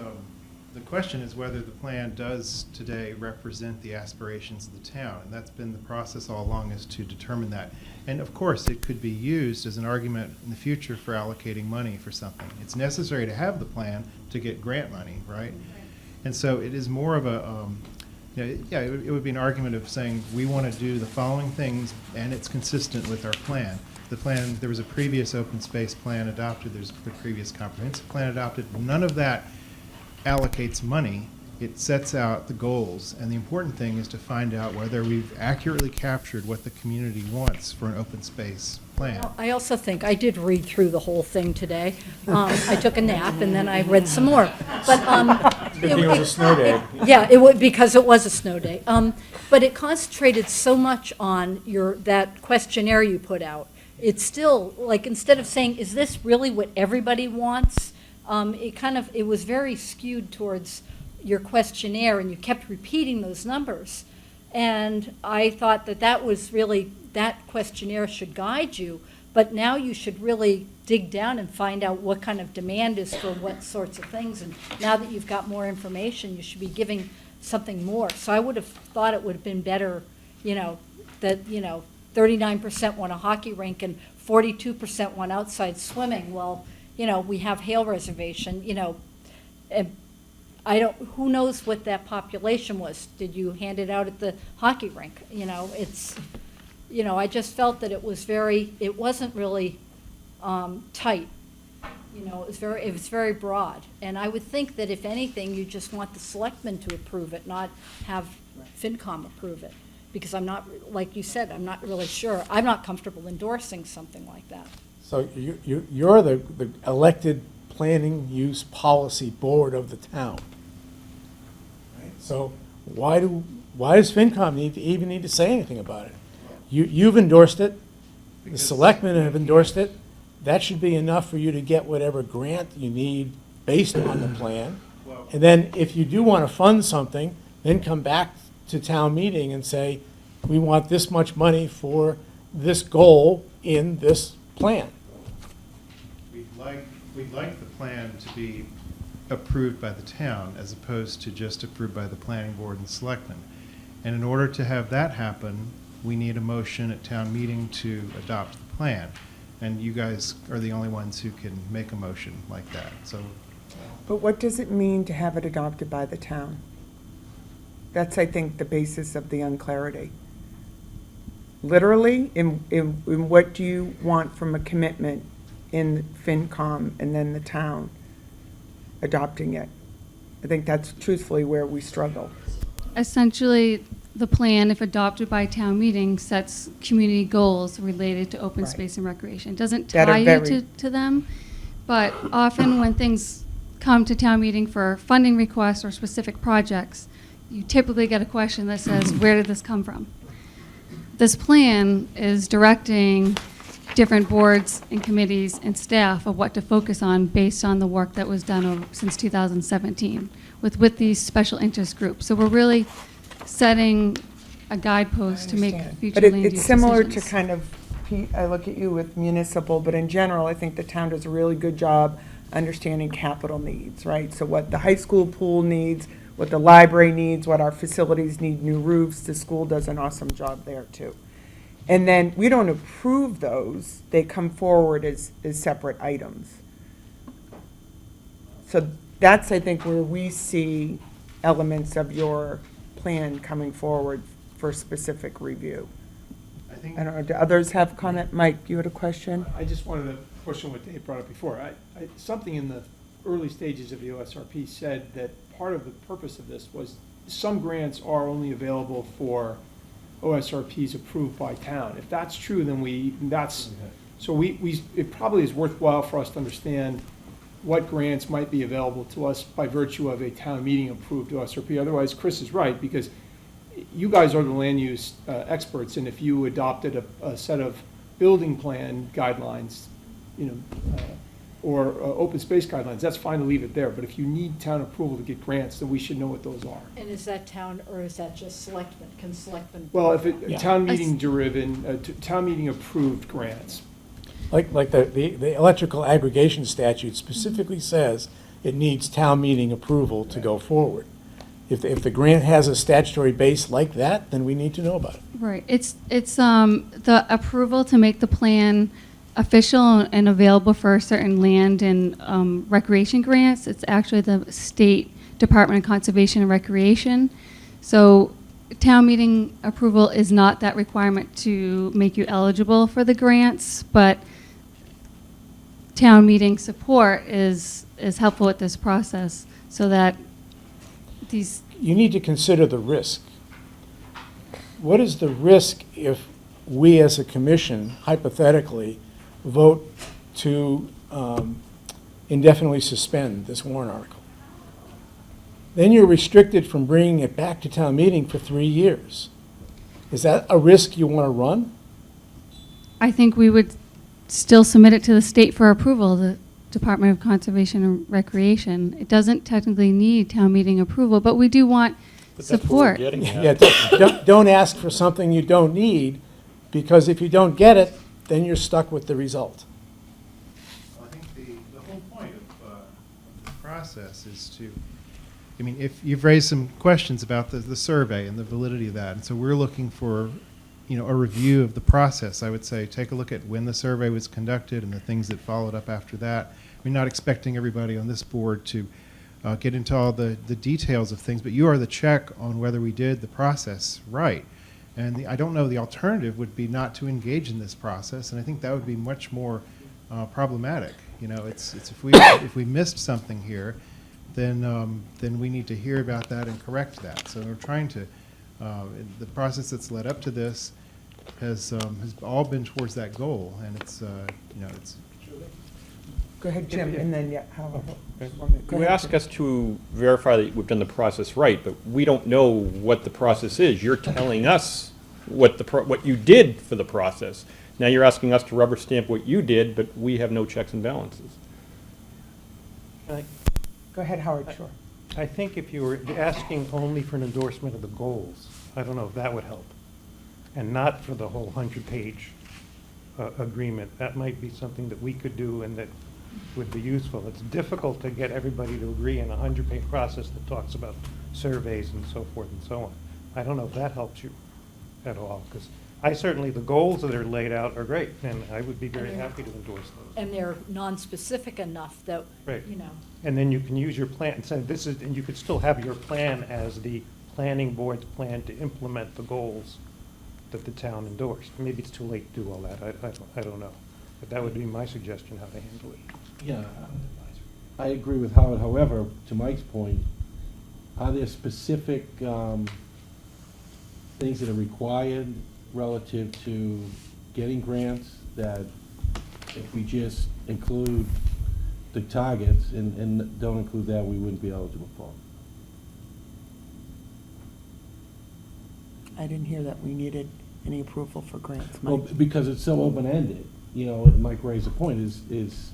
the question is whether the plan does today represent the aspirations of the town, and that's been the process all along, is to determine that. And of course, it could be used as an argument in the future for allocating money for something. It's necessary to have the plan to get grant money, right? And so it is more of a, it would be an argument of saying, we want to do the following things, and it's consistent with our plan. The plan, there was a previous open space plan adopted, there's the previous comprehensive plan adopted. None of that allocates money. It sets out the goals, and the important thing is to find out whether we've accurately captured what the community wants for an open space plan. Well, I also think, I did read through the whole thing today. I took a nap and then I read some more. But Good thing it was a snow day. Yeah, it would, because it was a snow day. But it concentrated so much on that questionnaire you put out. It's still, like, instead of saying, is this really what everybody wants? It was very skewed towards your questionnaire, and you kept repeating those numbers. And I thought that was really, that questionnaire should guide you, but now you should really dig down and find out what kind of demand is for what sorts of things. And now that you've got more information, you should be giving something more. So I would have thought it would have been better, that 39% want a hockey rink and 42% want outside swimming. Well, we have hail reservation, and who knows what that population was? Did you hand it out at the hockey rink? I just felt that it wasn't really tight. It was very broad. And I would think that if anything, you just want the selectmen to approve it, not have FinCom approve it. Because I'm not, like you said, I'm not really sure. I'm not comfortable endorsing something like that. So you're the elected planning use policy board of the town. Right? So why does FinCom even need to say anything about it? You've endorsed it. The selectmen have endorsed it. That should be enough for you to get whatever grant you need based on the plan. And then if you do want to fund something, then come back to town meeting and say, we want this much money for this goal in this plan. We'd like the plan to be approved by the town as opposed to just approved by the planning board and selectmen. And in order to have that happen, we need a motion at town meeting to adopt the plan. And you guys are the only ones who can make a motion like that. So. But what does it mean to have it adopted by the town? That's, I think, the basis of the unclarity. Literally, in what do you want from a commitment in FinCom and then the town adopting it? I think that's truthfully where we struggle. Essentially, the plan, if adopted by town meeting, sets community goals related to open space and recreation. It doesn't tie you to them, but often when things come to town meeting for funding requests or specific projects, you typically get a question that says, where did this come from? This plan is directing different boards and committees and staff of what to focus on based on the work that was done since 2017 with these special interest groups. So we're really setting a guidepost to make future land use decisions. But it's similar to kind of, Pete, I look at you with municipal, but in general, I think the town does a really good job understanding capital needs, right? So what the high school pool needs, what the library needs, what our facilities need, new roofs, the school does an awesome job there too. And then we don't approve those, they come forward as separate items. So that's, I think, where we see elements of your plan coming forward for specific review. I don't know, do others have comment? Mike, you had a question? I just wanted to push on what Dave brought up before. Something in the early stages of the OSRP said that part of the purpose of this was some grants are only available for OSRPs approved by town. If that's true, then So it probably is worthwhile for us to understand what grants might be available to us by virtue of a town meeting approved OSRP. Otherwise, Chris is right, because you guys are the land use experts, and if you adopted a set of building plan guidelines, or open space guidelines, that's fine to leave it there. But if you need town approval to get grants, then we should know what those are. And is that town, or is that just selectmen? Can selectmen? Well, if town meeting driven, town meeting approved grants. Like the electrical aggregation statute specifically says it needs town meeting approval to go forward. If the grant has a statutory base like that, then we need to know about it. Right. It's the approval to make the plan official and available for certain land and recreation grants. It's actually the State Department of Conservation and Recreation. So town meeting approval is not that requirement to make you eligible for the grants, but town meeting support is helpful with this process so that these... You need to consider the risk. What is the risk if we as a commission, hypothetically, vote to indefinitely suspend this warrant article? Then you're restricted from bringing it back to town meeting for 3 years. Is that a risk you want to run? I think we would still submit it to the state for approval, the Department of Conservation and Recreation. It doesn't technically need town meeting approval, but we do want support. Yeah, don't ask for something you don't need, because if you don't get it, then you're stuck with the result. I think the whole point of this process is to, I mean, if you've raised some questions about the survey and the validity of that, and so we're looking for, a review of the process. I would say take a look at when the survey was conducted and the things that followed up after that. We're not expecting everybody on this board to get into all the details of things, but you are the check on whether we did the process right. And I don't know, the alternative would be not to engage in this process, and I think that would be much more problematic. It's if we missed something here, then we need to hear about that and correct that. So we're trying to, the process that's led up to this has all been towards that goal, and it's. Go ahead, Jim, and then, Howard. You ask us to verify that we've done the process right, but we don't know what the process is. You're telling us what you did for the process. Now you're asking us to rubber stamp what you did, but we have no checks and balances. Go ahead, Howard, sure. I think if you were asking only for an endorsement of the goals, I don't know if that would help, and not for the whole 100-page agreement. That might be something that we could do and that would be useful. It's difficult to get everybody to agree on a 100-page process that talks about surveys and so forth and so on. I don't know if that helps you at all, because the goals that are laid out are great, and I would be very happy to endorse those. And they're non-specific enough that, Right. And then you can use your plan, and you could still have your plan as the planning board's plan to implement the goals that the town endorsed. Maybe it's too late to do all that, I don't know. But that would be my suggestion how to handle it. Yeah, I agree with Howard. However, to Mike's point, are there specific things that are required relative to getting grants that if we just include the targets and don't include that, we wouldn't be eligible for? I didn't hear that we needed any approval for grants, Well, Mike. because it's so open-ended, Mike raised a point, is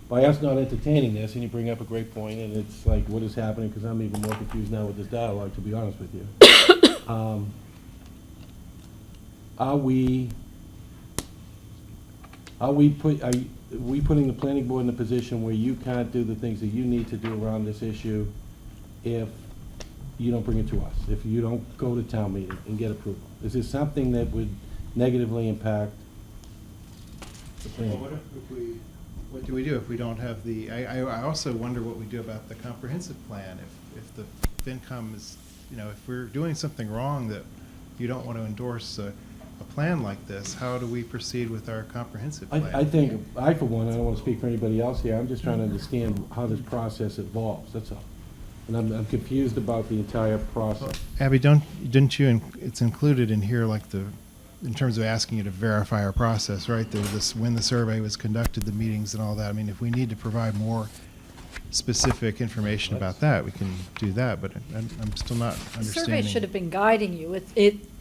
by us not entertaining this, and you bring up a great point, and it's like, what is happening, because I'm even more confused now with this dialogue, to be honest with you. Are we putting the planning board in a position where you can't do the things that you need to do around this issue if you don't bring it to us, if you don't go to town meeting and get approval? Is this something that would negatively impact the planning board? What do we do if we don't have the, I also wonder what we do about the comprehensive plan. If the FinCom is, if we're doing something wrong that you don't want to endorse a plan like this, how do we proceed with our comprehensive plan? I think, for one, I don't want to speak for anybody else here, I'm just trying to understand how this process evolves, that's all. And I'm confused about the entire process. Abby, didn't you, it's included in here like the in terms of asking you to verify our process, right? There was this, when the survey was conducted, the meetings and all that. I mean, if we need to provide more specific information about that, we can do that, but I'm still not The understanding. survey should have been guiding you.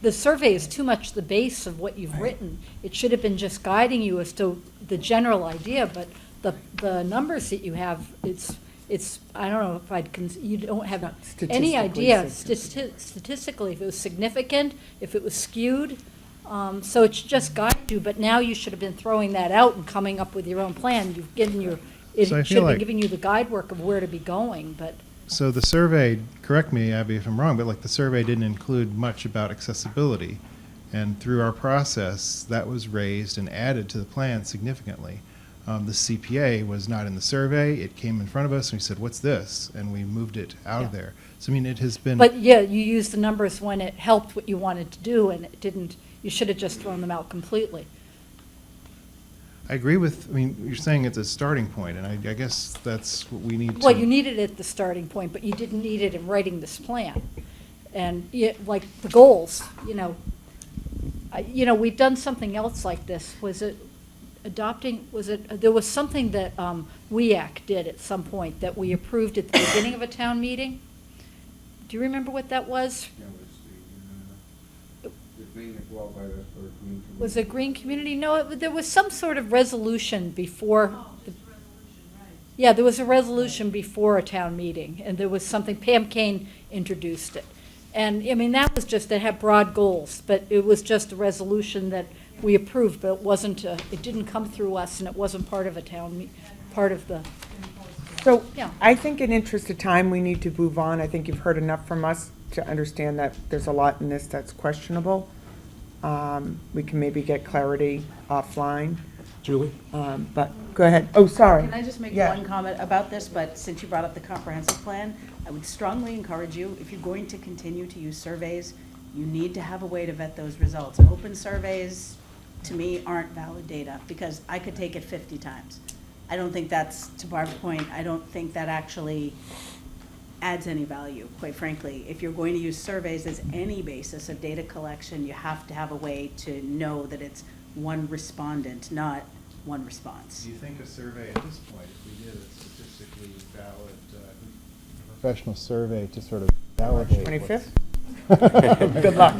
The survey is too much the base of what you've written. It should have been just guiding you as to the general idea, but the numbers that you have, it's, I don't know if you don't have any statistically idea significant. statistically if it was significant, if it was skewed. So it should just guide you, but now you should have been throwing that out and coming up with your own plan. You've given it So I should feel have been like- giving you the guide work of where to be going, but. So the survey, correct me, Abby, if I'm wrong, but like the survey didn't include much about accessibility. And through our process, that was raised and added to the plan significantly. The CPA was not in the survey. It came in front of us and we said, what's this? And we moved it out of there. So I mean, it has been. But yeah, you used the numbers when it helped what you wanted to do, and it didn't, you should have just thrown them out completely. I agree with, I mean, you're saying it's a starting point, and I guess that's what we need to. Well, you needed it at the starting point, but you didn't need it in writing this plan. And, like, the goals, we've done something else like this. Was it adopting, there was something that WEAC did at some point that we approved at the beginning of a town meeting? Do you remember what that was? That was the thing that brought by the for green community. Was it Green Community? No, there was some sort of resolution before. Yeah, there was a resolution before a town meeting, and there was something, Pam Kane introduced it. And, I mean, that was just, it had broad goals, but it was just a resolution that we approved, but it wasn't, it didn't come through us, and it wasn't part of a town, part of the. So Yeah. I think in interest of time, we need to move on. I think you've heard enough from us to understand that there's a lot in this that's questionable. We can maybe get clarity offline. Julie? But, go ahead. Oh, sorry. Can I just make Yeah. one comment about this? But since you brought up the comprehensive plan, I would strongly encourage you, if you're going to continue to use surveys, you need to have a way to vet those results. Open surveys, to me, aren't valid data, because I could take it 50 times. I don't think that's, to Barb's point, I don't think that actually adds any value, quite frankly. If you're going to use surveys as any basis of data collection, you have to have a way to know that it's one respondent, not one response. Do you think a survey at this point, if we did a statistically valid, professional survey to sort of validate? 25th? Good luck.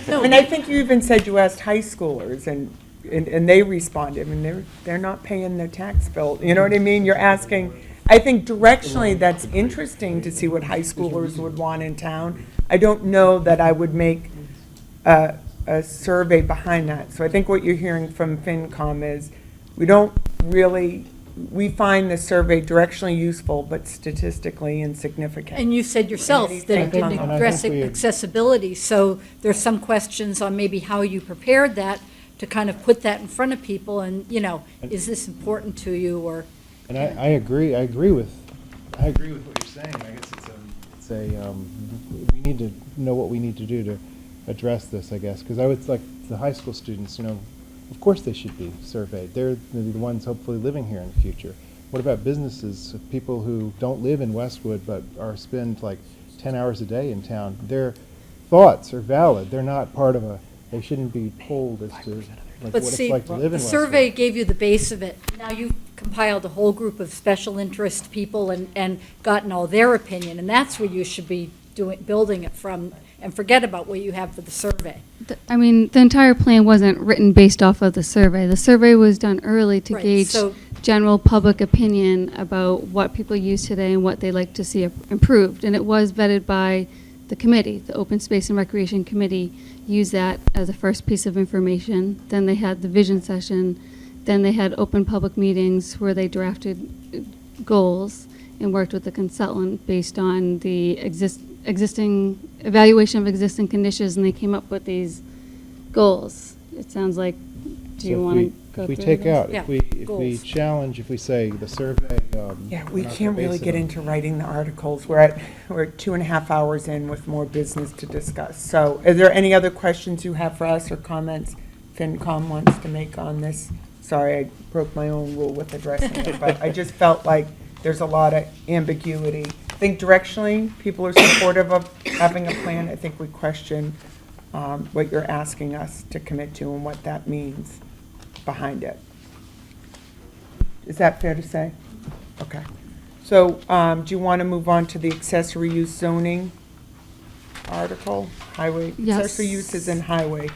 And I think you even said you asked high schoolers, and they responded. I mean, they're not paying their tax bill. You know what I mean? You're asking, I think directionally, that's interesting to see what high schoolers would want in town. I don't know that I would make a survey behind that. So I think what you're hearing from FinCom is, we find the survey directionally useful, but statistically insignificant. And you said yourself that it didn't And I address think we- accessibility, so there's some questions on maybe how you prepared that to kind of put that in front of people, and, is this important to you, or? And I agree with what you're saying. I guess we need to know what we need to do to address this, I guess, because I would like the high school students, of course they should be surveyed. They're the ones hopefully living here in the future. What about businesses, people who don't live in Westwood but spend like 10 hours a day in town? Their thoughts are valid. They're not part of they shouldn't be told as to like But what see, it's like to live in the Westwood. survey gave you the base of it. Now you've compiled a whole group of special interest people and gotten all their opinion, and that's where you should be building it from, and forget about what you have for the survey. I mean, the entire plan wasn't written based off of the survey. The survey was done early to Right, gauge so- general public opinion about what people use today and what they'd like to see improved. And it was vetted by the committee. The Open Space and Recreation Committee used that as a first piece of information. Then they had the vision session. Then they had open public meetings where they drafted goals and worked with the consultant based on the existing evaluation of existing conditions, and they came up with these goals. It sounds like, do you want to go If we through take those? out, Yeah, if we goals. challenge, if we say the survey. Yeah, we we're not can't gonna really base it get on- into writing the articles. We're at 2.5 hours in with more business to discuss. So are there any other questions you have for us or comments FinCom wants to make on this? Sorry, I broke my own rule with addressing it, but I just felt like there's a lot of ambiguity. I think directionally, people are supportive of having a plan. I think we question what you're asking us to commit to and what that means behind it. Is that fair to say? Okay. So, do you want to move on to the accessory use zoning article? Highway, Yes. accessory uses in highway,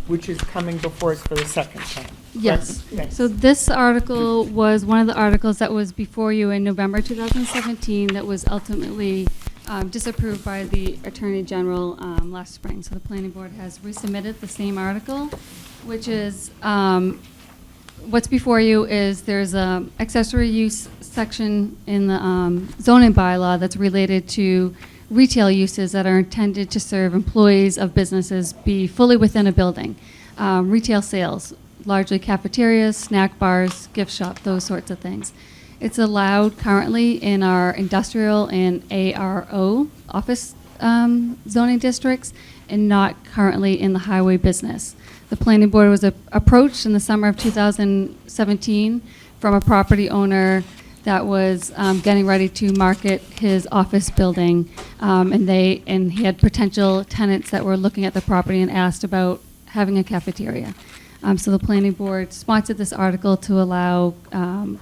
which is coming before us for the second time. Yes. Thanks. So this article was one of the articles that was before you in November 2017 that was ultimately disapproved by the Attorney General last spring. So the Planning Board has resubmitted the same article, which is, what's before you is there's a accessory use section in the zoning bylaw that's related to retail uses that are intended to serve employees of businesses be fully within a building. Retail sales, largely cafeterias, snack bars, gift shop, those sorts of things. It's allowed currently in our industrial and ARO office zoning districts and not currently in the highway business. The planning board was approached in the summer of 2017 from a property owner that was getting ready to market his office building, and he had potential tenants that were looking at the property and asked about having a cafeteria. So the planning board sponsored this article to allow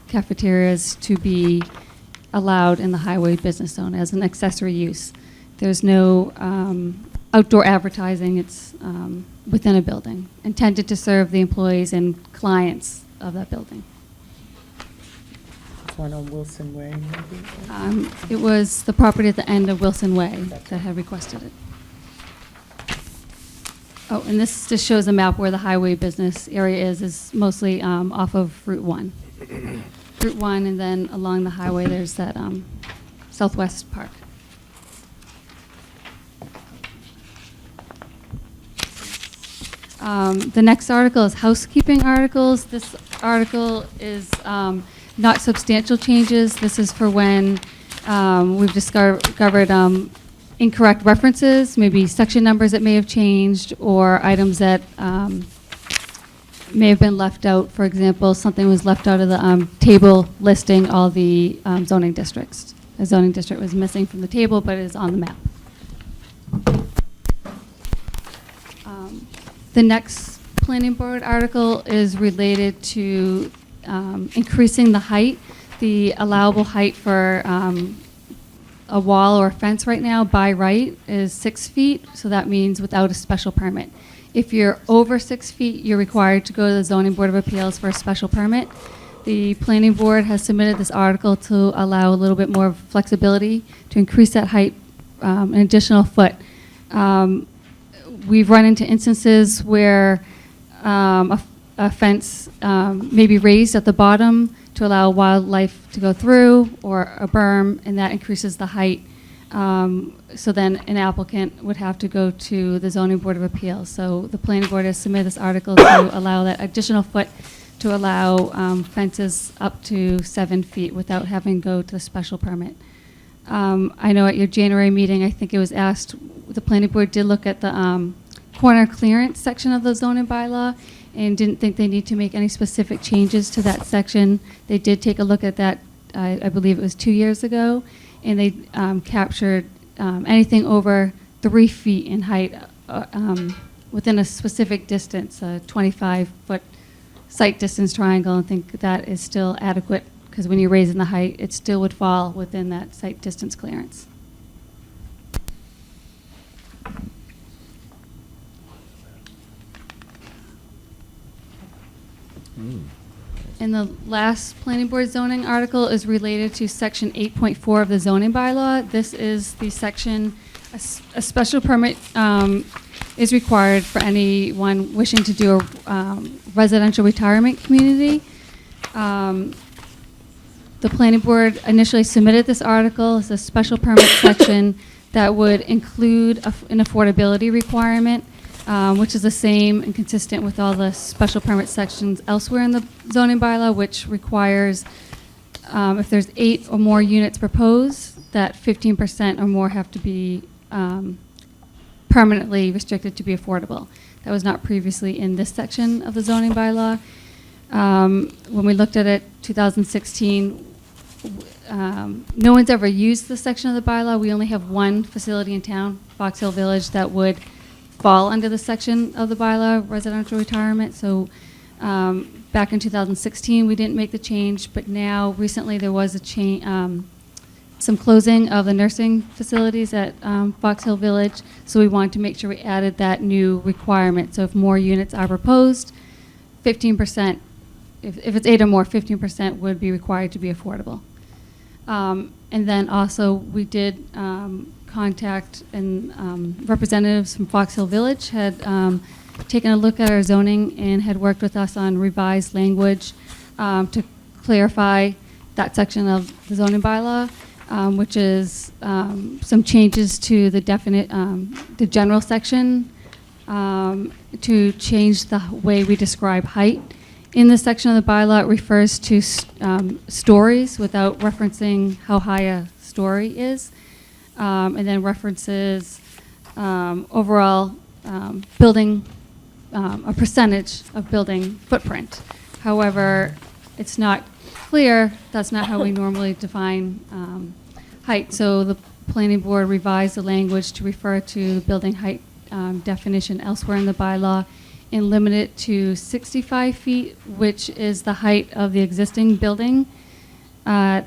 cafeterias to be allowed in the highway business zone as an accessory use. There's no outdoor advertising. It's within a building, intended to serve the employees and clients of that building. This one on Wilson Way, maybe? It was the property at the end of Wilson Way that had requested it. Oh, and this just shows a map where the highway business area is mostly off of Route 1. Route 1, and then along the highway, there's that Southwest Park. The next article is housekeeping articles. This article is not substantial changes. This is for when we've discovered incorrect references, maybe section numbers that may have changed, or items that may have been left out. For example, something was left out of the table listing all the zoning districts. A zoning district was missing from the table, but is on the map. The next planning board article is related to increasing the height. The allowable height for a wall or a fence right now by right is 6 feet, so that means without a special permit. If you're over 6 feet, you're required to go to the Zoning Board of Appeals for a special permit. The planning board has submitted this article to allow a little bit more flexibility to increase that height an additional foot. We've run into instances where a fence may be raised at the bottom to allow wildlife to go through, or a berm, and that increases the height. So then an applicant would have to go to the Zoning Board of Appeals. So the planning board has submitted this article to allow that additional foot to allow fences up to 7 feet without having to go to the special permit. I know at your January meeting, I think it was asked, the planning board did look at the corner clearance section of the zoning bylaw and didn't think they need to make any specific changes to that section. They did take a look at that, I believe it was 2 years ago, and they captured anything over 3 feet in height within a specific distance, a 25-foot sight distance triangle, and think that is still adequate, because when you're raising the height, it still would fall within that sight distance clearance. And the last planning board zoning article is related to section 8.4 of the zoning bylaw. This is the section, a special permit is required for anyone wishing to do a residential retirement community. The planning board initially submitted this article as a special permit section that would include an affordability requirement, which is the same and consistent with all the special permit sections elsewhere in the zoning bylaw, which requires if there's 8 or more units proposed, that 15% or more have to be permanently restricted to be affordable. That was not previously in this section of the zoning bylaw. When we looked at it, 2016, no one's ever used this section of the bylaw. We only have one facility in town, Fox Hill Village, that would fall under the section of the bylaw, residential retirement. So back in 2016, we didn't make the change, but now recently there was a change, some closing of the nursing facilities at Fox Hill Village. So we wanted to make sure we added that new requirement. So if more units are proposed, 15%, if it's 8 or more, 15% would be required to be affordable. And then also we did contact and representatives from Fox Hill Village had taken a look at our zoning and had worked with us on revised language to clarify that section of the zoning bylaw, which is some changes to the the general section to change the way we describe height. In this section of the bylaw, it refers to stories without referencing how high a story is, and then references overall building, a percentage of building footprint. However, it's not clear, that's not how we normally define height. So the planning board revised the language to refer to the building height definition elsewhere in the bylaw and limit it to 65 feet, which is the height of the existing building at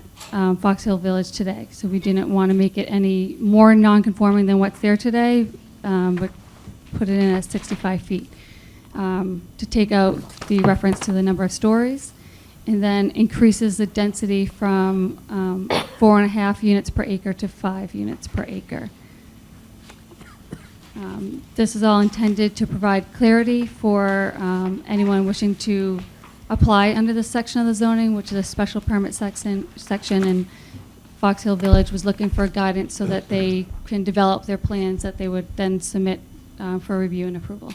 Fox Hill Village today. So we didn't want to make it any more non-conforming than what's there today, but put it in at 65 feet to take out the reference to the number of stories, and then increases the density from 4.5 units per acre to 5 units per acre. This is all intended to provide clarity for anyone wishing to apply under this section of the zoning, which is a special permit section, and Fox Hill Village was looking for guidance so that they can develop their plans that they would then submit for review and approval.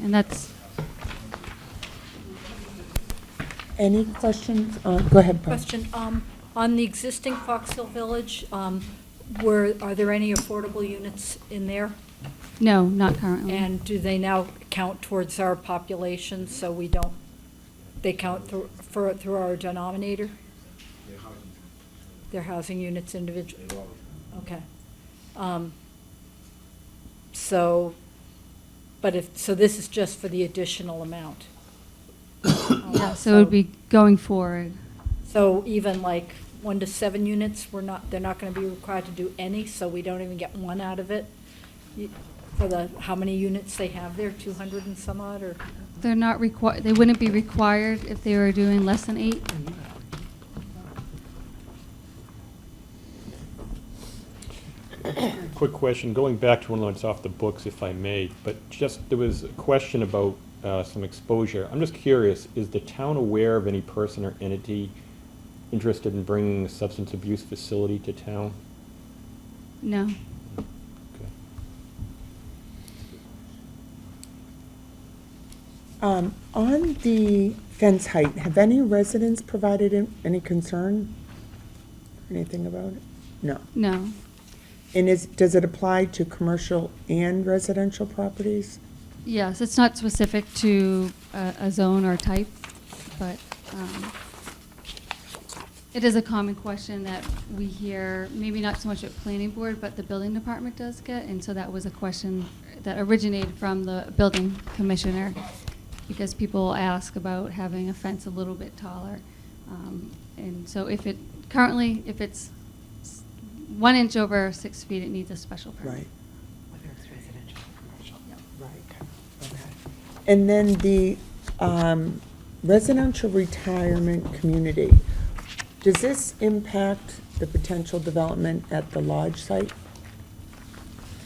And that's, Any questions? Go ahead, Paul. Question, on the existing Fox Hill Village, are there any affordable units in there? no, not currently. And do they now count towards our population, so we don't, they count through our denominator? Their housing units individually? Okay. So this is just for the additional amount? Yeah, so it would be going forward. So even like 1 to 7 units, they're not going to be required to do any, so we don't even get one out of it? For how many units they have there, 200 and some odd, or? They're not required, they wouldn't be required if they were doing less than 8. Quick question, going back to one that's off the books, if I may, but just, there was a question about some exposure. I'm just curious, is the town aware of any person or entity interested in bringing a substance abuse facility to town? No. Okay. On the fence height, have any residents provided any concern? Anything about it? No. No. And does it apply to commercial and residential properties? Yes, it's not specific to a zone or type, but it is a common question that we hear, maybe not so much at planning board, but the building department does get, and so that was a question that originated from the building commissioner, because people ask about having a fence a little bit taller. And so if it's 1 inch over 6 feet, it needs a special permit. Right. Whether it's residential or commercial. Right. Okay. And then the residential retirement community, does this impact the potential development at the lodge site?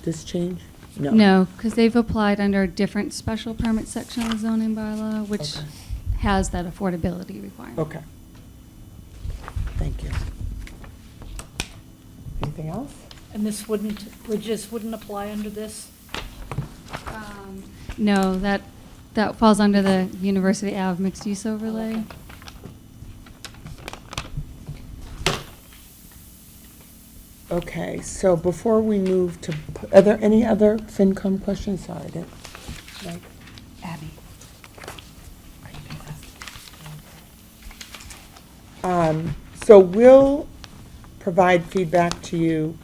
This change? No. No, because they've applied under a different special permit section of the zoning bylaw, which Okay. has that affordability requirement. Okay. Thank you. Anything else? And bridges wouldn't apply under this? No, that falls under the University Ave mixed-use overlay. Okay. Okay, so before we move to, are there any other FinCom questions? Sorry, I didn't. Mike? Abby, So we'll provide feedback to you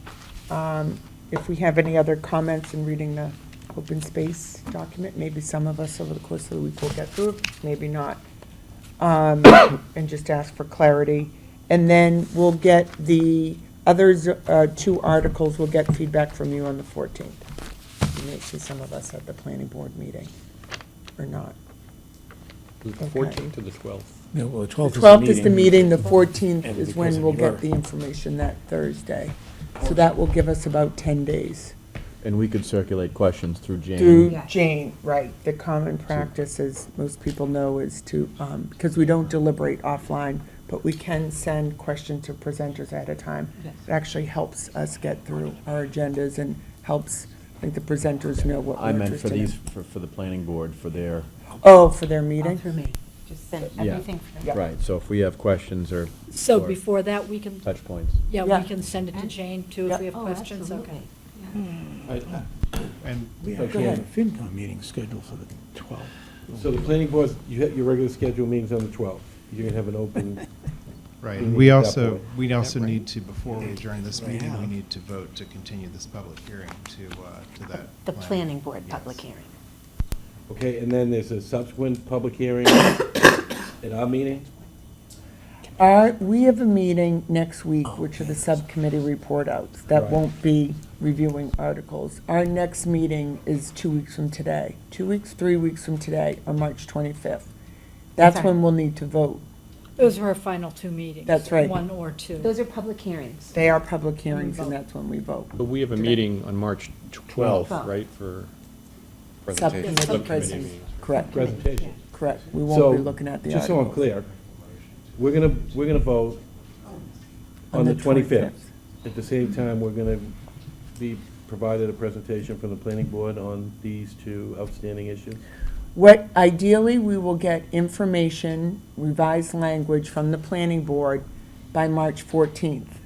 if we have any other comments in reading the open space document. Maybe some of us over the course of the week will get through it, maybe not. And just ask for clarity. And then we'll get the others, 2 articles, we'll get feedback from you on the 14th. You may see some of us at the planning board meeting, or not. The Okay. 14th or the 12th? Yeah, well, the The 12th 12th is the meeting, the 14th And is because when of we'll your- get the information that Thursday. So that will give us about 10 days. And we could circulate questions through Jane. Through Yes. Jane, right. The common practice, as most people know, is to, because we don't deliberate offline, but we can send questions to presenters ahead of time. Yes. It actually helps us get through our agendas and helps, I think, the presenters know what we're I meant interested for in. these, for the planning board, for their, Oh, for their All meeting? through me. Just send Yeah. everything for them. Yep. right, so if we have questions or So or before that, we can, touch points. yeah, Yeah. we can send it to Jane too if we have Oh, questions, absolutely. okay. And We Go actually have a ahead. FinCom meeting scheduled for the 12th. So the planning board, you have your regular scheduled meetings on the 12th. You're gonna have an open, Right, We and need we that also, point. we also right? need to, before we adjourn this Right meeting, now. we need to vote to continue this public hearing to that. The plan. planning board Yes. public hearing. okay, and then there's a subsequent public hearing at our meeting? We have a meeting next week, which are the subcommittee report outs. That Right. won't be reviewing articles. Our next meeting is 2 weeks from today. 2 weeks, 3 weeks from today, on March 25th. That's Okay. when we'll need to vote. Those are our final 2 meetings. That's right. 1 or 2. Those are public hearings. They are public hearings, and vote. that's when we vote. But we have a Today. meeting on March 12th, 12th. right, for Subcommittee Subcommittee presentation. meetings. Correct, Presentation. correct. We So, won't be looking at the just so I'm articles. clear, we're gonna vote on the 25th. At the same time, we're gonna be provided a presentation from the planning board on these 2 outstanding issues? What, ideally, we will get information, revised language from the planning board by March 14th.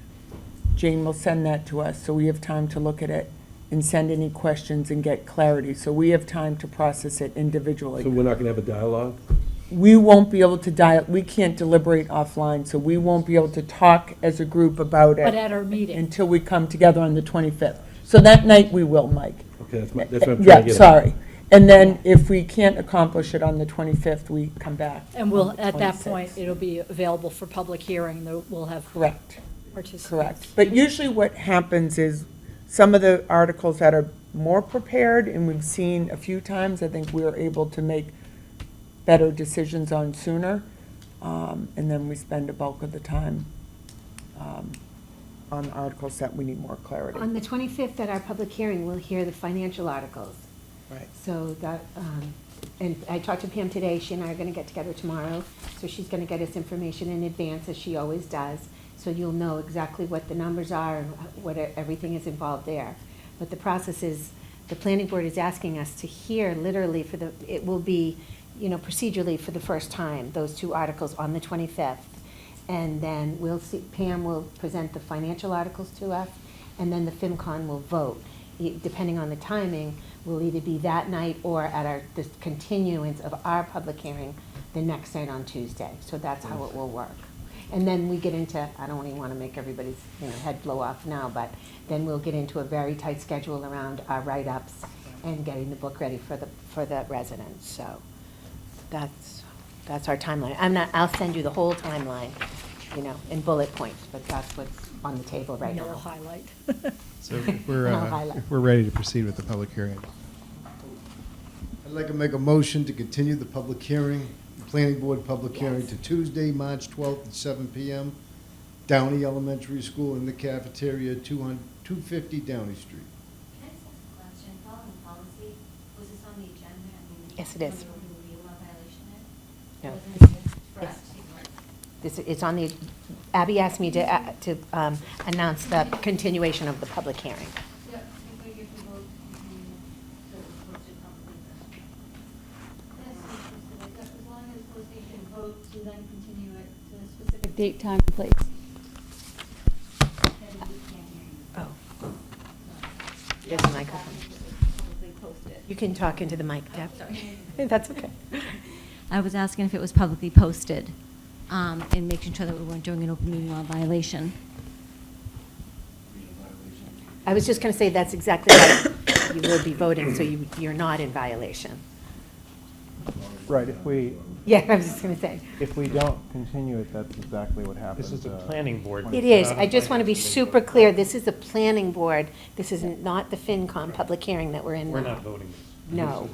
Jane will send that to us, so we have time to look at it and send any questions and get clarity. So we have time to process it individually. So we're not gonna have a dialogue? We won't be able to we can't deliberate offline, so we won't be able to talk as a group about But it at our meeting, until we come together on the 25th. So that night, we will, Mike. Okay, that's what I'm trying to Yeah, get at. sorry. And then if we can't accomplish it on the 25th, we come back. and we'll, on the at that 26th. point, it'll be available for public hearing, we'll have Correct, participants. correct. But usually what happens is, some of the articles that are more prepared, and we've seen a few times, I think we're able to make better decisions on sooner. And then we spend a bulk of the time on articles that we need more clarity. On the 25th at our public hearing, we'll hear the financial articles. Right. So that, and I talked to Pam today, she and I are gonna get together tomorrow, so she's gonna get us information in advance, as she always does, so you'll know exactly what the numbers are and what everything is involved there. But the process is, the planning board is asking us to hear literally it will be, procedurally for the first time, those 2 articles on the 25th. And then we'll see, Pam will present the financial articles to us, and then the FinCon will vote. Depending on the timing, will either be that night or at the continuance of our public hearing the next night on Tuesday. So that's how it will work. And then we get into, I don't even want to make everybody's head blow off now, but then we'll get into a very tight schedule around our write-ups and getting the book ready for the residents. So that's our timeline. I'll send you the whole timeline, in bullet points, but that's what's on the table right And I'll now. highlight. So if we're, And I'll highlight. if we're ready to proceed with the public hearing. I'd like to make a motion to continue the public hearing, the planning board public hearing to Tuesday, March 12th at 7 PM, Downey Elementary School in the cafeteria, 250 Downey Street. Can I just ask a question? Following policy, was this on the agenda? I mean, Yes, it is. Will there be a law violation there? No. Wasn't it for us to take a look? It's on the, Abby asked me to announce the continuation of the public hearing. Yep, I figured we will continue so it's posted publicly. Yes, it's posted. As long as the station votes to then continue it to a specific date. Date, time, and place. Then we can't hear you. Oh. There's a microphone. Publicly posted. You can talk into the mic, Deb. That's okay. I was asking if it was publicly posted and making sure that we weren't doing an open meeting law violation. I was just going to say that's exactly right. You will be voting, so you're not in violation. Right, if we, Yeah, I was just going to say. if we don't continue it, that's exactly what happens. This is a planning board. It is. not a I just want to be finance super clear. This is a planning board. This is not the FinCom public hearing that we're in We're now. not voting this. No.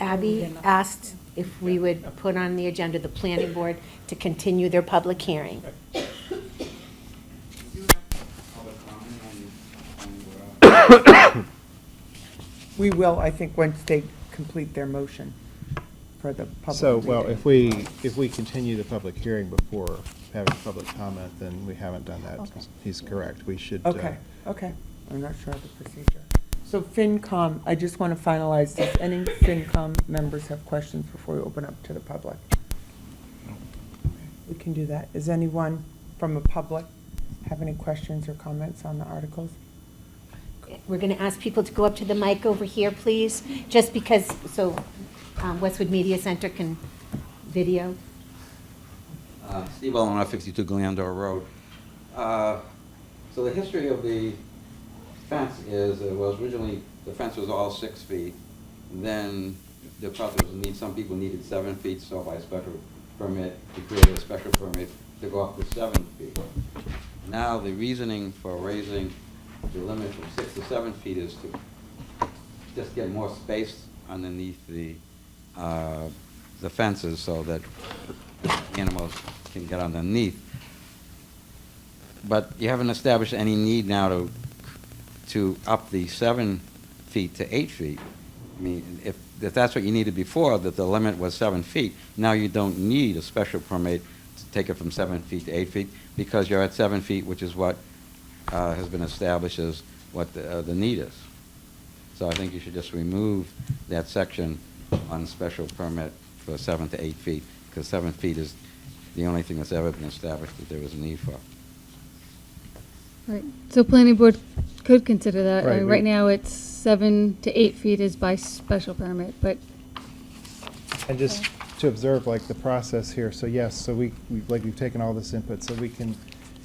Abby asked if we would put on the agenda the planning board to continue their public hearing. We will, I think, once they complete their motion for the public. So, well, meeting. if we continue the public hearing before having public comment, then we haven't done that. Okay. He's correct. We should. Okay, okay. I'm not sure of the procedure. So FinCom, I just want to finalize this. Any FinCom members have questions before we open up to the public? We can do that. Does anyone from the public have any questions or comments on the articles? We're going to ask people to go up to the mic over here, please, just because, so Westwood Media Center can video. Steve Owen, 52 Glandor Road. So the history of the fence is, it was originally, the fence was all 6 feet. Then the process was some people needed 7 feet, so by special permit, we created a special permit to go up to 7 feet. Now the reasoning for raising the limit from 6 to 7 feet is to just get more space underneath the fences so that animals can get underneath. But you haven't established any need now to up the 7 feet to 8 feet. I mean, if that's what you needed before, that the limit was 7 feet, now you don't need a special permit to take it from 7 feet to 8 feet because you're at 7 feet, which is what has been established as what the need is. So I think you should just remove that section on special permit for 7 to 8 feet, because 7 feet is the only thing that's ever been established that there was a need for. Right, so planning board could consider that. Right, Right now, it's 7 to 8 feet is by special permit, but And just to observe like the process here, so yes, so we've taken all this input, so we can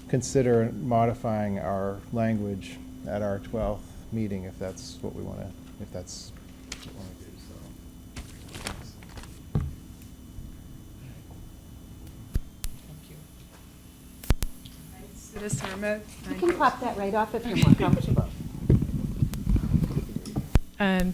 consider modifying our language at our 12th meeting if that's what we want to, if that's what we want to do, so. You can pop that right off if you're more comfortable.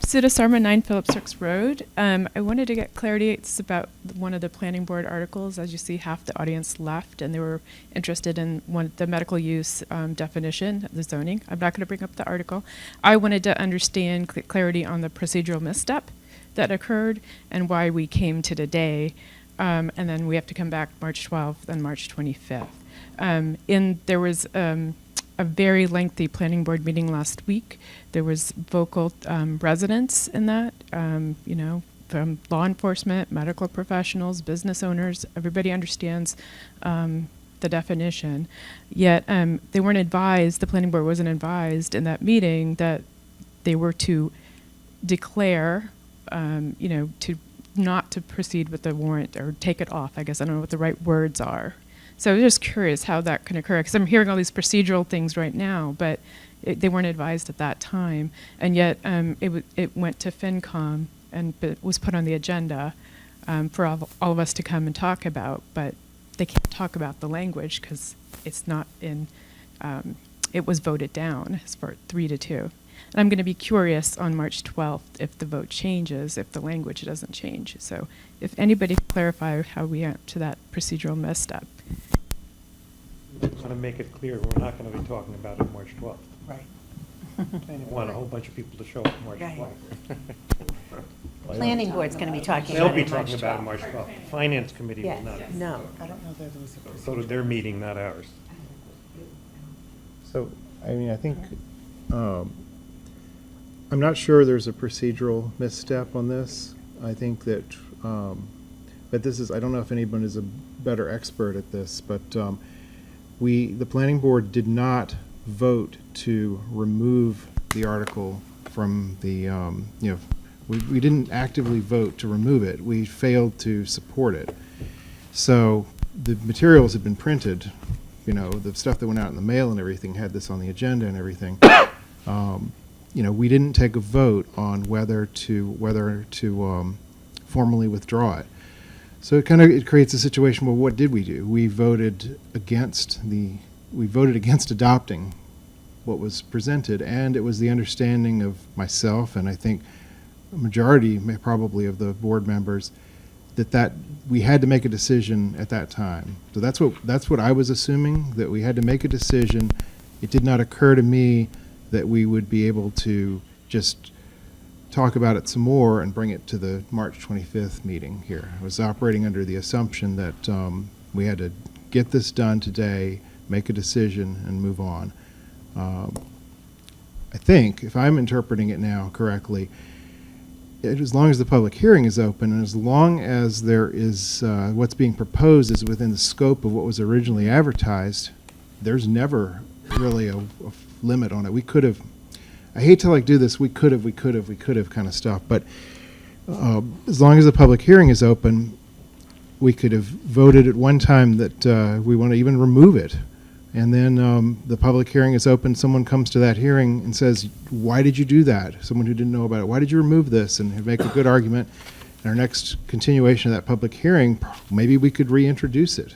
Sudha Sarma, 9 Phillips Brooks Road. I wanted to get clarity. It's about one of the planning board articles. As you see, half the audience left, and they were interested in the medical use definition, the zoning. I'm not going to bring up the article. I wanted to understand clarity on the procedural misstep that occurred and why we came to today. And then we have to come back March 12th and March 25th. There was a very lengthy planning board meeting last week. There was vocal residents in that, from law enforcement, medical professionals, business owners. Everybody understands the definition. Yet they weren't advised, the planning board wasn't advised in that meeting that they were to declare, to not to proceed with the warrant or take it off. I guess I don't know what the right words are. So I was just curious how that can occur, because I'm hearing all these procedural things right now, but they weren't advised at that time. And yet it went to FinCom and was put on the agenda for all of us to come and talk about, but they can't talk about the language because it's not in, it was voted down as for 3-2. And I'm going to be curious on March 12th if the vote changes, if the language doesn't change. So if anybody can clarify how we went to that procedural misstep. I want to make it clear, we're not going to be talking about it March 12th. Right. I want a whole bunch of people to show up March Right. 12th. Planning board's going to be talking They'll about be it March talking about it 12th. March 12th. Finance committee will Yes, not. no. I don't know that there was a Go procedure. to their meeting, not ours. So, I mean, I think, I'm not sure there's a procedural misstep on this. I think that, but this is, I don't know if anyone is a better expert at this, but the planning board did not vote to remove the article from the, we didn't actively vote to remove it. We failed to support it. So the materials had been printed, you know, the stuff that went out in the mail and everything had this on the agenda and everything. You know, we didn't take a vote on whether to formally withdraw it. So it creates a situation where what did we do? We voted against adopting what was presented, and it was the understanding of myself and I think a majority probably of the board members that we had to make a decision at that time. So that's what I was assuming, that we had to make a decision. It did not occur to me that we would be able to just talk about it some more and bring it to the March 25th meeting here. I was operating under the assumption that we had to get this done today, make a decision, and move on. I think, if I'm interpreting it now correctly, as long as the public hearing is open and as long as there is what's being proposed is within the scope of what was originally advertised, there's never really a limit on it. We could have, I hate to do this, we could have kind of stuff, but as long as the public hearing is open, we could have voted at one time that we want to even remove it. And then the public hearing is open, someone comes to that hearing and says, why did you do that? Someone who didn't know about it, why did you remove this? And make a good argument. In our next continuation of that public hearing, maybe we could reintroduce it.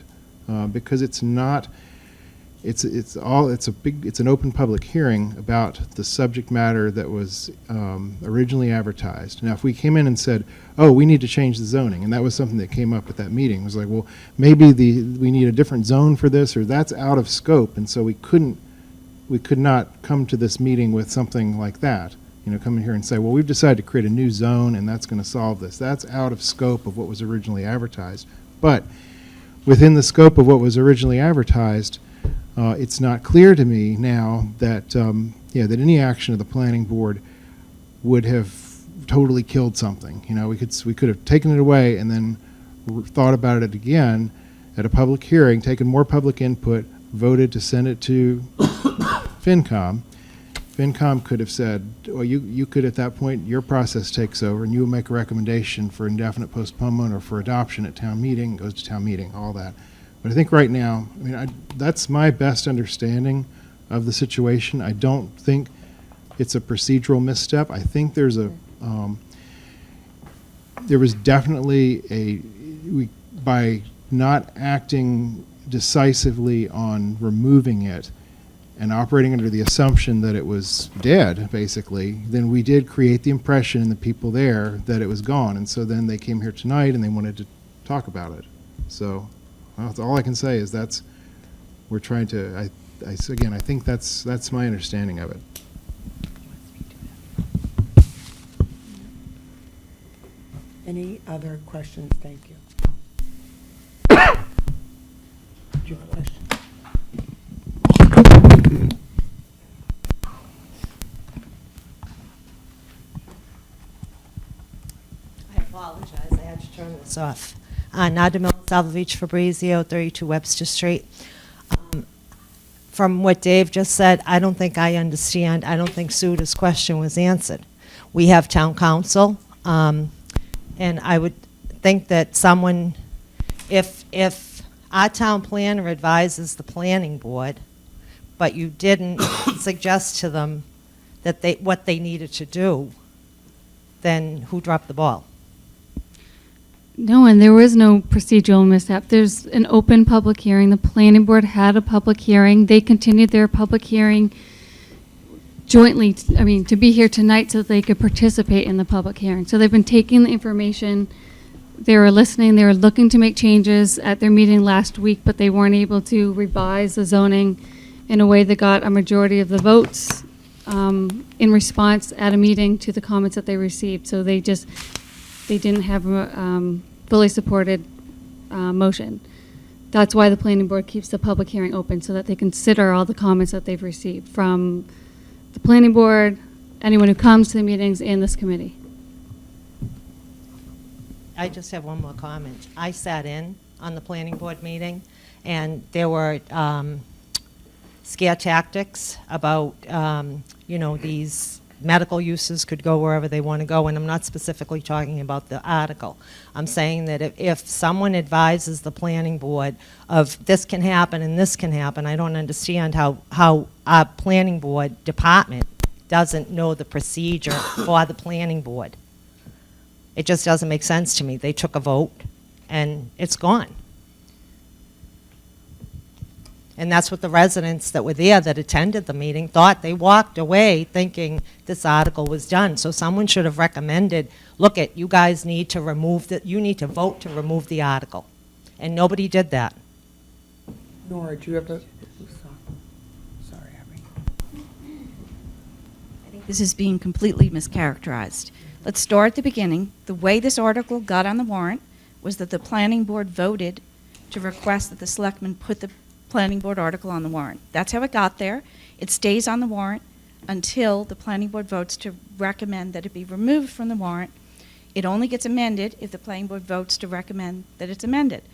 Because it's not, it's an open public hearing about the subject matter that was originally advertised. Now, if we came in and said, oh, we need to change the zoning, and that was something that came up at that meeting, it was like, well, maybe we need a different zone for this, or that's out of scope, and so we could not come to this meeting with something like that. You know, come in here and say, well, we've decided to create a new zone, and that's going to solve this. That's out of scope of what was originally advertised. But within the scope of what was originally advertised, it's not clear to me now that that any action of the planning board would have totally killed something. You know, we could have taken it away and then thought about it again at a public hearing, taken more public input, voted to send it to FinCom. FinCom could have said, well, you could at that point, your process takes over and you will make a recommendation for indefinite postponement or for adoption at town meeting, goes to town meeting, all that. But I think right now, I mean, that's my best understanding of the situation. I don't think it's a procedural misstep. I think there was definitely by not acting decisively on removing it and operating under the assumption that it was dead, basically, then we did create the impression in the people there that it was gone. And so then they came here tonight and they wanted to talk about it. So that's all I can say is we're trying to, again, I think that's my understanding of it. Any other questions? Thank you. Do you have a question? I apologize, I had to turn this off. Nada Salvavich Fabrizio, 32 Webster Street. From what Dave just said, I don't think I understand. I don't think Suda's question was answered. We have town council, and I would think that someone, if our town planner advises the planning board, but you didn't suggest to them that what they needed to do, then who dropped the ball? No, and there was no procedural mishap. There's an open public hearing. The planning board had a public hearing. They continued their public hearing jointly, to be here tonight so that they could participate in the public hearing. So they've been taking the information, they were listening, they were looking to make changes at their meeting last week, but they weren't able to revise the zoning in a way that got a majority of the votes in response at a meeting to the comments that they received. So they didn't have a fully supported motion. That's why the planning board keeps the public hearing open, so that they consider all the comments that they've received from the planning board, anyone who comes to the meetings, and this committee. I just have one more comment. I sat in on the planning board meeting, and there were scare tactics about, these medical uses could go wherever they want to go, and I'm not specifically talking about the article. I'm saying that if someone advises the planning board of this can happen and this can happen, I don't understand how our planning board department doesn't know the procedure for the planning board. It just doesn't make sense to me. They took a vote, and it's gone. And that's what the residents that were there that attended the meeting thought. They walked away thinking this article was done. So someone should have recommended, look, you guys need to you need to vote to remove the article. And nobody did that. Nora, do you have a, sorry, Abby. I think this is being completely mischaracterized. Let's start at the beginning. The way this article got on the warrant was that the planning board voted to request that the selectmen put the planning board article on the warrant. That's how it got there. It stays on the warrant until the planning board votes to recommend that it be removed from the warrant. It only gets amended if the planning board votes to recommend that it's amended.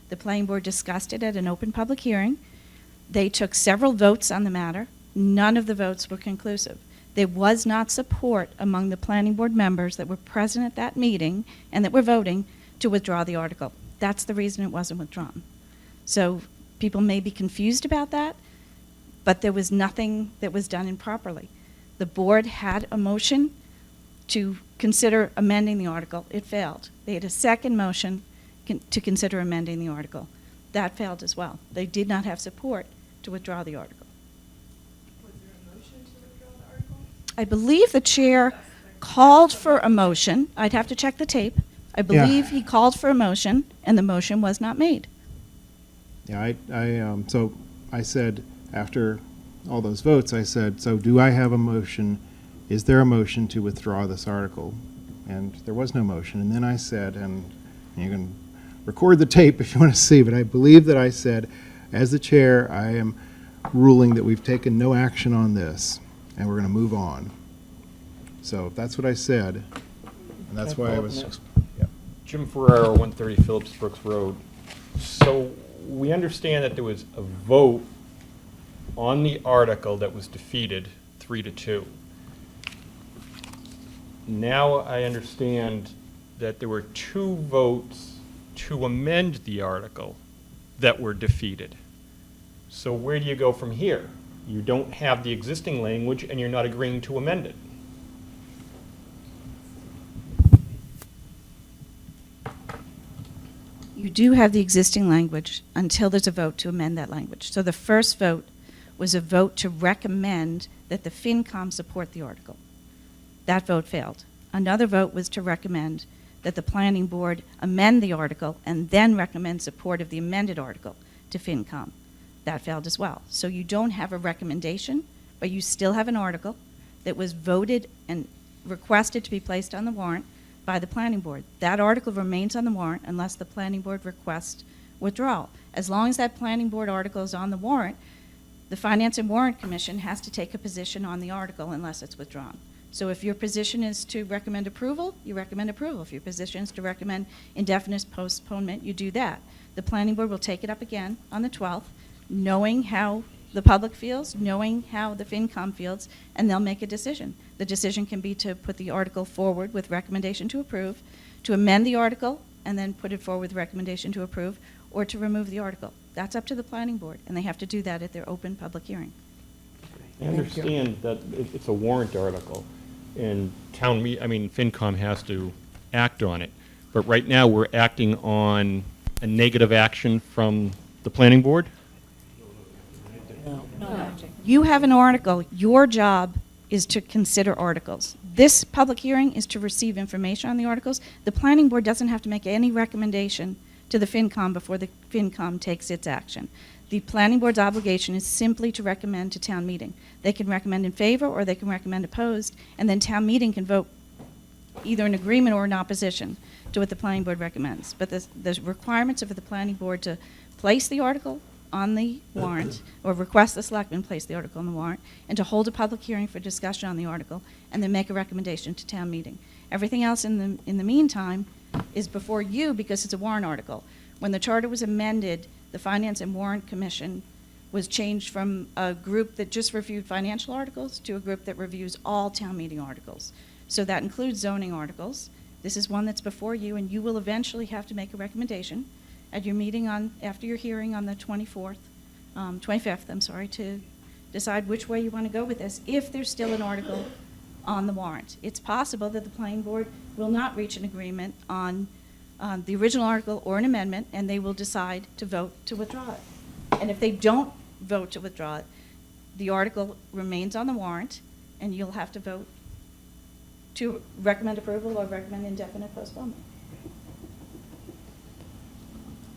The planning board discussed it at an open public hearing. They took several votes on the matter. None of the votes were conclusive. There was not support among the planning board members that were present at that meeting and that were voting to withdraw the article. That's the reason it wasn't withdrawn. So people may be confused about that, but there was nothing that was done improperly. The board had a motion to consider amending the article. It failed. They had a second motion to consider amending the article. That failed as well. They did not have support to withdraw the article. Was there a motion to withdraw the article? I believe the chair called for a motion. I'd have to check the tape. I believe he called for a motion, and the motion was not made. Yeah, so I said, after all those votes, I said, so do I have a motion? Is there a motion to withdraw this article? And there was no motion. And then I said, and you can record the tape if you want to see, but I believe that I said, as the chair, I am ruling that we've taken no action on this, and we're going to move on. So that's what I said, and that's why I was, yeah. Jim Ferraro, 130 Phillips Brooks Road. So we understand that there was a vote on the article that was defeated 3-2. Now I understand that there were 2 votes to amend the article that were defeated. So where do you go from here? You don't have the existing language and you're not agreeing to amend it. You do have the existing language until there's a vote to amend that language. So the first vote was a vote to recommend that the FinCom support the article. That vote failed. Another vote was to recommend that the planning board amend the article and then recommend support of the amended article to FinCom. That failed as well. So you don't have a recommendation, but you still have an article that was voted and requested to be placed on the warrant by the planning board. That article remains on the warrant unless the planning board requests withdrawal. As long as that planning board article is on the warrant, the Finance and Warrant Commission has to take a position on the article unless it's withdrawn. So if your position is to recommend approval, you recommend approval. If your position is to recommend indefinite postponement, you do that. The planning board will take it up again on the 12th, knowing how the public feels, knowing how the FinCom feels, and they'll make a decision. The decision can be to put the article forward with recommendation to approve, to amend the article, and then put it forward with recommendation to approve, or to remove the article. That's up to the planning board, and they have to do that at their open public hearing. I understand that it's a warrant article, and FinCom has to act on it. But right now, we're acting on a negative action from the planning board? You have an article. Your job is to consider articles. This public hearing is to receive information on the articles. The planning board doesn't have to make any recommendation to the FinCom before the FinCom takes its action. The planning board's obligation is simply to recommend to town meeting. They can recommend in favor or they can recommend opposed, and then town meeting can vote either in agreement or in opposition to what the planning board recommends. But the requirements of the planning board to place the article on the warrant, or request the selectmen place the article on the warrant, and to hold a public hearing for discussion on the article, and then make a recommendation to town meeting. Everything else in the meantime is before you because it's a warrant article. When the charter was amended, the Finance and Warrant Commission was changed from a group that just reviewed financial articles to a group that reviews all town meeting articles. So that includes zoning articles. This is one that's before you, and you will eventually have to make a recommendation at your meeting after your hearing on the 25th, to decide which way you want to go with this, if there's still an article on the warrant. It's possible that the planning board will not reach an agreement on the original article or an amendment, and they will decide to vote to withdraw it. And if they don't vote to withdraw it, the article remains on the warrant, and you'll have to vote to recommend approval or recommend indefinite postponement.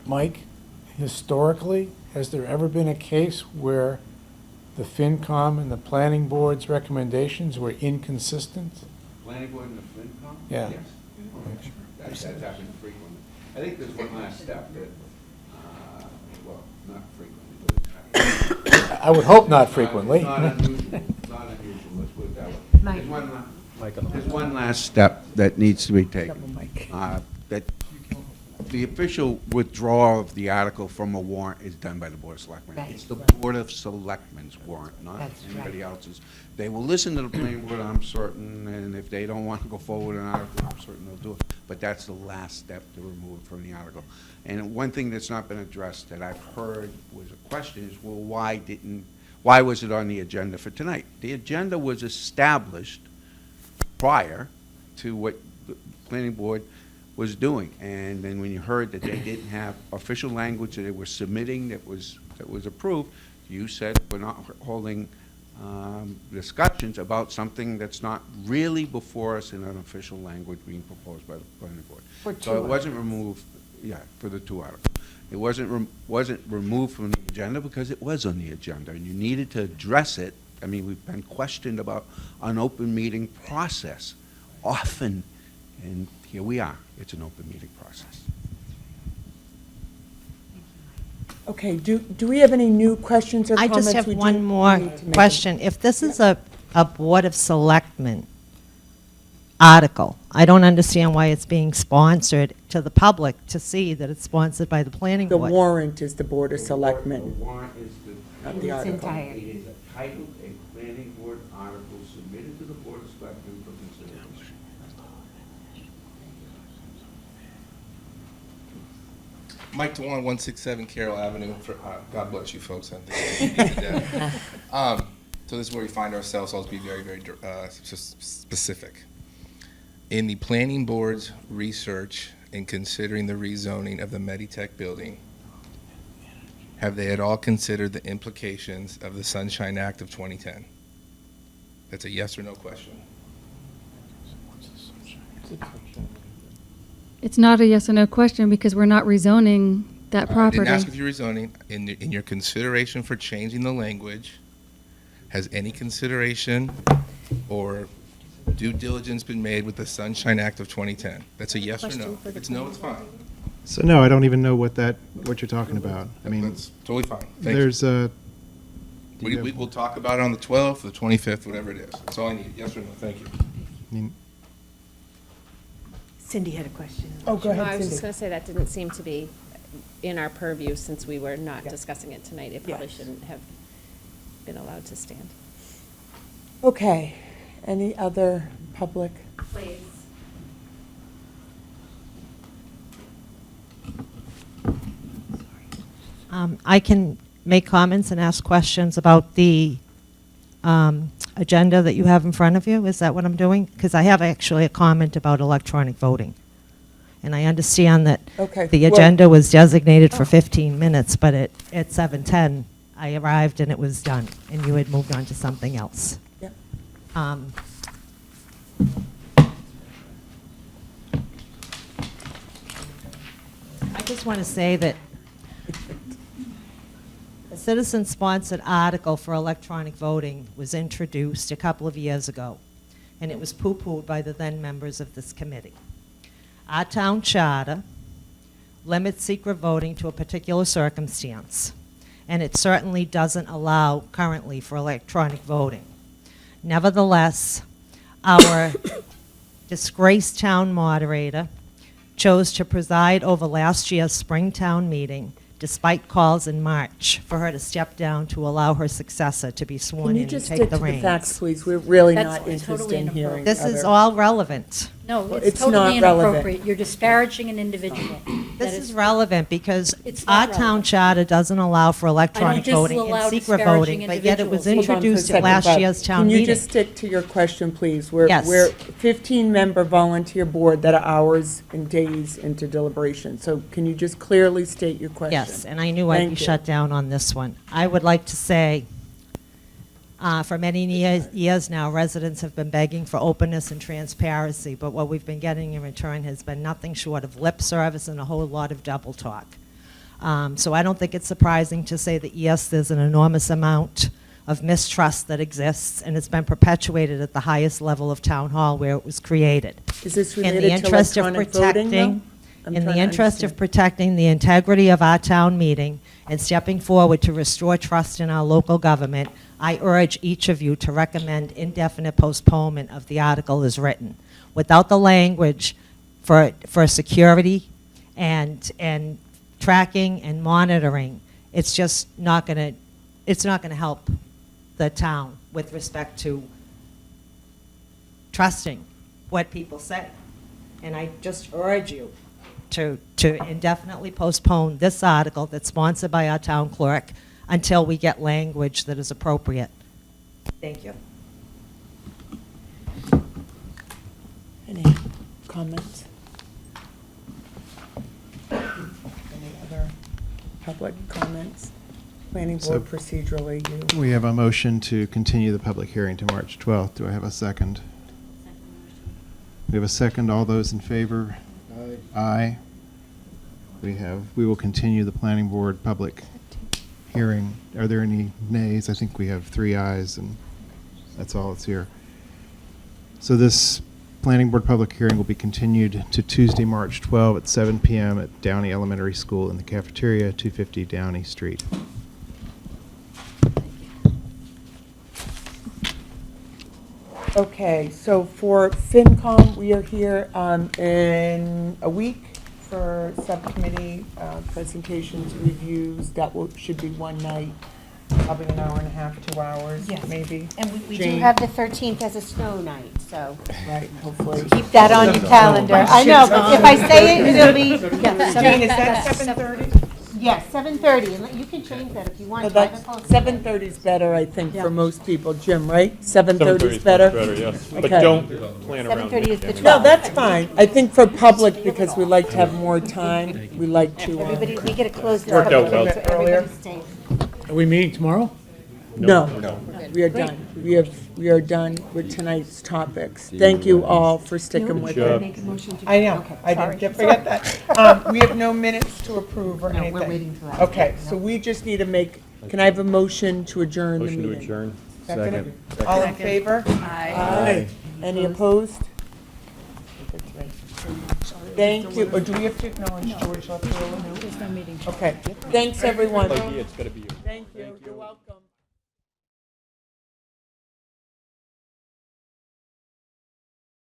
Mike, historically, has there ever been a case where the FinCom and the planning board's recommendations were inconsistent? Planning board and the FinCom? Yeah. Yes. That's happened frequently. I think there's one last step that, well, not frequently, but I would hope not frequently. Not unusual, let's put it that way. Mike. There's one last step that needs to be taken. That the official withdrawal of the article from a warrant is done by the Board of Selectmen. Right. It's the Board of Selectmen's warrant, not That's anybody right. else's. They will listen to the planning board, I'm certain, and if they don't want to go forward with an article, I'm certain they'll do it. But that's the last step to remove it from the article. And one thing that's not been addressed that I've heard was a question is, well, why was it on the agenda for tonight? The agenda was established prior to what the planning board was doing. And then when you heard that they didn't have official language that they were submitting that was approved, you said we're not holding discussions about something that's not really before us in an official language being proposed by the planning board. So it wasn't removed, for the two articles. It wasn't removed from the agenda because it was on the agenda, and you needed to address it. I mean, we've been questioned about an open meeting process often, and here we are. It's an open meeting process. Okay, do we have any new questions or I comments? just have We do one more need to make question. If this is a Board of Selectmen article, I don't understand why it's being sponsored to the public to see that it's sponsored by the planning The board. warrant is the Board of Selectmen, The warrant is not the It's article. entire. It is a titled a planning board article submitted to the Board of Selectmen for consideration. Mike DeWan, 167 Carroll Avenue. God bless you folks. I think so this is where we find ourselves. I'll be very, very specific. In the planning board's research in considering the rezoning of the Meditech building, have they at all considered the implications of the Sunshine Act of 2010? That's a yes or no question. It's not a yes or no question because we're not rezoning that I property. didn't ask if you're rezoning. In your consideration for changing the language, has any consideration or due diligence been made with the Sunshine Act of 2010? That's a yes or no. If it's no, it's fine. So no, I don't even know what you're talking about. I mean, That's totally fine. Thank there's a. you. We'll talk about it on the 12th, the 25th, whatever it is. That's all I need. Yes or no? Thank you. I mean, Cindy had a question. Oh, go No, I ahead, was just Cindy. going to say that didn't seem to be in our purview since we were not Yeah. discussing it tonight. It probably Yes. shouldn't have been allowed to stand. Okay, any other public? Please. I can make comments and ask questions about the agenda that you have in front of you. Is that what I'm doing? Because I have actually a comment about electronic voting. And I understand that Okay, the well- agenda was designated for 15 minutes, but at 7:10, I arrived and it was done, and you had moved on to something else. Yep. I just want to say that a citizen-sponsored article for electronic voting was introduced a couple of years ago, and it was poo-pooed by the then members of this committee. Our town charter limits secret voting to a particular circumstance, and it certainly doesn't allow currently for electronic voting. Nevertheless, our disgraced town moderator chose to preside over last year's Springtown meeting despite calls in March, for her to step down to allow her successor to be sworn Can you in and just take stick the to the reins. facts, please? We're really That's not interested totally in hearing This is other- all relevant. No, Well, it's it's totally not relevant. inappropriate. You're disparaging an individual. This That is relevant because It's our not town relevant. charter doesn't allow for electronic voting and disallow secret disparaging voting, but yet it was individuals. Hold on for a introduced at second, last Bob. year's town Can you meeting. just stick to your question, please? Yes. We're 15-member volunteer board that are hours and days into deliberation. So can you just clearly state your question? Yes, and I knew I'd Thank be you. shut down on this one. I would like to say, for many years now, residents have been begging for openness and transparency, but what we've been getting in return has been nothing short of lip service and a whole lot of double talk. So I don't think it's surprising to say that, yes, there's an enormous amount of mistrust that exists, and it's been perpetuated at the highest level of town hall where it was created. Is this In the related to interest of electronic voting, though? protecting, I'm in trying the to interest of understand. protecting the integrity of our town meeting and stepping forward to restore trust in our local government, I urge each of you to recommend indefinite postponement of the article as written. Without the language for security and tracking and monitoring, it's just not going to help the town with respect to trusting what people say. And I just urge you to indefinitely postpone this article that's sponsored by our town clerk until we get language that is appropriate. Thank you. Any comments? Any other public comments? Planning So- board procedurally, you. We have a motion to continue the public hearing to March 12th. Do I have a second? We have a second. All those in favor? Aye. We will continue the planning board public hearing. Are there any nays? I think we have 3 ayes, and that's all that's here. So this planning board public hearing will be continued to Tuesday, March 12th at 7 p.m. at Downey Elementary School in the cafeteria, 250 Downey Street. Okay, so for FinCom, we are here in a week for subcommittee presentations, reviews. That should be one night, probably an hour and a half, 2 hours, Yes. maybe. And we do Jane? have the 13th as a snow night, so Right, hopefully. keep that on your calendar. I know, but if I say it, it'll be, yeah, Jane, is that 7:30? yes, 7:30, and you can change that if you want. No, to. that's, 7:30 is better, I think, for most people. Jim, right? 7:30 is better? yes. But Okay. don't plan around 7:30 is the Nick. 12th. No, that's fine. I think for public, because we like to have more time, we like to. Everybody, we get to close this Worked out well. so everybody's safe. Are we meeting tomorrow? No, we are done. We are done with tonight's topics. Thank you all for sticking with job. it. Make a motion to. I know, Okay, I sorry. didn't forget that. We have no minutes to approve or No, anything. we're waiting for that. Okay, so we just need to make, can I have a motion to adjourn the Motion meeting? to adjourn. Second. All in favor? Aye. Any opposed? Thank you. Or do we have to acknowledge George left early? There's no meeting. Okay, thanks, everyone. It's gotta be you. Thank you.